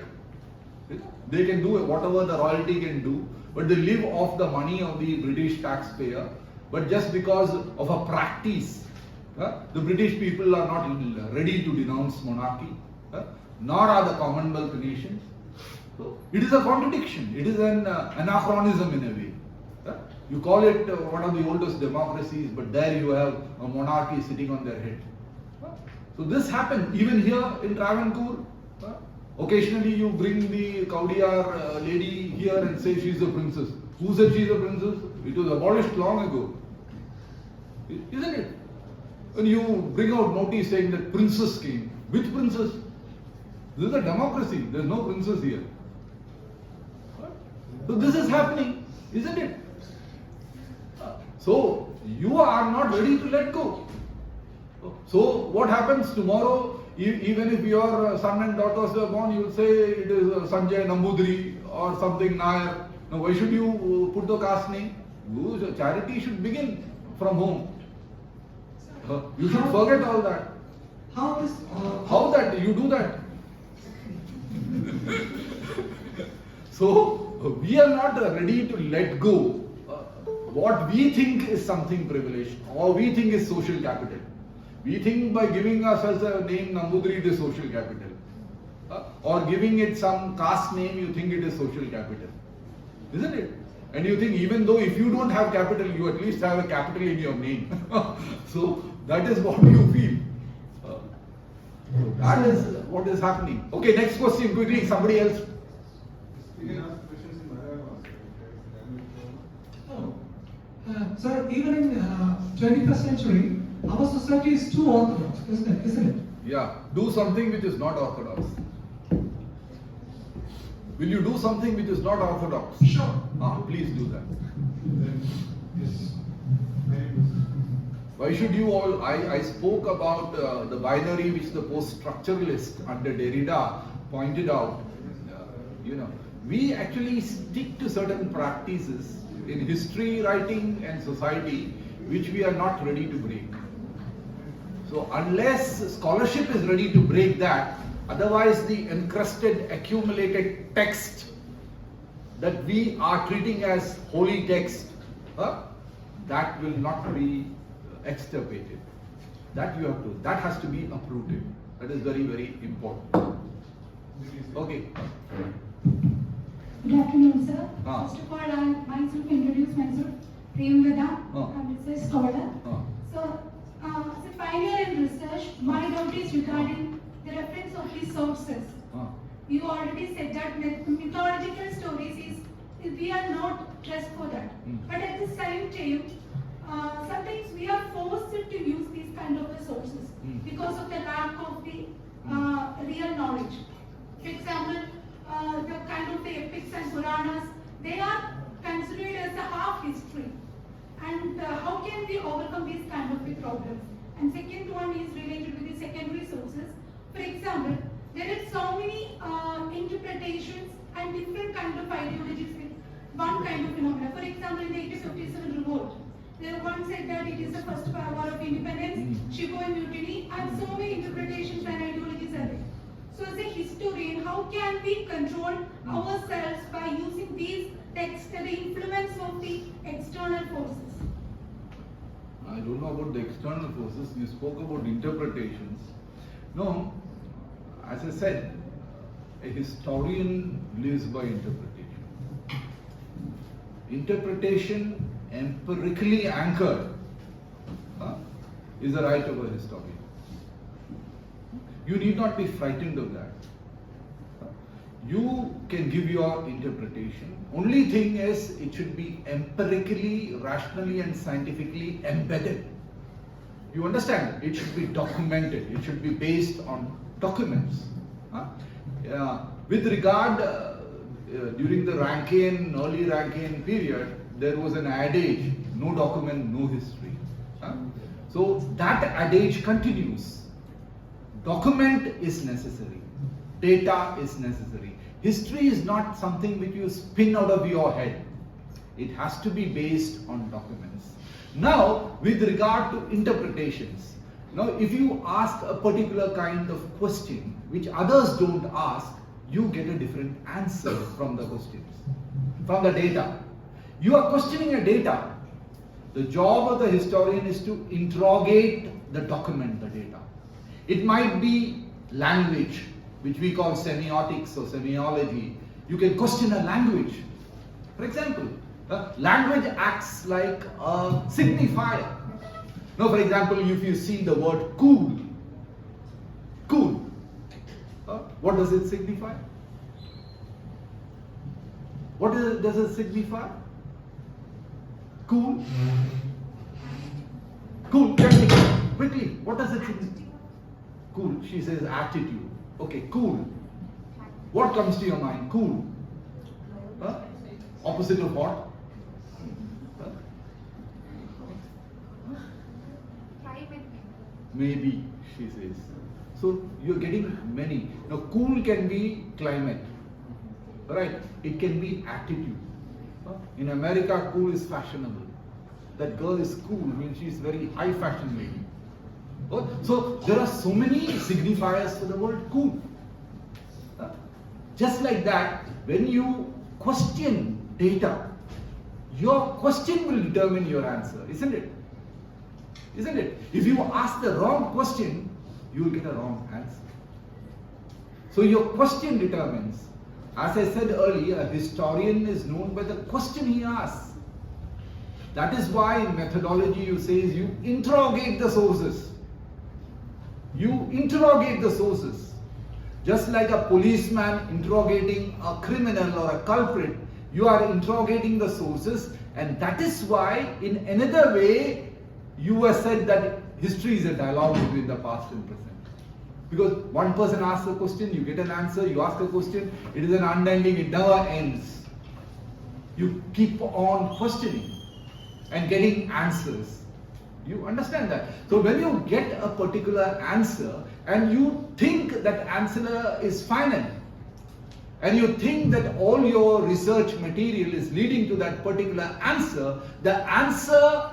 They can do whatever the royalty can do, but they live off the money of the British taxpayer. But just because of a practice, the British people are not ready to denounce monarchy, nor are the Commonwealth nations. So it is a contradiction. It is an anachronism in a way. You call it one of the oldest democracies, but there you have a monarchy sitting on their head. So this happened even here in Travancore. Occasionally you bring the Kaudiyar lady here and say she's a princess. Who said she's a princess? It was abolished long ago. Isn't it? When you bring out notice saying that princess came. Which princess? This is a democracy. There is no princess here. So this is happening, isn't it? So you are not ready to let go. So what happens tomorrow? Even if your son and daughters are born, you will say it is Sanjay Nambudri or something Nair. Now why should you put the caste name? Charity should begin from home. You should forget all that. How that you do that? So we are not ready to let go what we think is something privileged or we think is social capital. We think by giving ourselves a name Nambudri it is social capital. Or giving it some caste name you think it is social capital. Isn't it? And you think even though if you don't have capital you at least have a capital in your name. So that is what you feel. That is what is happening. Okay, next question quickly, somebody else. You can ask questions in Malayalam. Sir, even in 21st century, our society is too orthodox, isn't it? Yeah, do something which is not orthodox. Will you do something which is not orthodox? Sure. Please do that. Yes. Why should you all? I spoke about the binary which the post-structuralist under Derrida pointed out. We actually stick to certain practices in history writing and society which we are not ready to break. So unless scholarship is ready to break that, otherwise the encrusted, accumulated text that we are treating as holy text, that will not be extirpated. That has to be uprooted. That is very, very important. Okay. Good afternoon, sir. Ah. First of all, I myself introduce myself, Premvada. Ah. I'm a scholar. Ah. So, as a pioneer in research, my doubt is regarding the reference of the sources. You already said that mythological stories we are not dressed for that. But at the same time, sometimes we are forced to use these kind of resources because of the lack of the real knowledge. For example, the kind of the epics and Puranas, they are considered as a half history. And how can we overcome these kind of the problems? And second one is related with the secondary sources. For example, there are so many interpretations and different kind of ideologies with one kind of phenomena. For example, in the 1857 revolt, there one said that it is the first war of independence, Shigoi mutiny, and so many interpretations and ideologies are there. So as a historian, how can we control ourselves by using these texts, the influence of the external forces? I don't know about the external forces. You spoke about interpretations. No, as I said, a historian lives by interpretation. Interpretation empirically anchored is the right of a historian. You need not be frightened of that. You can give your interpretation. Only thing is, it should be empirically, rationally and scientifically embedded. You understand? It should be documented. It should be based on documents. With regard, during the early Rankine period, there was an adage, no document, no history. So that adage continues. Document is necessary. Data is necessary. History is not something which you spin out of your head. It has to be based on documents. Now, with regard to interpretations, now if you ask a particular kind of question which others don't ask, you get a different answer from the questions, from the data. You are questioning a data. The job of the historian is to interrogate the document, the data. It might be language, which we call semiotics or semiology. You can question a language. For example, language acts like a signifier. Now, for example, if you see the word cool, What does it signify? What does it signify? Cool. Cool, technically, quickly, what does it signify? Cool, she says attitude. Okay, cool. What comes to your mind? Cool. Huh? Opposite of what? Huh? Maybe, she says. So you're getting many. Now, cool can be climate, right? It can be attitude. In America, cool is fashionable. That girl is cool, means she's very high fashion lady. So there are so many signifiers for the word cool. Just like that, when you question data, your question will determine your answer, isn't it? Isn't it? If you ask the wrong question, you will get a wrong answer. So your question determines. As I said earlier, a historian is known by the question he asks. That is why in methodology you say you interrogate the sources. You interrogate the sources. Just like a policeman interrogating a criminal or a culprit, you are interrogating the sources, and that is why in another way you have said that history is a dialogue between the past and present. Because one person asks a question, you get an answer, you ask a question, it is an unending, it never ends. You keep on questioning and getting answers. You understand that? So when you get a particular answer and you think that answer is final, and you think that all your research material is leading to that particular answer, the answer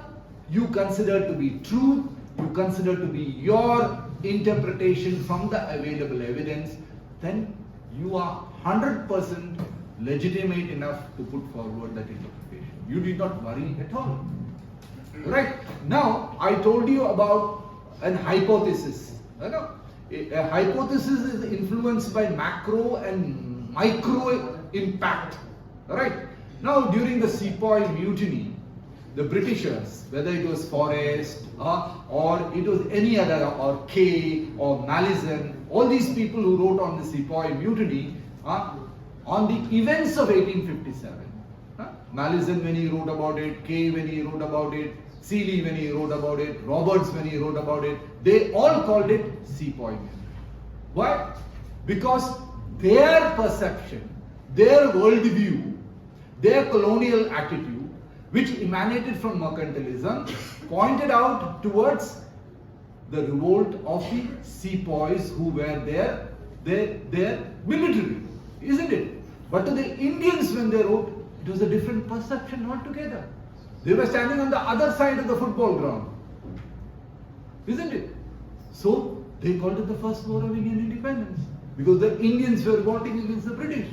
you consider to be true, you consider to be your interpretation from the available evidence, then you are 100% legitimate enough to put forward that interpretation. You need not worry at all. Right? Now, I told you about an hypothesis. A hypothesis is influenced by macro and micro impact. Right? Now, during the Sepoy Mutiny, the Britishers, whether it was Forrest or it was any other, or Kay or Malleson, all these people who wrote on the Sepoy Mutiny on the events of 1857. Malleson when he wrote about it, Kay when he wrote about it, Seeley when he wrote about it, Roberts when he wrote about it, they all called it Sepoy Mutiny. Why? Because their perception, their worldview, their colonial attitude, which emanated from mercantilism, pointed out towards the revolt of the sepoys who were their military, isn't it? But to the Indians when they wrote, it was a different perception altogether. They were standing on the other side of the football ground, isn't it? So they called it the first war of Indian independence, because the Indians were revolting against the British.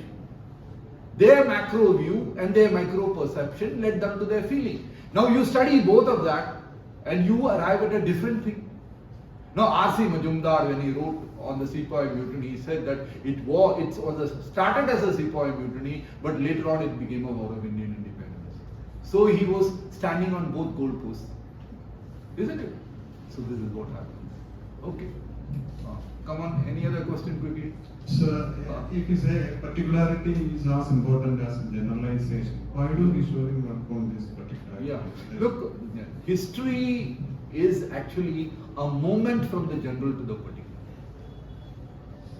Their macro view and their micro perception led them to their feeling. Now you study both of that and you arrive at a different thing. Now R.C. Majumdar, when he wrote on the Sepoy Mutiny, he said that it started as a Sepoy Mutiny, but later on it became a war of Indian independence. So he was standing on both goalposts, isn't it? So this is what happens. Okay. Come on, any other question quickly? So, if you say particularity is as important as generalization, why do historians work on this particularity? Yeah, look, history is actually a movement from the general to the particular.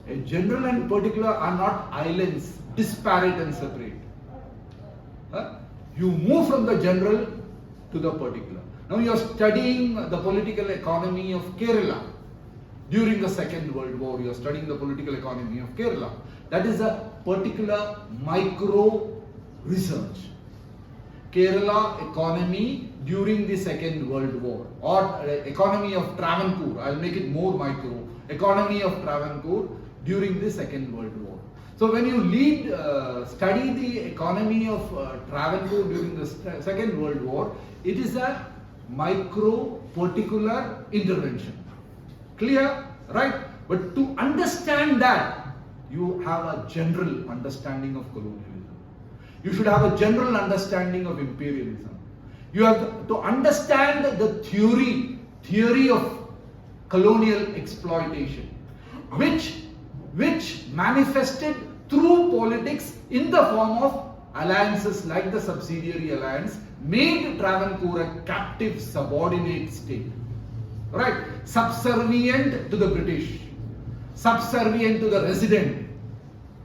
A general and particular are not islands, disparate and separate. You move from the general to the particular. Now you are studying the political economy of Kerala. During the Second World War, you are studying the political economy of Kerala. That is a particular micro research. Kerala economy during the Second World War, or economy of Travancore. I'll make it more micro. Economy of Travancore during the Second World War. So when you study the economy of Travancore during the Second World War, it is a micro particular intervention. Clear? Right? But to understand that, you have a general understanding of colonialism. You should have a general understanding of imperialism. You have to understand the theory of colonial exploitation, which which manifested through politics in the form of alliances like the subsidiary alliance, made Travancore a captive subordinate state. Right? Subservient to the British, subservient to the resident,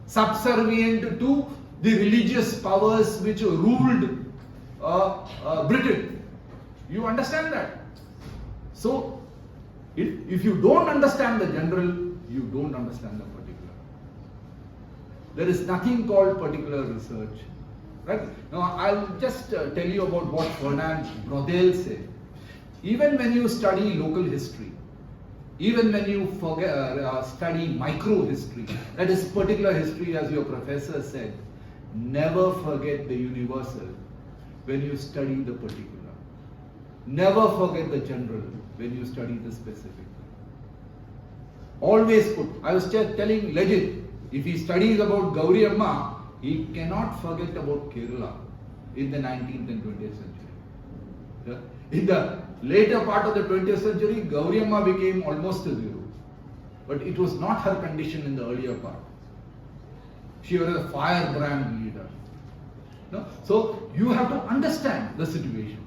subservient to the religious powers which ruled Britain. You understand that? So, if you don't understand the general, you don't understand the particular. There is nothing called particular research. Right? Now, I'll just tell you about what Fernand Braudel said. Even when you study local history, even when you study micro history, that is particular history as your professor said, never forget the universal when you study the particular. Never forget the general when you study the specific. Always put, I was just telling Legit, if he studies about Gauri Amma, he cannot forget about Kerala in the 19th and 20th century. Yeah? In the later part of the 20th century, Gauri Amma became almost a zero. But it was not her condition in the earlier part. She was a firebrand leader. No? So you have to understand the situation.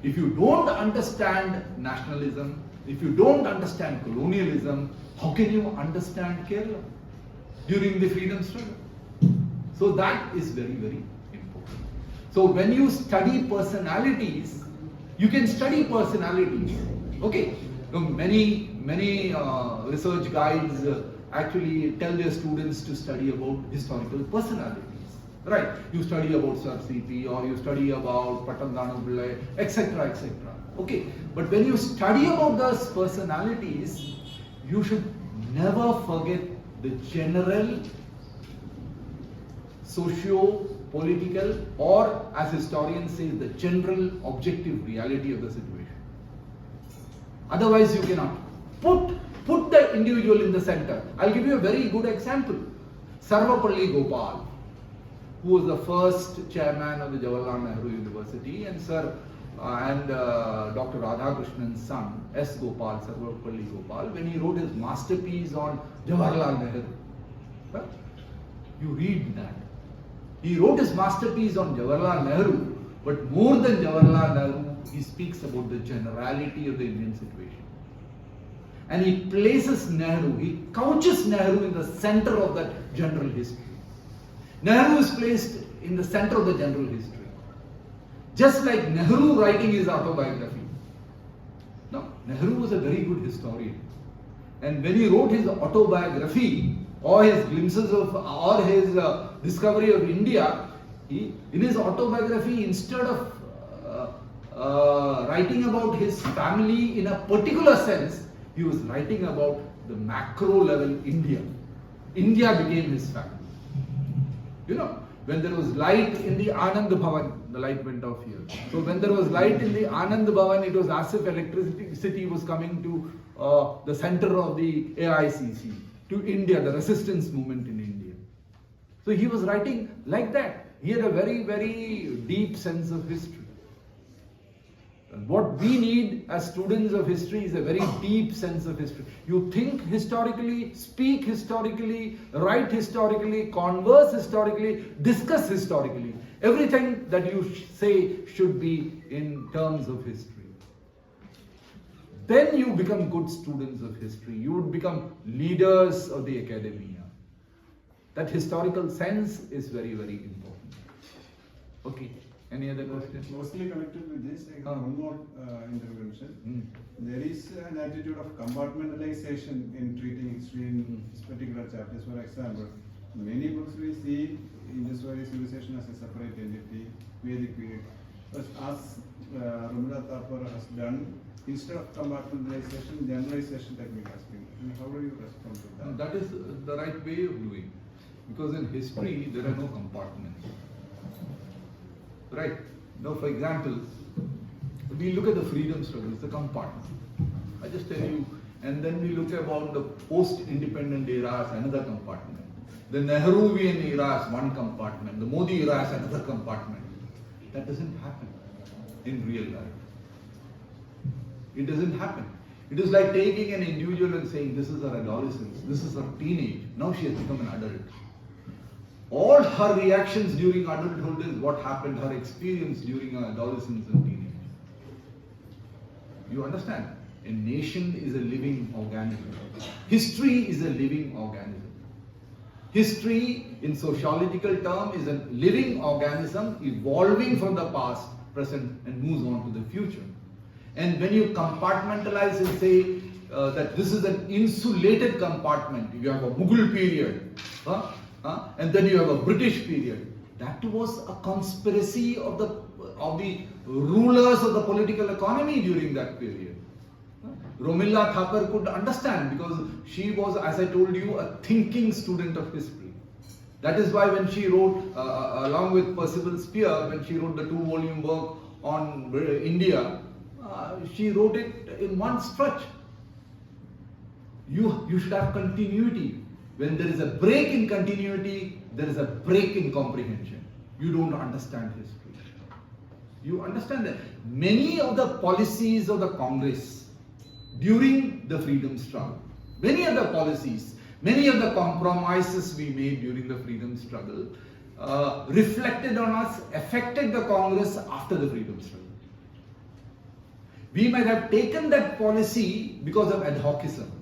If you don't understand nationalism, if you don't understand colonialism, how can you understand Kerala during the freedom struggle? So that is very, very important. So when you study personalities, you can study personalities. Okay, many research guides actually tell their students to study about historical personalities. Right? You study about Sir C.P. or you study about Patandanu Pillai, etc., etc. Okay, but when you study about those personalities, you should never forget the general socio-political, or as historians say, the general objective reality of the situation. Otherwise, you cannot. Put the individual in the center. I'll give you a very good example. Sarvapalli Gopal, who was the first chairman of the Jawaharlal Nehru University, and Dr. Radhakrishnan's son, S. Gopal, Sarvapalli Gopal, when he wrote his masterpiece on Jawaharlal Nehru. Right? You read that. He wrote his masterpiece on Jawaharlal Nehru, but more than Jawaharlal Nehru, he speaks about the generality of the Indian situation. And he places Nehru, he couches Nehru in the center of that general history. Nehru is placed in the center of the general history. Just like Nehru writing his autobiography. Now, Nehru was a very good historian. And when he wrote his autobiography, or his glimpses of, or his discovery of India, in his autobiography, instead of writing about his family in a particular sense, he was writing about the macro level India. India became his family. You know, when there was light in the Anand Bhavan, the light went off here. So when there was light in the Anand Bhavan, it was as if electricity was coming to the center of the AICC, to India, the resistance movement in India. So he was writing like that. He had a very, very deep sense of history. And what we need as students of history is a very deep sense of history. You think historically, speak historically, write historically, converse historically, discuss historically. Everything that you say should be in terms of history. Then you become good students of history. You would become leaders of the academia. That historical sense is very, very important. Okay. Any other questions? Closely connected with this, I have one more intervention. There is an attitude of compartmentalization in treating history in particular chapters. For example, in many books we see Indus-Valley civilization as a separate entity, Vedic period. But as Rumila Thapar has done, instead of compartmentalization, generalization technique has been. And how do you respond to that? That is the right way of doing. Because in history, there are no compartments. Right? Now, for example, we look at the freedom struggle, it's a compartment. I just tell you, and then we look about the post-independent era as another compartment. The Nehruvian era as one compartment. The Modi era as another compartment. That doesn't happen in real life. It doesn't happen. It is like taking an individual and saying, this is her adolescence, this is her teenage, now she has become an adult. All her reactions during adulthood is what happened, her experience during her adolescence and teenage. You understand? A nation is a living organism. History is a living organism. History, in sociological term, is a living organism evolving from the past, present, and moves on to the future. And when you compartmentalize and say that this is an insulated compartment, you have a Mughal period, and then you have a British period. That was a conspiracy of the rulers of the political economy during that period. Romilla Thapar could understand because she was, as I told you, a thinking student of history. That is why when she wrote, along with Percival Spear, when she wrote the 2-volume work on India, she wrote it in one stretch. You should have continuity. When there is a break in continuity, there is a break in comprehension. You don't understand history. You understand that many of the policies of the Congress during the freedom struggle, many of the policies, many of the compromises we made during the freedom struggle reflected on us, affected the Congress after the freedom struggle. We might have taken that policy because of ad hocism,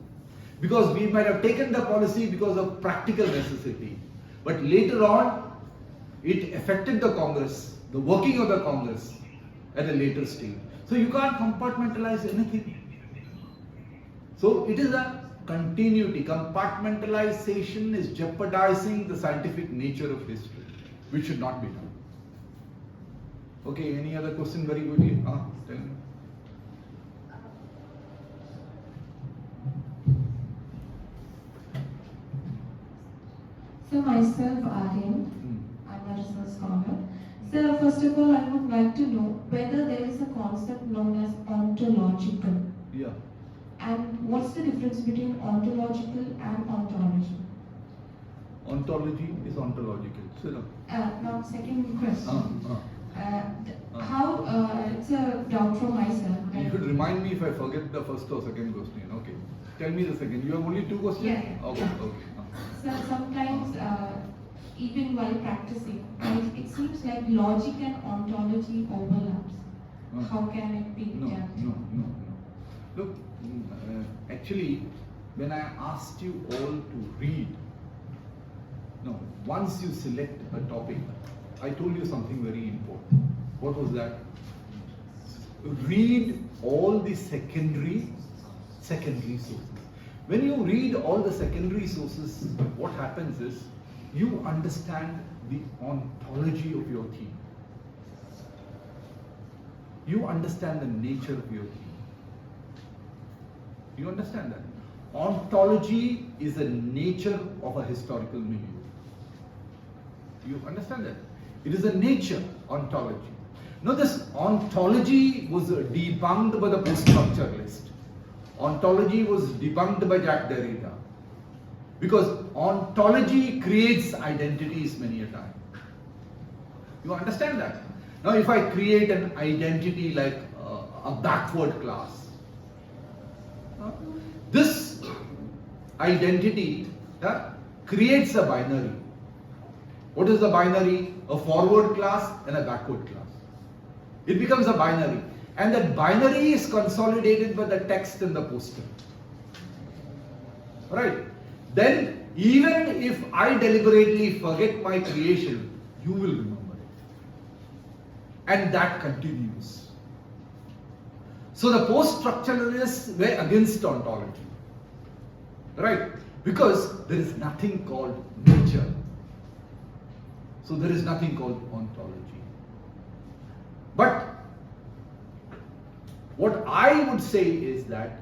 because we might have taken the policy because of practical necessity, but later on it affected the Congress, the working of the Congress at a later stage. So you can't compartmentalize anything. So it is a continuity. Compartmentalization is jeopardizing the scientific nature of history, which should not be done. Okay, any other question? Very good. Tell me. So myself, Aryan, I'm a research scholar. So first of all, I would like to know whether there is a concept known as ontological. Yeah. And what's the difference between ontological and ontology? Ontology is ontological. So, Now, second question. How, it's a doubt from myself. you should remind me if I forget the first or second question. Okay. Tell me the second. You have only 2 questions? Yeah. Okay. So sometimes, even while practicing, it seems like logic and ontology overlaps. How can it be done? No. Look, actually, when I asked you all to read, once you select a topic, I told you something very important. What was that? Read all the secondary sources. When you read all the secondary sources, what happens is you understand the ontology of your theme. You understand the nature of your theme. You understand that? Ontology is the nature of a historical milieu. You understand that? It is a nature, ontology. Now this ontology was debunked by the post-structuralist. Ontology was debunked by Jacques Derrida. Because ontology creates identities many a time. You understand that? Now if I create an identity like a backward class, this identity creates a binary. What is the binary? A forward class and a backward class. It becomes a binary. And that binary is consolidated by the text and the poster. Right? Then, even if I deliberately forget my creation, you will remember it. And that continues. So the post-structuralists were against ontology. Right? Because there is nothing called nature. So there is nothing called ontology. But what I would say is that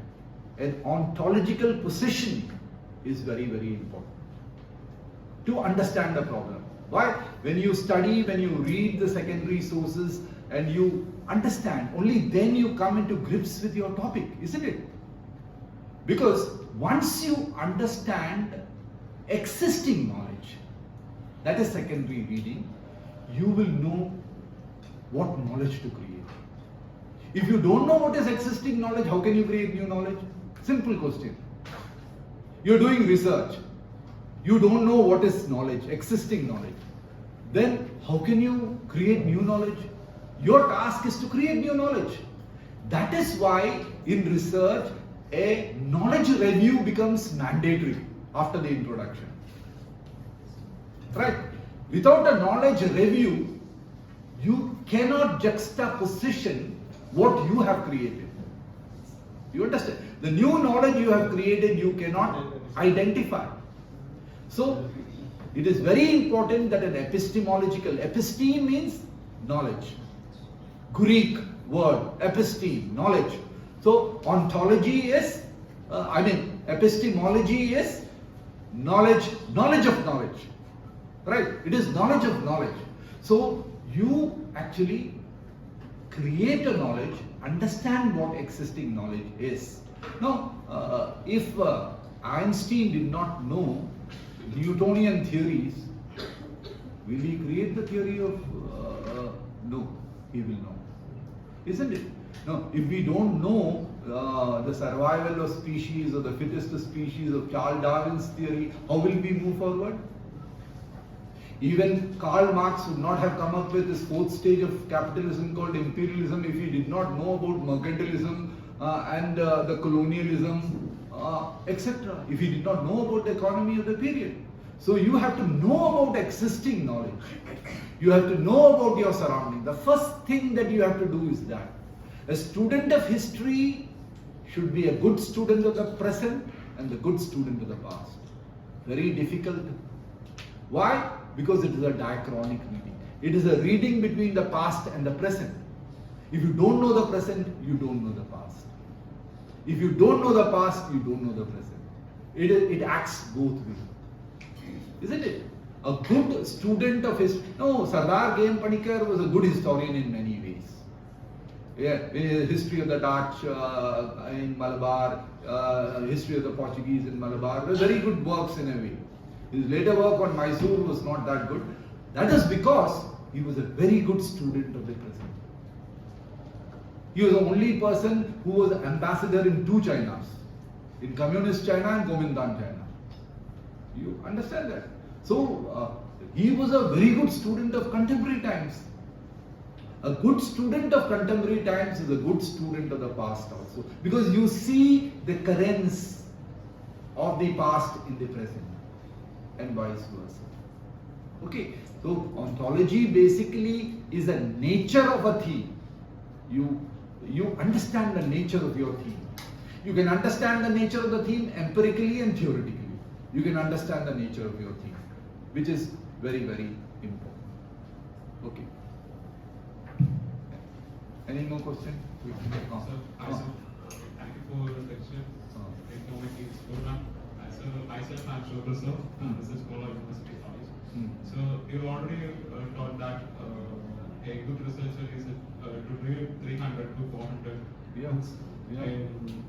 an ontological position is very, very important to understand the problem. Why? When you study, when you read the secondary sources and you understand, only then you come into grips with your topic, isn't it? Because once you understand existing knowledge, that is secondary reading, you will know what knowledge to create. If you don't know what is existing knowledge, how can you create new knowledge? Simple question. You're doing research. You don't know what is knowledge, existing knowledge. Then how can you create new knowledge? Your task is to create new knowledge. That is why in research, a knowledge review becomes mandatory after the introduction. Right? Without a knowledge review, you cannot juxtaposition what you have created. You understand? The new knowledge you have created, you cannot identify. So, it is very important that an epistemological, episteme means knowledge. Greek word, episteme, knowledge. So, ontology is, epistemology is knowledge of knowledge. Right? It is knowledge of knowledge. So, you actually create a knowledge, understand what existing knowledge is. Now, if Einstein did not know Newtonian theories, will he create the theory of, no, he will know. Isn't it? No, if we don't know the survival of species or the fittest species of Charles Darwin's theory, how will we move forward? Even Karl Marx would not have come up with this fourth stage of capitalism called imperialism if he did not know about mercantilism and the colonialism, etc. If he did not know about the economy of the period. So you have to know about existing knowledge. You have to know about your surroundings. The first thing that you have to do is that. A student of history should be a good student of the present and the good student of the past. Very difficult. Why? Because it is a diachronic reading. It is a reading between the past and the present. If you don't know the present, you don't know the past. If you don't know the past, you don't know the present. It acts both ways. Isn't it? A good student of history. No, Sardar Game Panikkar was a good historian in many ways. Yeah, history of the Dutch in Malabar, history of the Portuguese in Malabar, were very good works in a way. His later work on Mysore was not that good. That is because he was a very good student of the present. He was the only person who was ambassador in two Chinas, in communist China and Kuomintang China. You understand that? So, he was a very good student of contemporary times. A good student of contemporary times is a good student of the past also. Because you see the currents of the past in the present and vice versa. Okay, so ontology basically is a nature of a theme. You understand the nature of your theme. You can understand the nature of the theme empirically and theoretically. You can understand the nature of your theme, which is very, very important. Okay. Any more questions? Thank you for the lecture. Economic Needs Program. Myself, I'm Shobhasov, this is CocaCola University College. So you already taught that a good researcher is to read 300 to 400 books in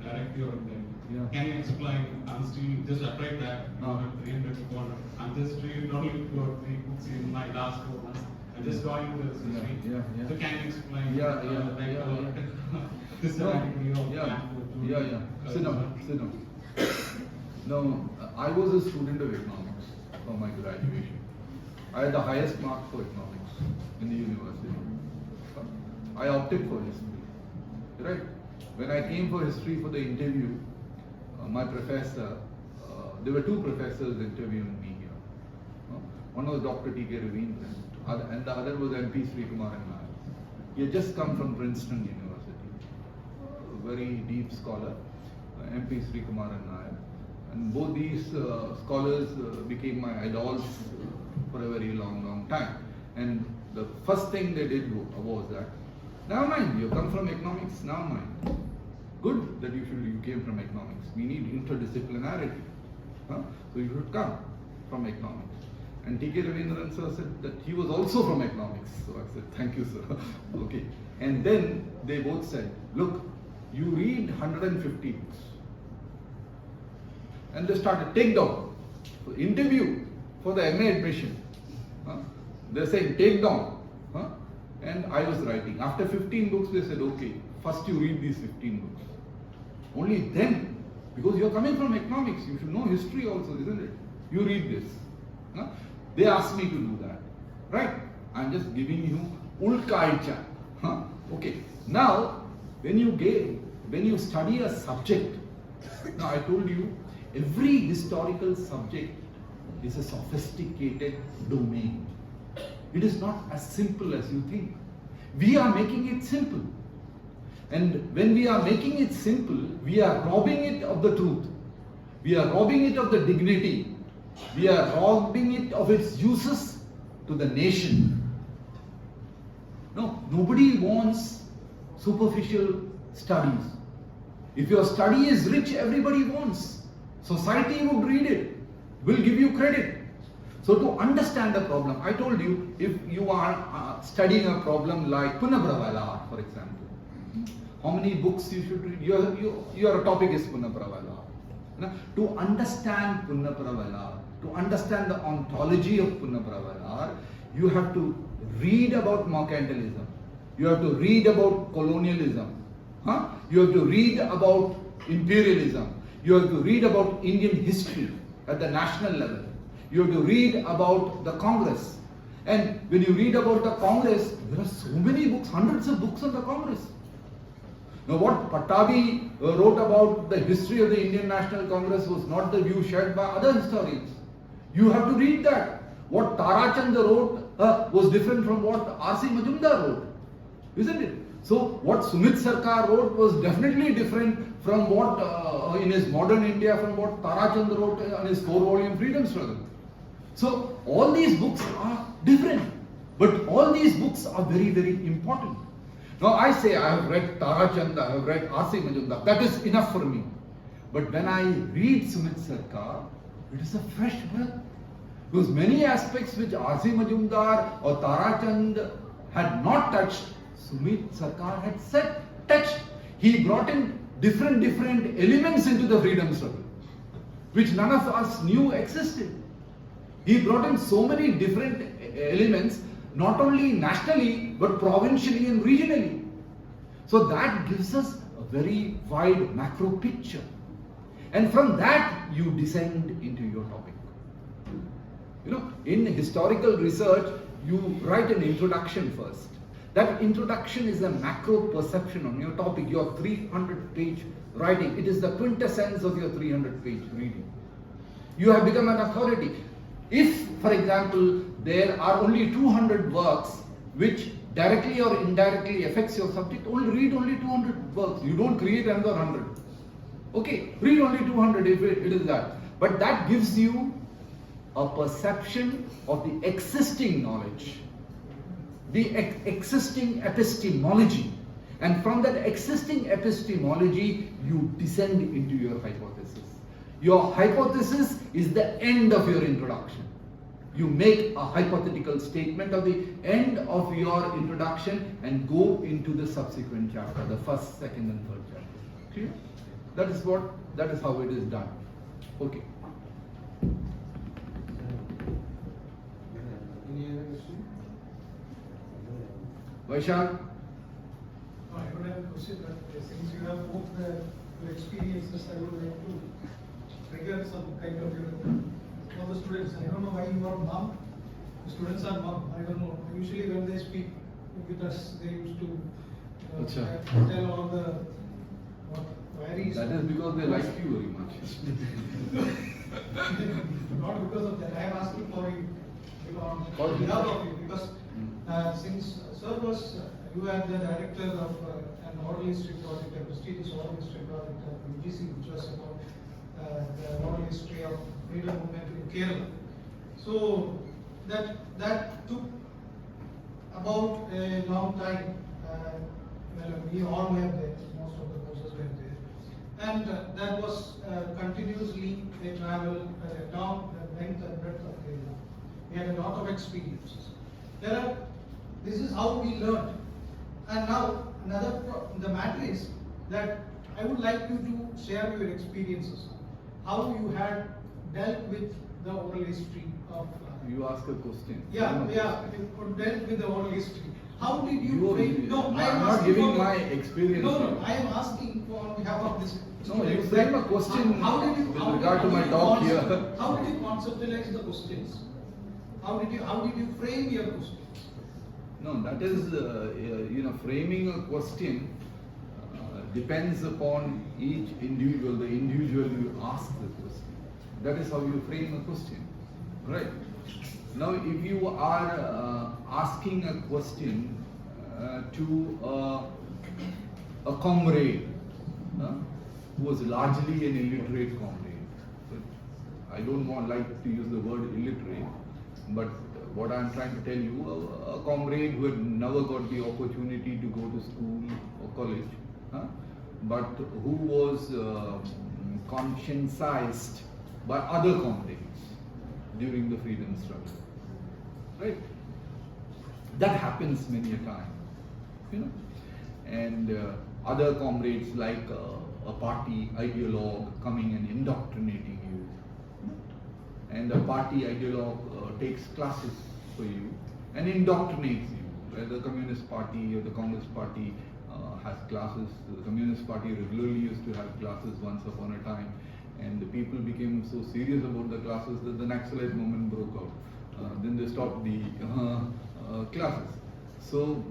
directly or indirect. Can you explain? I'm still just afraid that 300 to 400. I'm just reading only 2 or 3 books in my last 4 months. I'm just going to the history. So can you explain? Systematically Sit down. No, I was a student of economics for my graduation. I had the highest mark for economics in the university. I opted for history. Right? When I came for history for the interview, my professor, there were 2 professors interviewing me here. One was Dr. T.K. Ravindran and the other was MP Srikumaran Nair. He had just come from Princeton University. A very deep scholar, MP Srikumaran Nair. And both these scholars became my idols for a very long time. And the first thing they did was that, never mind, you come from economics, never mind. Good that you came from economics. We need interdisciplinarity. So you should come from economics. And T.K. Ravindran sir said that he was also from economics. So I said, thank you, sir. Okay. And then they both said, look, you read 150 books. And they started, take down, interview for the MA admission. They're saying, take down. And I was writing. After 15 books, they said, okay, first you read these 15 books. Only then Because you are coming from economics, you should know history also, isn't it? You read this. Huh? They asked me to do that. Right? I'm just giving you ulkaicha. Huh? Okay. Now, when you study a subject, now I told you, every historical subject is a sophisticated domain. It is not as simple as you think. We are making it simple. And when we are making it simple, we are robbing it of the truth. We are robbing it of the dignity. We are robbing it of its uses to the nation. No, nobody wants superficial studies. If your study is rich, everybody wants. Society would read it, will give you credit. So to understand a problem, I told you, if you are studying a problem like Punapravala, for example, how many books you should read? Your topic is Punapravala. To understand Punapravala, to understand the ontology of Punapravala, you have to read about mercantilism. You have to read about colonialism. You have to read about imperialism. You have to read about Indian history at the national level. You have to read about the Congress. And when you read about the Congress, there are so many books, hundreds of books on the Congress. Now what Patabi wrote about the history of the Indian National Congress was not the view shared by other historians. You have to read that. What Tarachand wrote was different from what R.C. Majumdar wrote. Isn't it? So what Sumit Sarkar wrote was definitely different from what in his modern India, from what Tarachand wrote on his 4-volume freedom struggle. So all these books are different, but all these books are very, very important. Now I say I have read Tarachand, I have read R.C. Majumdar, that is enough for me. But when I read Sumit Sarkar, it is a fresh breath. Because many aspects which R.C. Majumdar or Tarachand had not touched, Sumit Sarkar had touched. He brought in different elements into the freedom struggle, which none of us knew existed. He brought in so many different elements, not only nationally, but provincially and regionally. So that gives us a very wide macro picture. And from that, you descend into your topic. You know, in historical research, you write an introduction first. That introduction is a macro perception on your topic, your 300-page writing. It is the quintessence of your 300-page reading. You have become an authority. If, for example, there are only 200 works which directly or indirectly affects your subject, read only 200 works. You don't create another 100. Okay, read only 200 if it is that. But that gives you a perception of the existing knowledge, the existing epistemology. And from that existing epistemology, you descend into your hypothesis. Your hypothesis is the end of your introduction. You make a hypothetical statement of the end of your introduction and go into the subsequent chapter, the first, second and third chapter. Clear? That is how it is done. Okay. Any other question? Vaishak? I don't have a question, but since you have both your experiences, I would like to trigger some kind of, for the students. I don't know why you are mum. The students are mum. I don't know. Usually when they speak with us, they used to tell all the queries. That is because they like you very much. Not because of that. I am asking for you, on behalf of you, because since Sir was, you are the director of an oral history project, a prestigious oral history project at UGC, which was about the oral history of freedom movement in Kerala. So that took about a long time. We all were there, most of the courses were there. And that was continuously a travel down the length and breadth of Kerala. We had a lot of experiences. This is how we learned. And now the matter is that I would like you to share your experiences, how you had dealt with the oral history of. You ask a question. Yeah, you dealt with the oral history. How did you You are- frame? No, I I'm am not asking giving for- my experience No, here. no, I am asking on behalf of this. No, you frame a question How did you, with how regard did to my you talk concept- here. How did you conceptualize the questions? How did you frame your questions? No, that is, framing a question depends upon each individual, the individual you ask the question. That is how you frame a question, right? Now, if you are asking a question to a comrade who was largely an illiterate comrade, I don't like to use the word illiterate, but what I'm trying to tell you, a comrade who had never got the opportunity to go to school or college, but who was conscientized by other comrades during the freedom struggle, right? That happens many a time, and other comrades like a party ideologue coming and indoctrinating you, and the party ideologue takes classes for you and indoctrinates you. Where the Communist Party or the Congress Party has classes, the Communist Party regularly used to have classes once upon a time, and the people became so serious about the classes that the Naxalite Movement broke out. Then they stopped the classes. So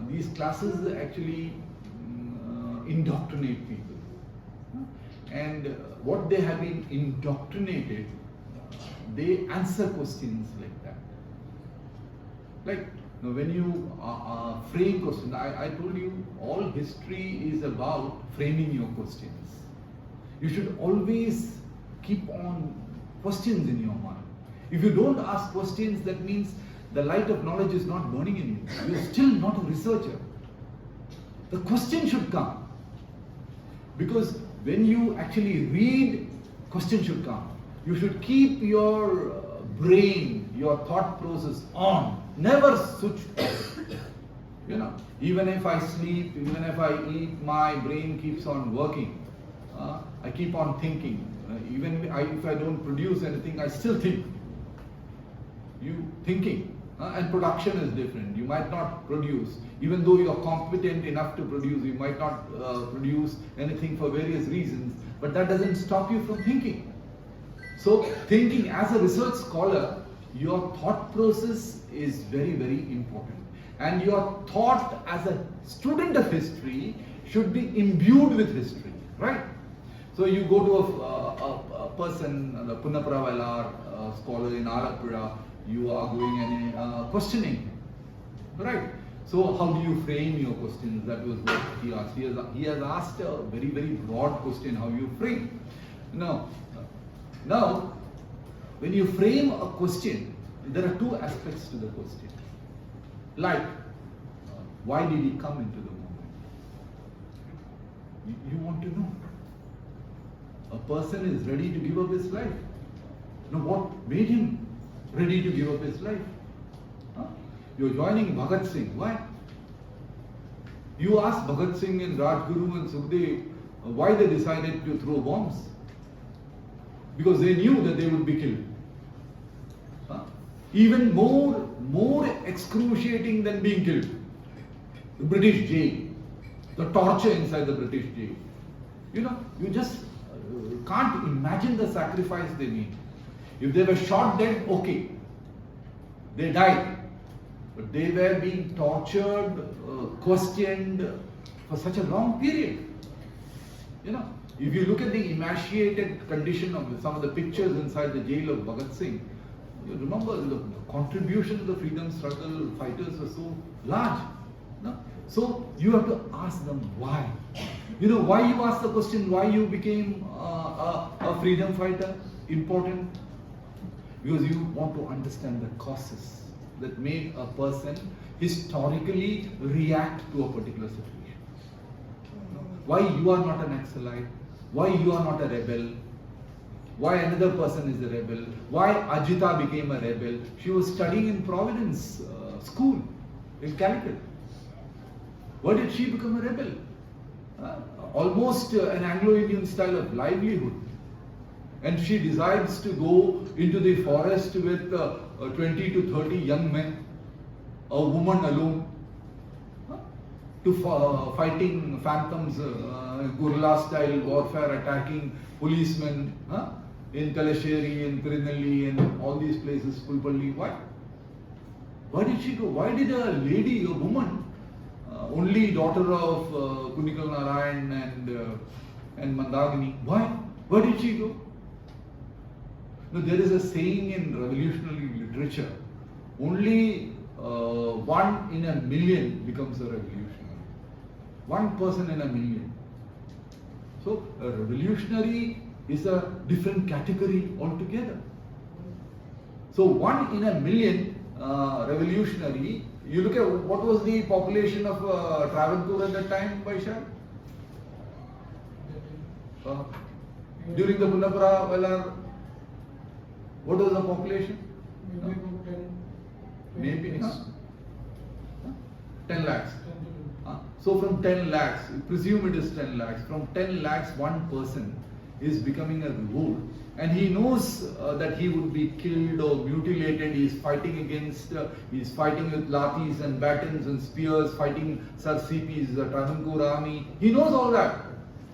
these classes actually indoctrinate people, and what they have been indoctrinated, they answer questions like that. Like when you frame questions, I told you all history is about framing your questions. You should always keep on questions in your mind. If you don't ask questions, that means the light of knowledge is not burning in you. You are still not a researcher. The question should come. Because when you actually read, question should come. You should keep your brain, your thought process on. Never switch off. Even if I sleep, even if I eat, my brain keeps on working. I keep on thinking. Even if I don't produce anything, I still think. You thinking. And production is different. You might not produce. Even though you are competent enough to produce, you might not produce anything for various reasons. But that doesn't stop you from thinking. So thinking as a research scholar, your thought process is very, very important. And your thought as a student of history should be imbued with history, right? So you go to a person, a Punapravalar scholar in Alapura, you are going and questioning, right? So how do you frame your questions? That was what he asked. He has asked a very, very broad question, how you frame. Now, when you frame a question, there are two aspects to the question. Like, why did he come into the movement? You want to know. A person is ready to give up his life. Now, what made him ready to give up his life? You're joining Bhagat Singh. Why? You ask Bhagat Singh and Rajguru and Sukhdev why they decided to throw bombs. Because they knew that they would be killed. Even more excruciating than being killed. The British jail. The torture inside the British jail. You just can't imagine the sacrifice they made. If they were shot dead, okay. They died. But they were being tortured, questioned for such a long period. If you look at the emaciated condition of some of the pictures inside the jail of Bhagat Singh, you remember the contribution to the freedom struggle fighters were so large. So you have to ask them why. Why you ask the question, why you became a freedom fighter important? Because you want to understand the causes that made a person historically react to a particular situation. Why you are not an Naxalite? Why you are not a rebel? Why another person is a rebel? Why Ajita became a rebel? She was studying in Providence school in Calicut. Why did she become a rebel? Almost an Anglo-Indian style of livelihood. And she decides to go into the forest with 20 to 30 young men, a woman alone, to fighting phantoms, guerrilla style warfare, attacking policemen in Kalasheri, in Tirunelli, and all these places, Pulpalli. Why? Why did she go? Why did a lady, a woman, only daughter of Kunikal Narayan and Mandagini, why did she go? No, there is a saying in revolutionary literature, only 1 in a million becomes a revolutionary. 1 person in a million. So a revolutionary is a different category altogether. So 1 in a million revolutionary. You look at what was the population of Travancore at that time, Vaishal? During the Punnapura Valar, what was the population? Maybe 10 lakhs. So from 10 lakhs, presume it is 10 lakhs, from 10 lakhs, 1 person is becoming a revolt. And he knows that he would be killed or mutilated. He is fighting against, he is fighting with lathis and batons and spears, fighting Sir CP's Travancore army. He knows all that.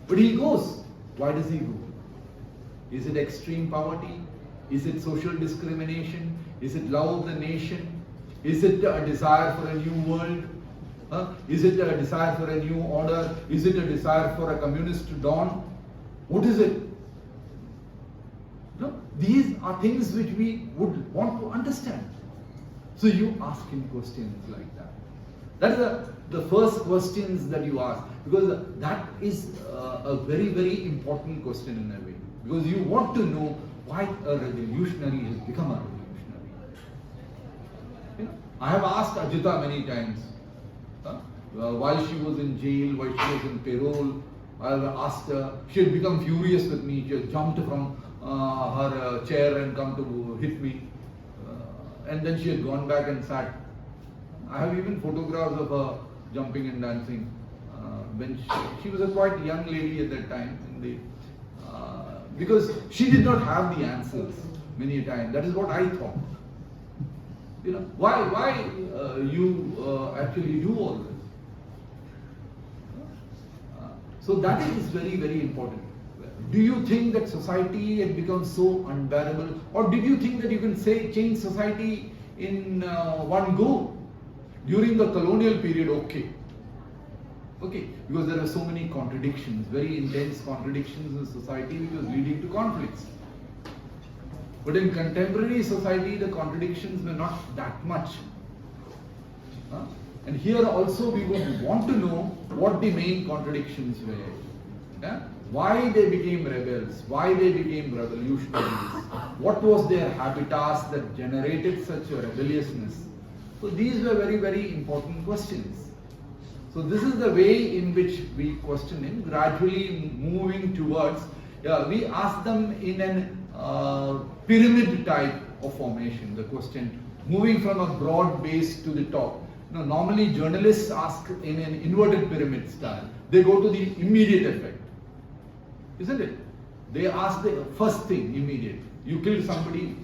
But he goes. Why does he go? Is it extreme poverty? Is it social discrimination? Is it love of the nation? Is it a desire for a new world? Is it a desire for a new order? Is it a desire for a communist dawn? What is it? No, these are things which we would want to understand. So you ask him questions like that. That is the first questions that you ask, because that is a very, very important question in a way. Because you want to know why a revolutionary has become a revolutionary. You know, I have asked Ajita many times, while she was in jail, while she was in parole, I have asked her, she had become furious with me, she had jumped from her chair and come to hit me, and then she had gone back and sat. I have even photographs of her jumping and dancing when she was a quite young lady at that time, because she did not have the answers many a time. That is what I thought. You know, why you actually do all this? So that is very, very important. Do you think that society had become so unbearable, or did you think that you can change society in one go? During the colonial period, okay, because there are so many contradictions, very intense contradictions in society, which was leading to conflicts. But in contemporary society, the contradictions were not that much. And here also we would want to know what the main contradictions were. Why they became rebels, why they became revolutionaries, what was their habitus that generated such a rebelliousness. So these were very, very important questions. So this is the way in which we question him, gradually moving towards, we ask them in an pyramid type of formation, the question, moving from a broad base to the top. Now, normally journalists ask in an inverted pyramid style. They go to the immediate effect, isn't it? They ask the first thing, immediate. You killed somebody,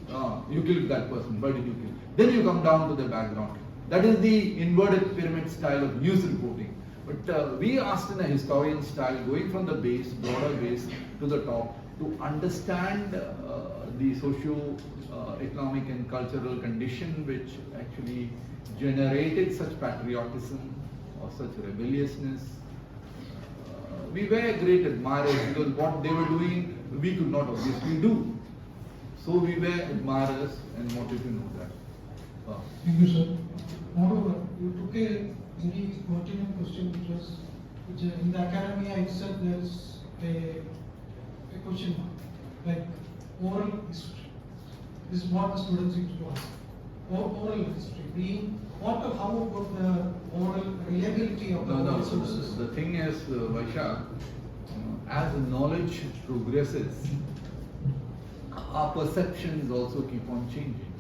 you killed that person, why did you kill? Then you come down to the background. That is the inverted pyramid style of news reporting. But we asked in a historian style, going from the base, broader base, to the top, to understand the socio-economic and cultural condition which actually generated such patriotism or such rebelliousness. We were great admirers because what they were doing we could not obviously do. So we were admirers and wanted to know that. Thank you, sir. Moreover, you took a very pertinent question which in the academia itself there is a question mark, like oral history. This is what the students used to ask. Oral history being how about the oral reliability of the oral sources? The thing is, Vaishak, as knowledge progresses, our perceptions also keep on changing.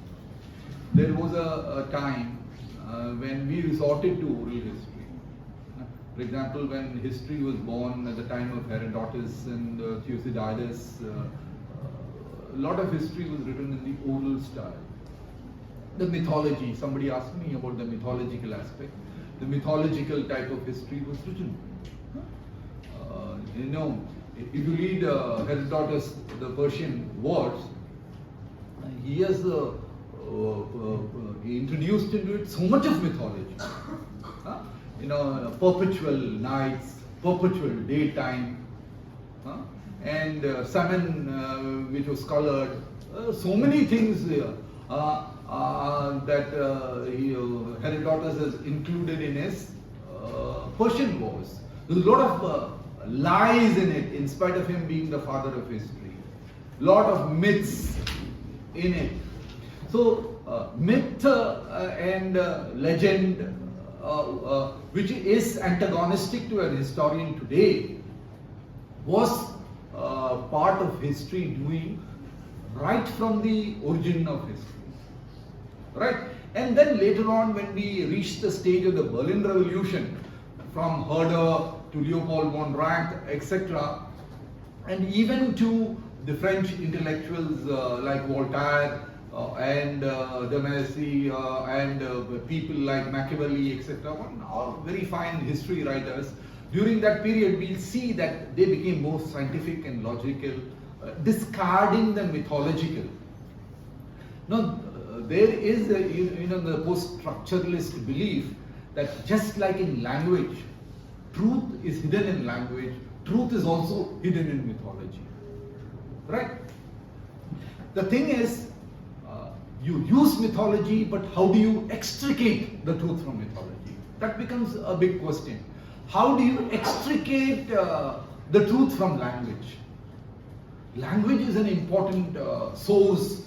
There was a time when we resorted to oral history. For example, when history was born at the time of Herodotus and Thucydides, a lot of history was written in the oral style. The mythology, somebody asked me about the mythological aspect. the mythological type of history was written. If you read Herodotus, the Persian wars, he has he introduced into it so much of mythology. Perpetual nights, perpetual daytime, and salmon which was colored. So many things that Herodotus has included in his Persian wars. There's a lot of lies in it, in spite of him being the father of history. Lot of myths in it. So myth and legend, which is antagonistic to an historian today, was part of history doing right from the origin of history. Right? And then later on, when we reached the stage of the Berlin Revolution, from Herder to Leopold von Ranke, etc., and even to the French intellectuals like Voltaire and de Maisy and people like Machiavelli, etc., all very fine history writers. During that period, we'll see that they became more scientific and logical, discarding the mythological. Now, there is the post-structuralist belief that just like in language, truth is hidden in language, truth is also hidden in mythology. Right? The thing is, you use mythology, but how do you extricate the truth from mythology? That becomes a big question. How do you extricate the truth from language? Language is an important source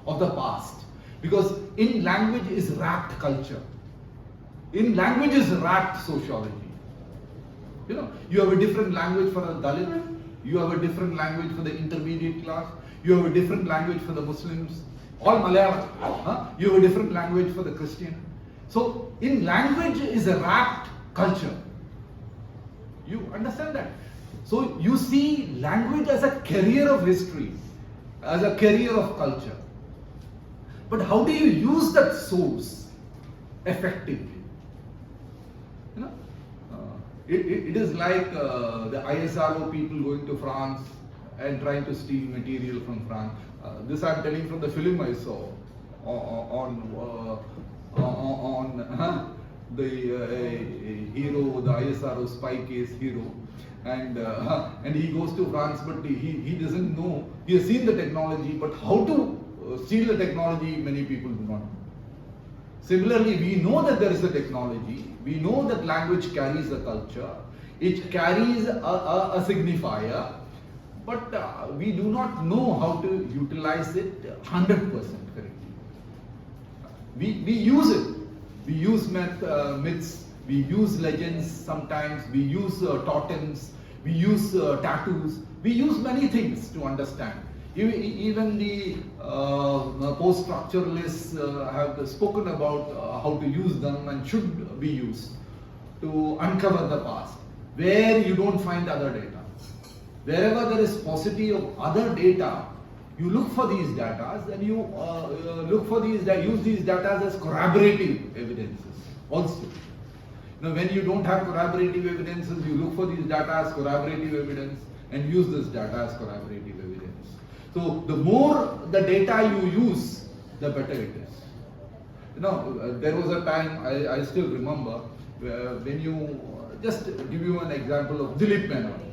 of the past, because in language is wrapped culture. In language is wrapped sociology. You have a different language for a Dalit, you have a different language for the intermediate class, you have a different language for the Muslims, all Malayalam. You have a different language for the Christian. So in language is a wrapped culture. You understand that? So you see language as a carrier of history, as a carrier of culture. But how do you use that source effectively? It is like the ISRO people going to France and trying to steal material from France. This I'm telling from the film I saw on the hero, the ISRO spy case hero, and he goes to France, but he doesn't know. He has seen the technology, but how to steal the technology, many people do not know. Similarly, we know that there is a technology, we know that language carries a culture, it carries a signifier, but we do not know how to utilize it 100% correctly. We use it. We use myths, we use legends sometimes, we use totems, we use tattoos, we use many things to understand. Even the post-structuralists have spoken about how to use them and should be used to uncover the past, where you don't find other data. Wherever there is paucity of other data, you look for these data and you use these data as corroborative evidences also. Now, when you don't have corroborative evidences, you look for these data as corroborative evidence and use this data as corroborative evidence. So the more the data you use, the better it is. There was a time, I still remember, when you, just give you an example of Dilip Menon.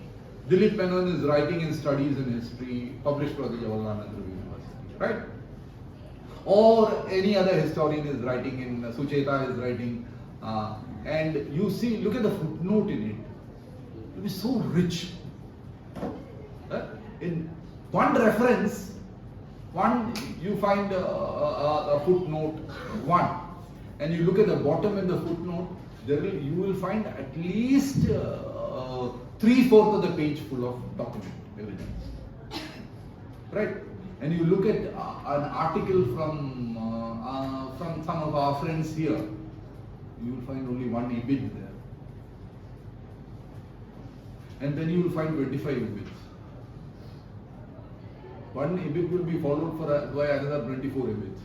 Dilip Menon is writing in Studies in History, published by the Jawaharlal Nehru University, right? Or any other historian is writing in, Sucheta is writing, and you see, look at the footnote in it. It is so rich. In one reference, you find a footnote 1, and you look at the bottom in the footnote, you will find at least 3/4 of the page full of document evidence, right? And you look at an article from some of our friends here, you will find only one ibid there, and then you will find 25 ibids. One ibid will be followed by another 24 ibids.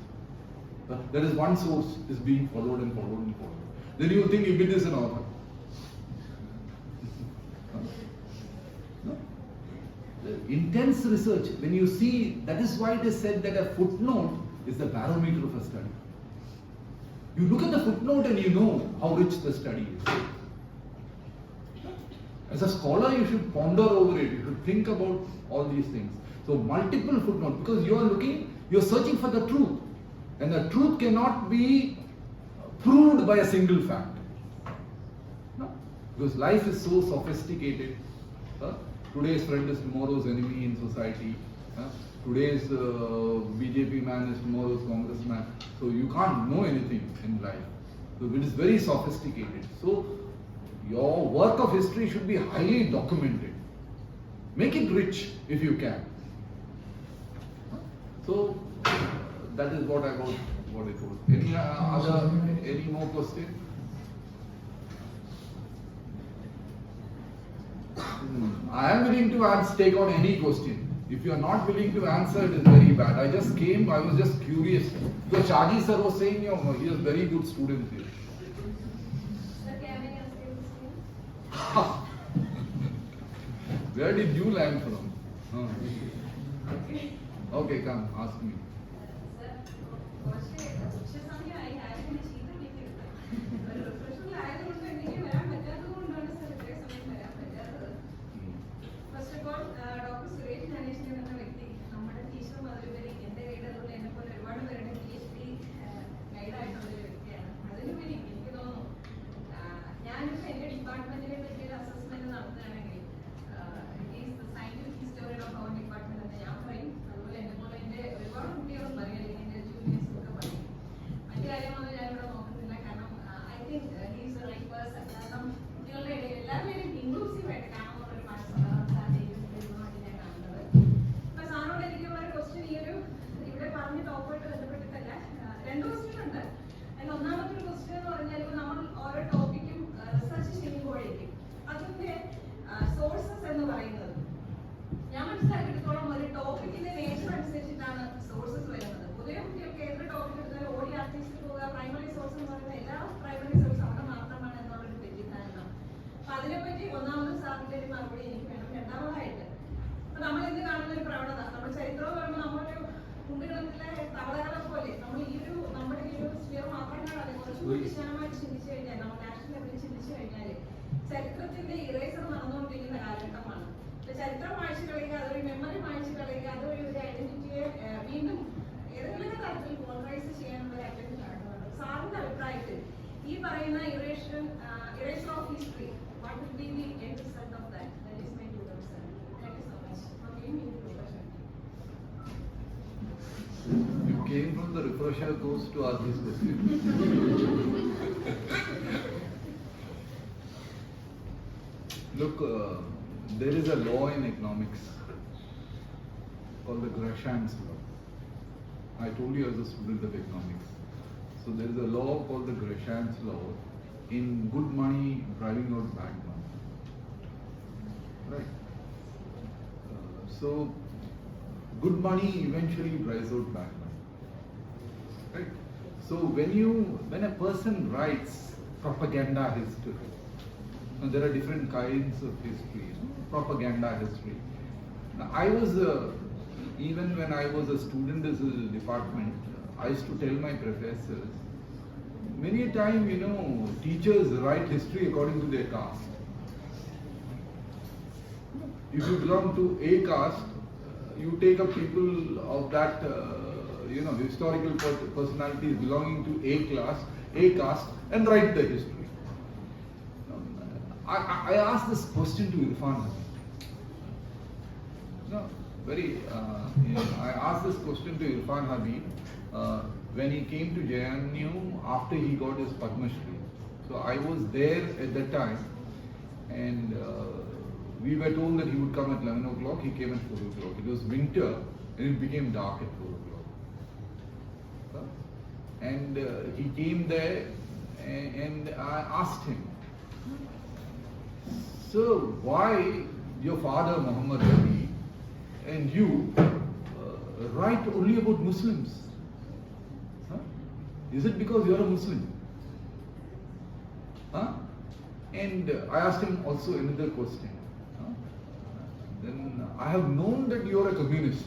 There is one source is being followed and followed and followed. then you think Ibn is an author. No? Intense research, when you see, that is why it is said that a footnote is the barometer of a study. You look at the footnote and you know how rich the study is. As a scholar, you should ponder over it, you should think about all these things. So multiple footnotes, because you are searching for the truth. And the truth cannot be proved by a single fact. No? Because life is so sophisticated. Today's friend is tomorrow's enemy in society. Today's BJP man is tomorrow's congressman. So you can't know anything in life. So it is very sophisticated. So your work of history should be highly documented. Make it rich if you can. So that is what it was. Any more questions? I am willing to take on any question. If you are not willing to answer, it is very bad. I just came, I was just curious. Because Shaji sir was saying, he is very good student here. Sir, can I ask you a question? Where did you learn from? Okay, come, ask me. First of all, Dr. Suresh Jnaneswaran എന്ന വ്യക്തി നമ്മുടെ teacher മുതലുപരി എൻ്റെ ഗൈഡറുകൾ എന്നെ പോലെ ഒരുപാട് പേരുടെ PhD ഗൈഡായിട്ടുള്ള ഒരു വ്യക്തിയാണ്. അതിനുപരി എനിക്ക് തോന്നുന്നു ഞാനിപ്പോൾ എൻ്റെ ഡിപ്പാർട്ട്മെന്റിനെ പറ്റി ഒരു അസസ്മെന്റ് നടത്തുകയാണെങ്കിൽ scientific historian of our department എന്ന് ഞാൻ പറയും. അതുപോലെ എന്നെ പോലെ എൻ്റെ ഒരുപാട് കുട്ടികളും പറയും, അല്ലെങ്കിൽ എൻ്റെ ജൂനിയേഴ്സും ഒക്കെ പറയും. മറ്റു കാര്യങ്ങളൊന്നും ഞാനിവിടെ നോക്കുന്നില്ല, കാരണം I think he's the right person. കാരണം കുട്ടികളുടെ ഇടയിൽ എല്ലാവരെയും ഇൻക്ലൂസീവ് ആയിട്ട് കാണാമെന്നുള്ളൊരു ഇവിടെ പറഞ്ഞ ടോപ്പുമായിട്ട് ബന്ധപ്പെട്ടിട്ടല്ല, രണ്ട് ക്വസ്റ്റ്യൻ ഉണ്ട്. അതിൽ ഒന്നാമത്തെ ഒരു ക്വസ്റ്റ്യൻ എന്ന് പറഞ്ഞാൽ നമ്മൾ ഓരോ ടോപ്പിക്കും റിസർച്ച് ചെയ്യുമ്പോഴേക്കും അതിന്റെ സോഴ്സസ് എന്ന് പറയുന്നത് ഞാൻ മനസ്സിലാക്കിയെടുത്തോളം ഒരു ടോപ്പിക്കിന്റെ നേച്ചർ അനുസരിച്ചിട്ടാണ് സോഴ്സസ് വരുന്നത്. പൊതുവെ കുട്ടികൾക്ക് ഏതൊരു ടോപ്പിക് എടുത്താലും ഓടി ആർട്ടിസ്റ്റ് പോവുക, പ്രൈമറി സോഴ്സ് എന്ന് പറയുന്ന എല്ലാ പ്രൈമറി സോഴ്സ് അവിടെ മാത്രമാണ് എന്നുള്ളൊരു തെറ്റിദ്ധാരണ. അപ്പൊ അതിനെപ്പറ്റി ഒന്നാമത് സാറിന്റെ ഒരു മറുപടി എനിക്ക് വേണം. രണ്ടാമതായിട്ട് നമ്മൾ ഇന്ന് കാണുന്ന ഒരു പ്രവണത, നമ്മുടെ ചരിത്രം എന്ന് പറയുമ്പോൾ നമ്മളൊരു കുണ്ടുകളത്തിലെ തവളകളെ പോലെ നമ്മൾ നമ്മുടെ ഈ ഒരു സ്ഫിയർ മാത്രം കാണാതെ കുറച്ചുകൂടി വിശാലമായിട്ട് ചിന്തിച്ചു കഴിഞ്ഞാൽ, നമ്മൾ നാഷണൽ ലെവലിൽ ചിന്തിച്ചു കഴിഞ്ഞാൽ ചരിത്രത്തിന്റെ ഇറേസർ നടന്നുകൊണ്ടിരിക്കുന്ന കാലഘട്ടമാണ്. ചരിത്രം വായിച്ചു കളയുക, അതൊരു മെമ്മറി വായിച്ചു കളയുക, അതൊരു ഐഡന്റിറ്റിയെ വീണ്ടും ഏതെങ്കിലും തരത്തിൽ പോളറൈസ് ചെയ്യാനുള്ള ഒരു അറ്റംപ്റ്റ് നടക്കുന്നുണ്ട്. സാറിന്റെ അഭിപ്രായത്തിൽ ഈ പറയുന്ന eraser of history, what will be the end result of that? That is my 2 concern. Thank you so much for giving me the opportunity. You came from the refresher course to ask this question. Look, there is a law in economics called the Gresham's law. I told you as a student of economics. So there is a law called the Gresham's law in good money driving out bad money. Right? So good money eventually drives out bad money. Right? So when a person writes propaganda history, now there are different kinds of history. Propaganda history. Now I was even when I was a student in the department, I used to tell my professors, many a time, teachers write history according to their caste. If you belong to a caste, you take up people of that, historical personalities belonging to a caste, and write the history. I asked this question to Irfan Habib. I asked this question to Irfan Habib when he came to JNU after he got his Padma Shri. So I was there at that time, and we were told that he would come at 11 o'clock. He came at 4 o'clock. It was winter, and it became dark at 4 o'clock. And he came there, and I asked him, "Sir, why your father Muhammad Ali and you write only about Muslims? Is it because you are a Muslim?" And I asked him also another question. Then I have known that you are a communist.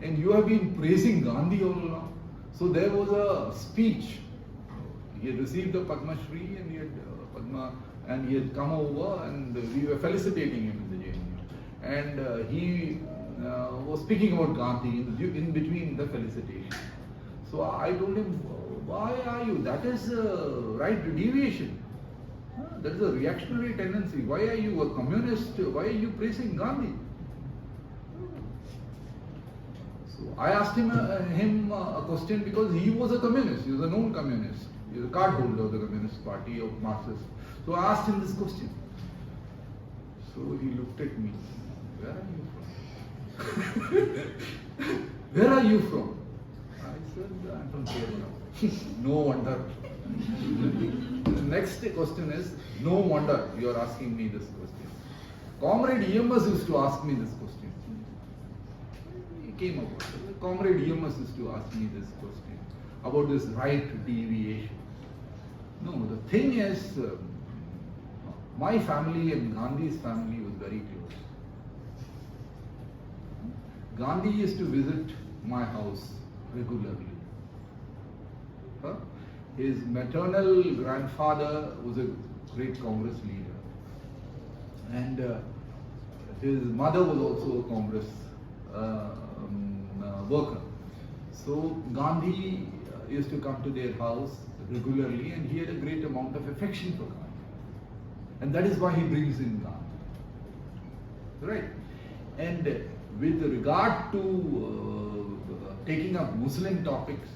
And you have been praising Gandhi all along. So there was a speech. He had received the Padma Shri and he had come over and we were felicitating him in the JNU. And he was speaking about Gandhi in between the felicitation. So I told him, why are you? That is right deviation. That is a reactionary tendency. Why are you a communist? Why are you praising Gandhi? So I asked him a question because he was a communist. He was a known communist. He was a card holder of the Communist Party of Marxist. So I asked him this question. So he looked at me. Where are you from? Where are you from? I said, I'm from Kerala. No wonder. The next question is, no wonder you are asking me this question. Comrade EMS used to ask me this question. He came up. Comrade EMS used to ask me this question about this right deviation. No, the thing is, my family and Gandhi's family was very close. Gandhi used to visit my house regularly. His maternal grandfather was a great Congress leader. And his mother was also a Congress worker. So Gandhi used to come to their house regularly and he had a great amount of affection for Gandhi. And that is why he brings in Gandhi. Right? And with regard to taking up Muslim topics,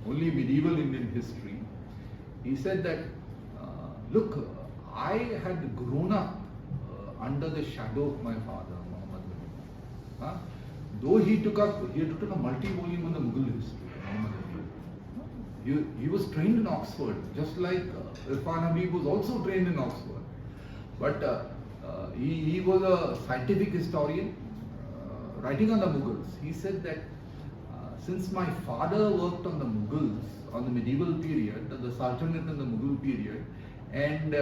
only medieval Indian history, he said that, look, I had grown up under the shadow of my father, Muhammad. Though he took a multi-volume on the Mughal history, he was trained in Oxford, just like Irfan Habib was also trained in Oxford. But he was a scientific historian, writing on the Mughals. He said that since my father worked on the Mughals, on the medieval period, the Sultanate and the Mughal period, and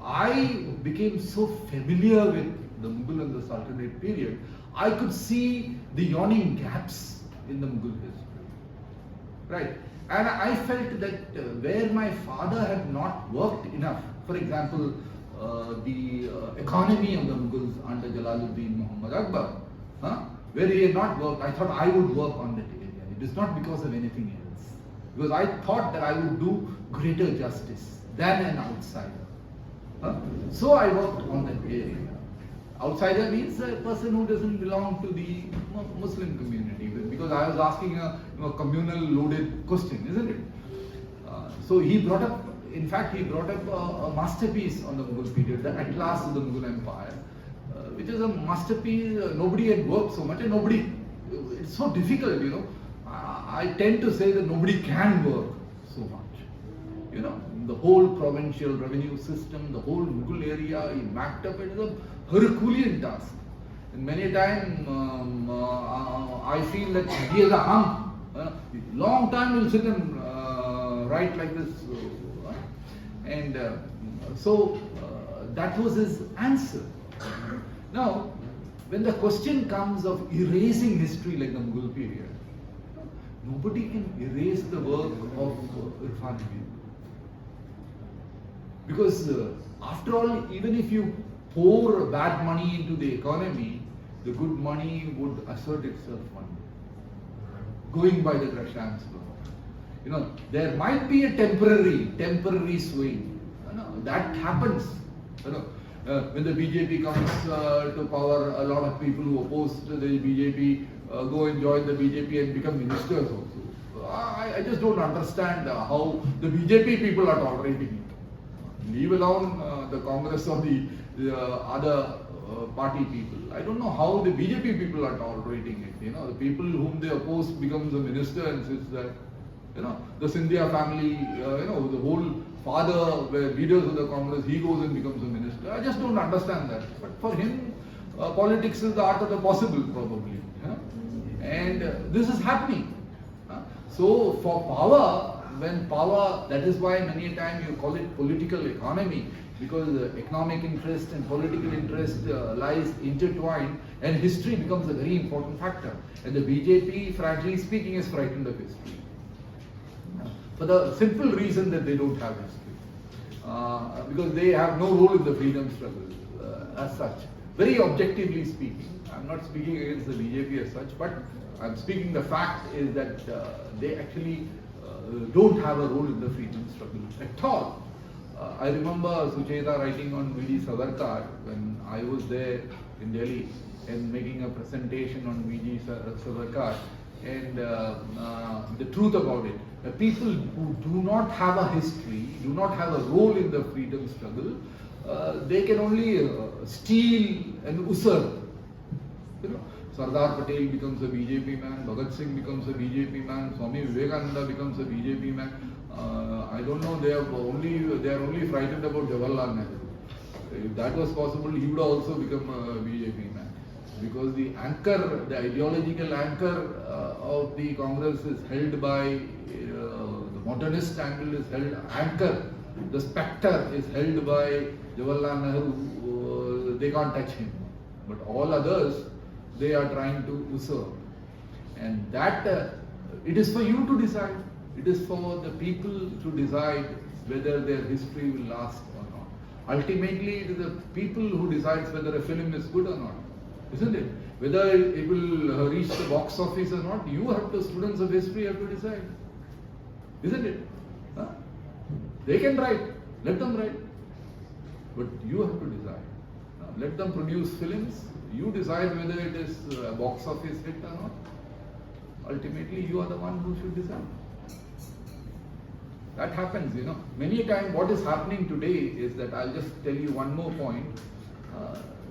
I became so familiar with the Mughal and the Sultanate period, I could see the yawning gaps in the Mughal history. Right? And I felt that where my father had not worked enough, for example, the economy of the Mughals under Jalaluddin Muhammad Akbar, where he had not worked, I thought I would work on that area. It is not because of anything else. Because I thought that I would do greater justice than an outsider. So I worked on that area. Outsider means a person who doesn't belong to the Muslim community, because I was asking a communal loaded question, isn't it? So he brought up, in fact, he brought up a masterpiece on the Mughal period, the Atlas of the Mughal Empire, which is a masterpiece. Nobody had worked so much, and it's so difficult, I tend to say that nobody can work so much. The whole provincial revenue system, the whole Mughal area, he mapped up. It is a Herculean task. And many times I feel that he has a hump. Long time he'll sit and write like this. And so that was his answer. Now, when the question comes of erasing history like the Mughal period, nobody can erase the work of Irfan Habib. Because after all, even if you pour bad money into the economy, the good money would assert itself one day. Going by the Gresham's law. There might be a temporary swing. That happens. When the BJP comes to power, a lot of people who opposed the BJP go and join the BJP and become ministers also. I just don't understand how the BJP people are tolerating it. Leave alone the Congress or the other party people. I don't know how the BJP people are tolerating it. The people whom they oppose becomes a minister and sits there. The Scindia family, the whole father were leaders of the Congress, he goes and becomes a minister. I just don't understand that. But for him, politics is the art of the possible, probably. And this is happening. So for power, when power, that is why many a time you call it political economy, because economic interest and political interest lies intertwined, and history becomes a very important factor. And the BJP, frankly speaking, is frightened of history. For the simple reason that they don't have history. Because they have no role in the freedom struggle as such. Very objectively speaking, I'm not speaking against the BJP as such, but I'm speaking the fact is that they actually don't have a role in the freedom struggle at all. I remember Sucheta writing on V.D. Savarkar when I was there in Delhi and making a presentation on V.D. Savarkar, and the truth about it. The people who do not have a history, do not have a role in the freedom struggle, they can only steal and usurp. You know, Sardar Patel becomes a BJP man, Bhagat Singh becomes a BJP man, Swami Vivekananda becomes a BJP man. I don't know, they are only frightened about Jawaharlal Nehru. If that was possible, he would also become a BJP man. Because the anchor, the ideological anchor of the Congress is held by, the modernist angle is held, anchor, the spectre is held by Jawaharlal Nehru, they can't touch him. But all others, they are trying to usurp. And that, it is for you to decide. It is for the people to decide whether their history will last or not. Ultimately, it is the people who decides whether a film is good or not. Isn't it? Whether it will reach the box office or not, you have to, students of history have to decide. Isn't it? Huh? They can write, let them write. But you have to decide. Let them produce films, you decide whether it is a box office hit or not. Ultimately, you are the one who should decide. That happens, you know. Many a time what is happening today is that, I'll just tell you one more point.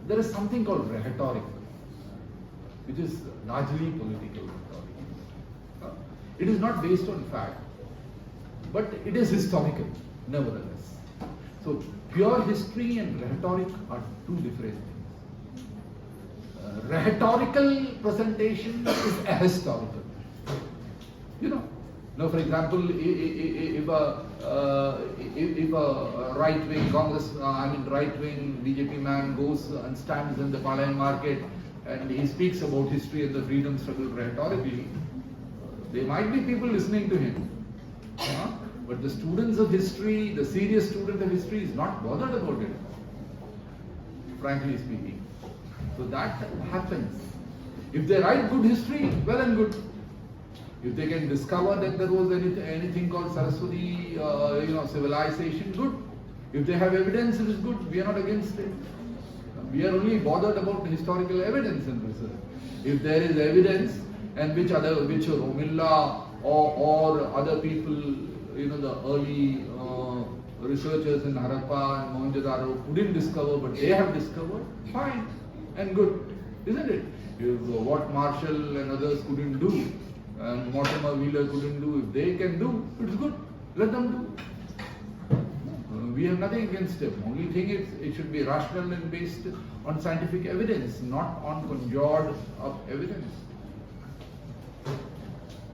There is something called rhetoric, which is largely political rhetoric. It is not based on fact, but it is historical, nevertheless. So, pure history and rhetoric are two different things. Rhetorical presentation is ahistorical. You know. Now, for example, if a right-wing Congress, right-wing BJP man goes and stands in the Palayan market and he speaks about history and the freedom struggle rhetorically, there might be people listening to him. But the students of history, the serious student of history is not bothered about it, frankly speaking. So that happens. If they write good history, well and good. If they can discover that there was anything called Saraswati, civilization, good. If they have evidence, it is good. We are not against it. We are only bothered about historical evidence in research. If there is evidence, and which Romilla or other people, the early researchers in Harappa and Mohenjo-daro couldn't discover, but they have discovered, fine and good, isn't it? If what Marshall and others couldn't do, and Mortimer Wheeler couldn't do, if they can do, it's good. Let them do. We have nothing against them. Only thing is, it should be rational and based on scientific evidence, not on conjured up evidence.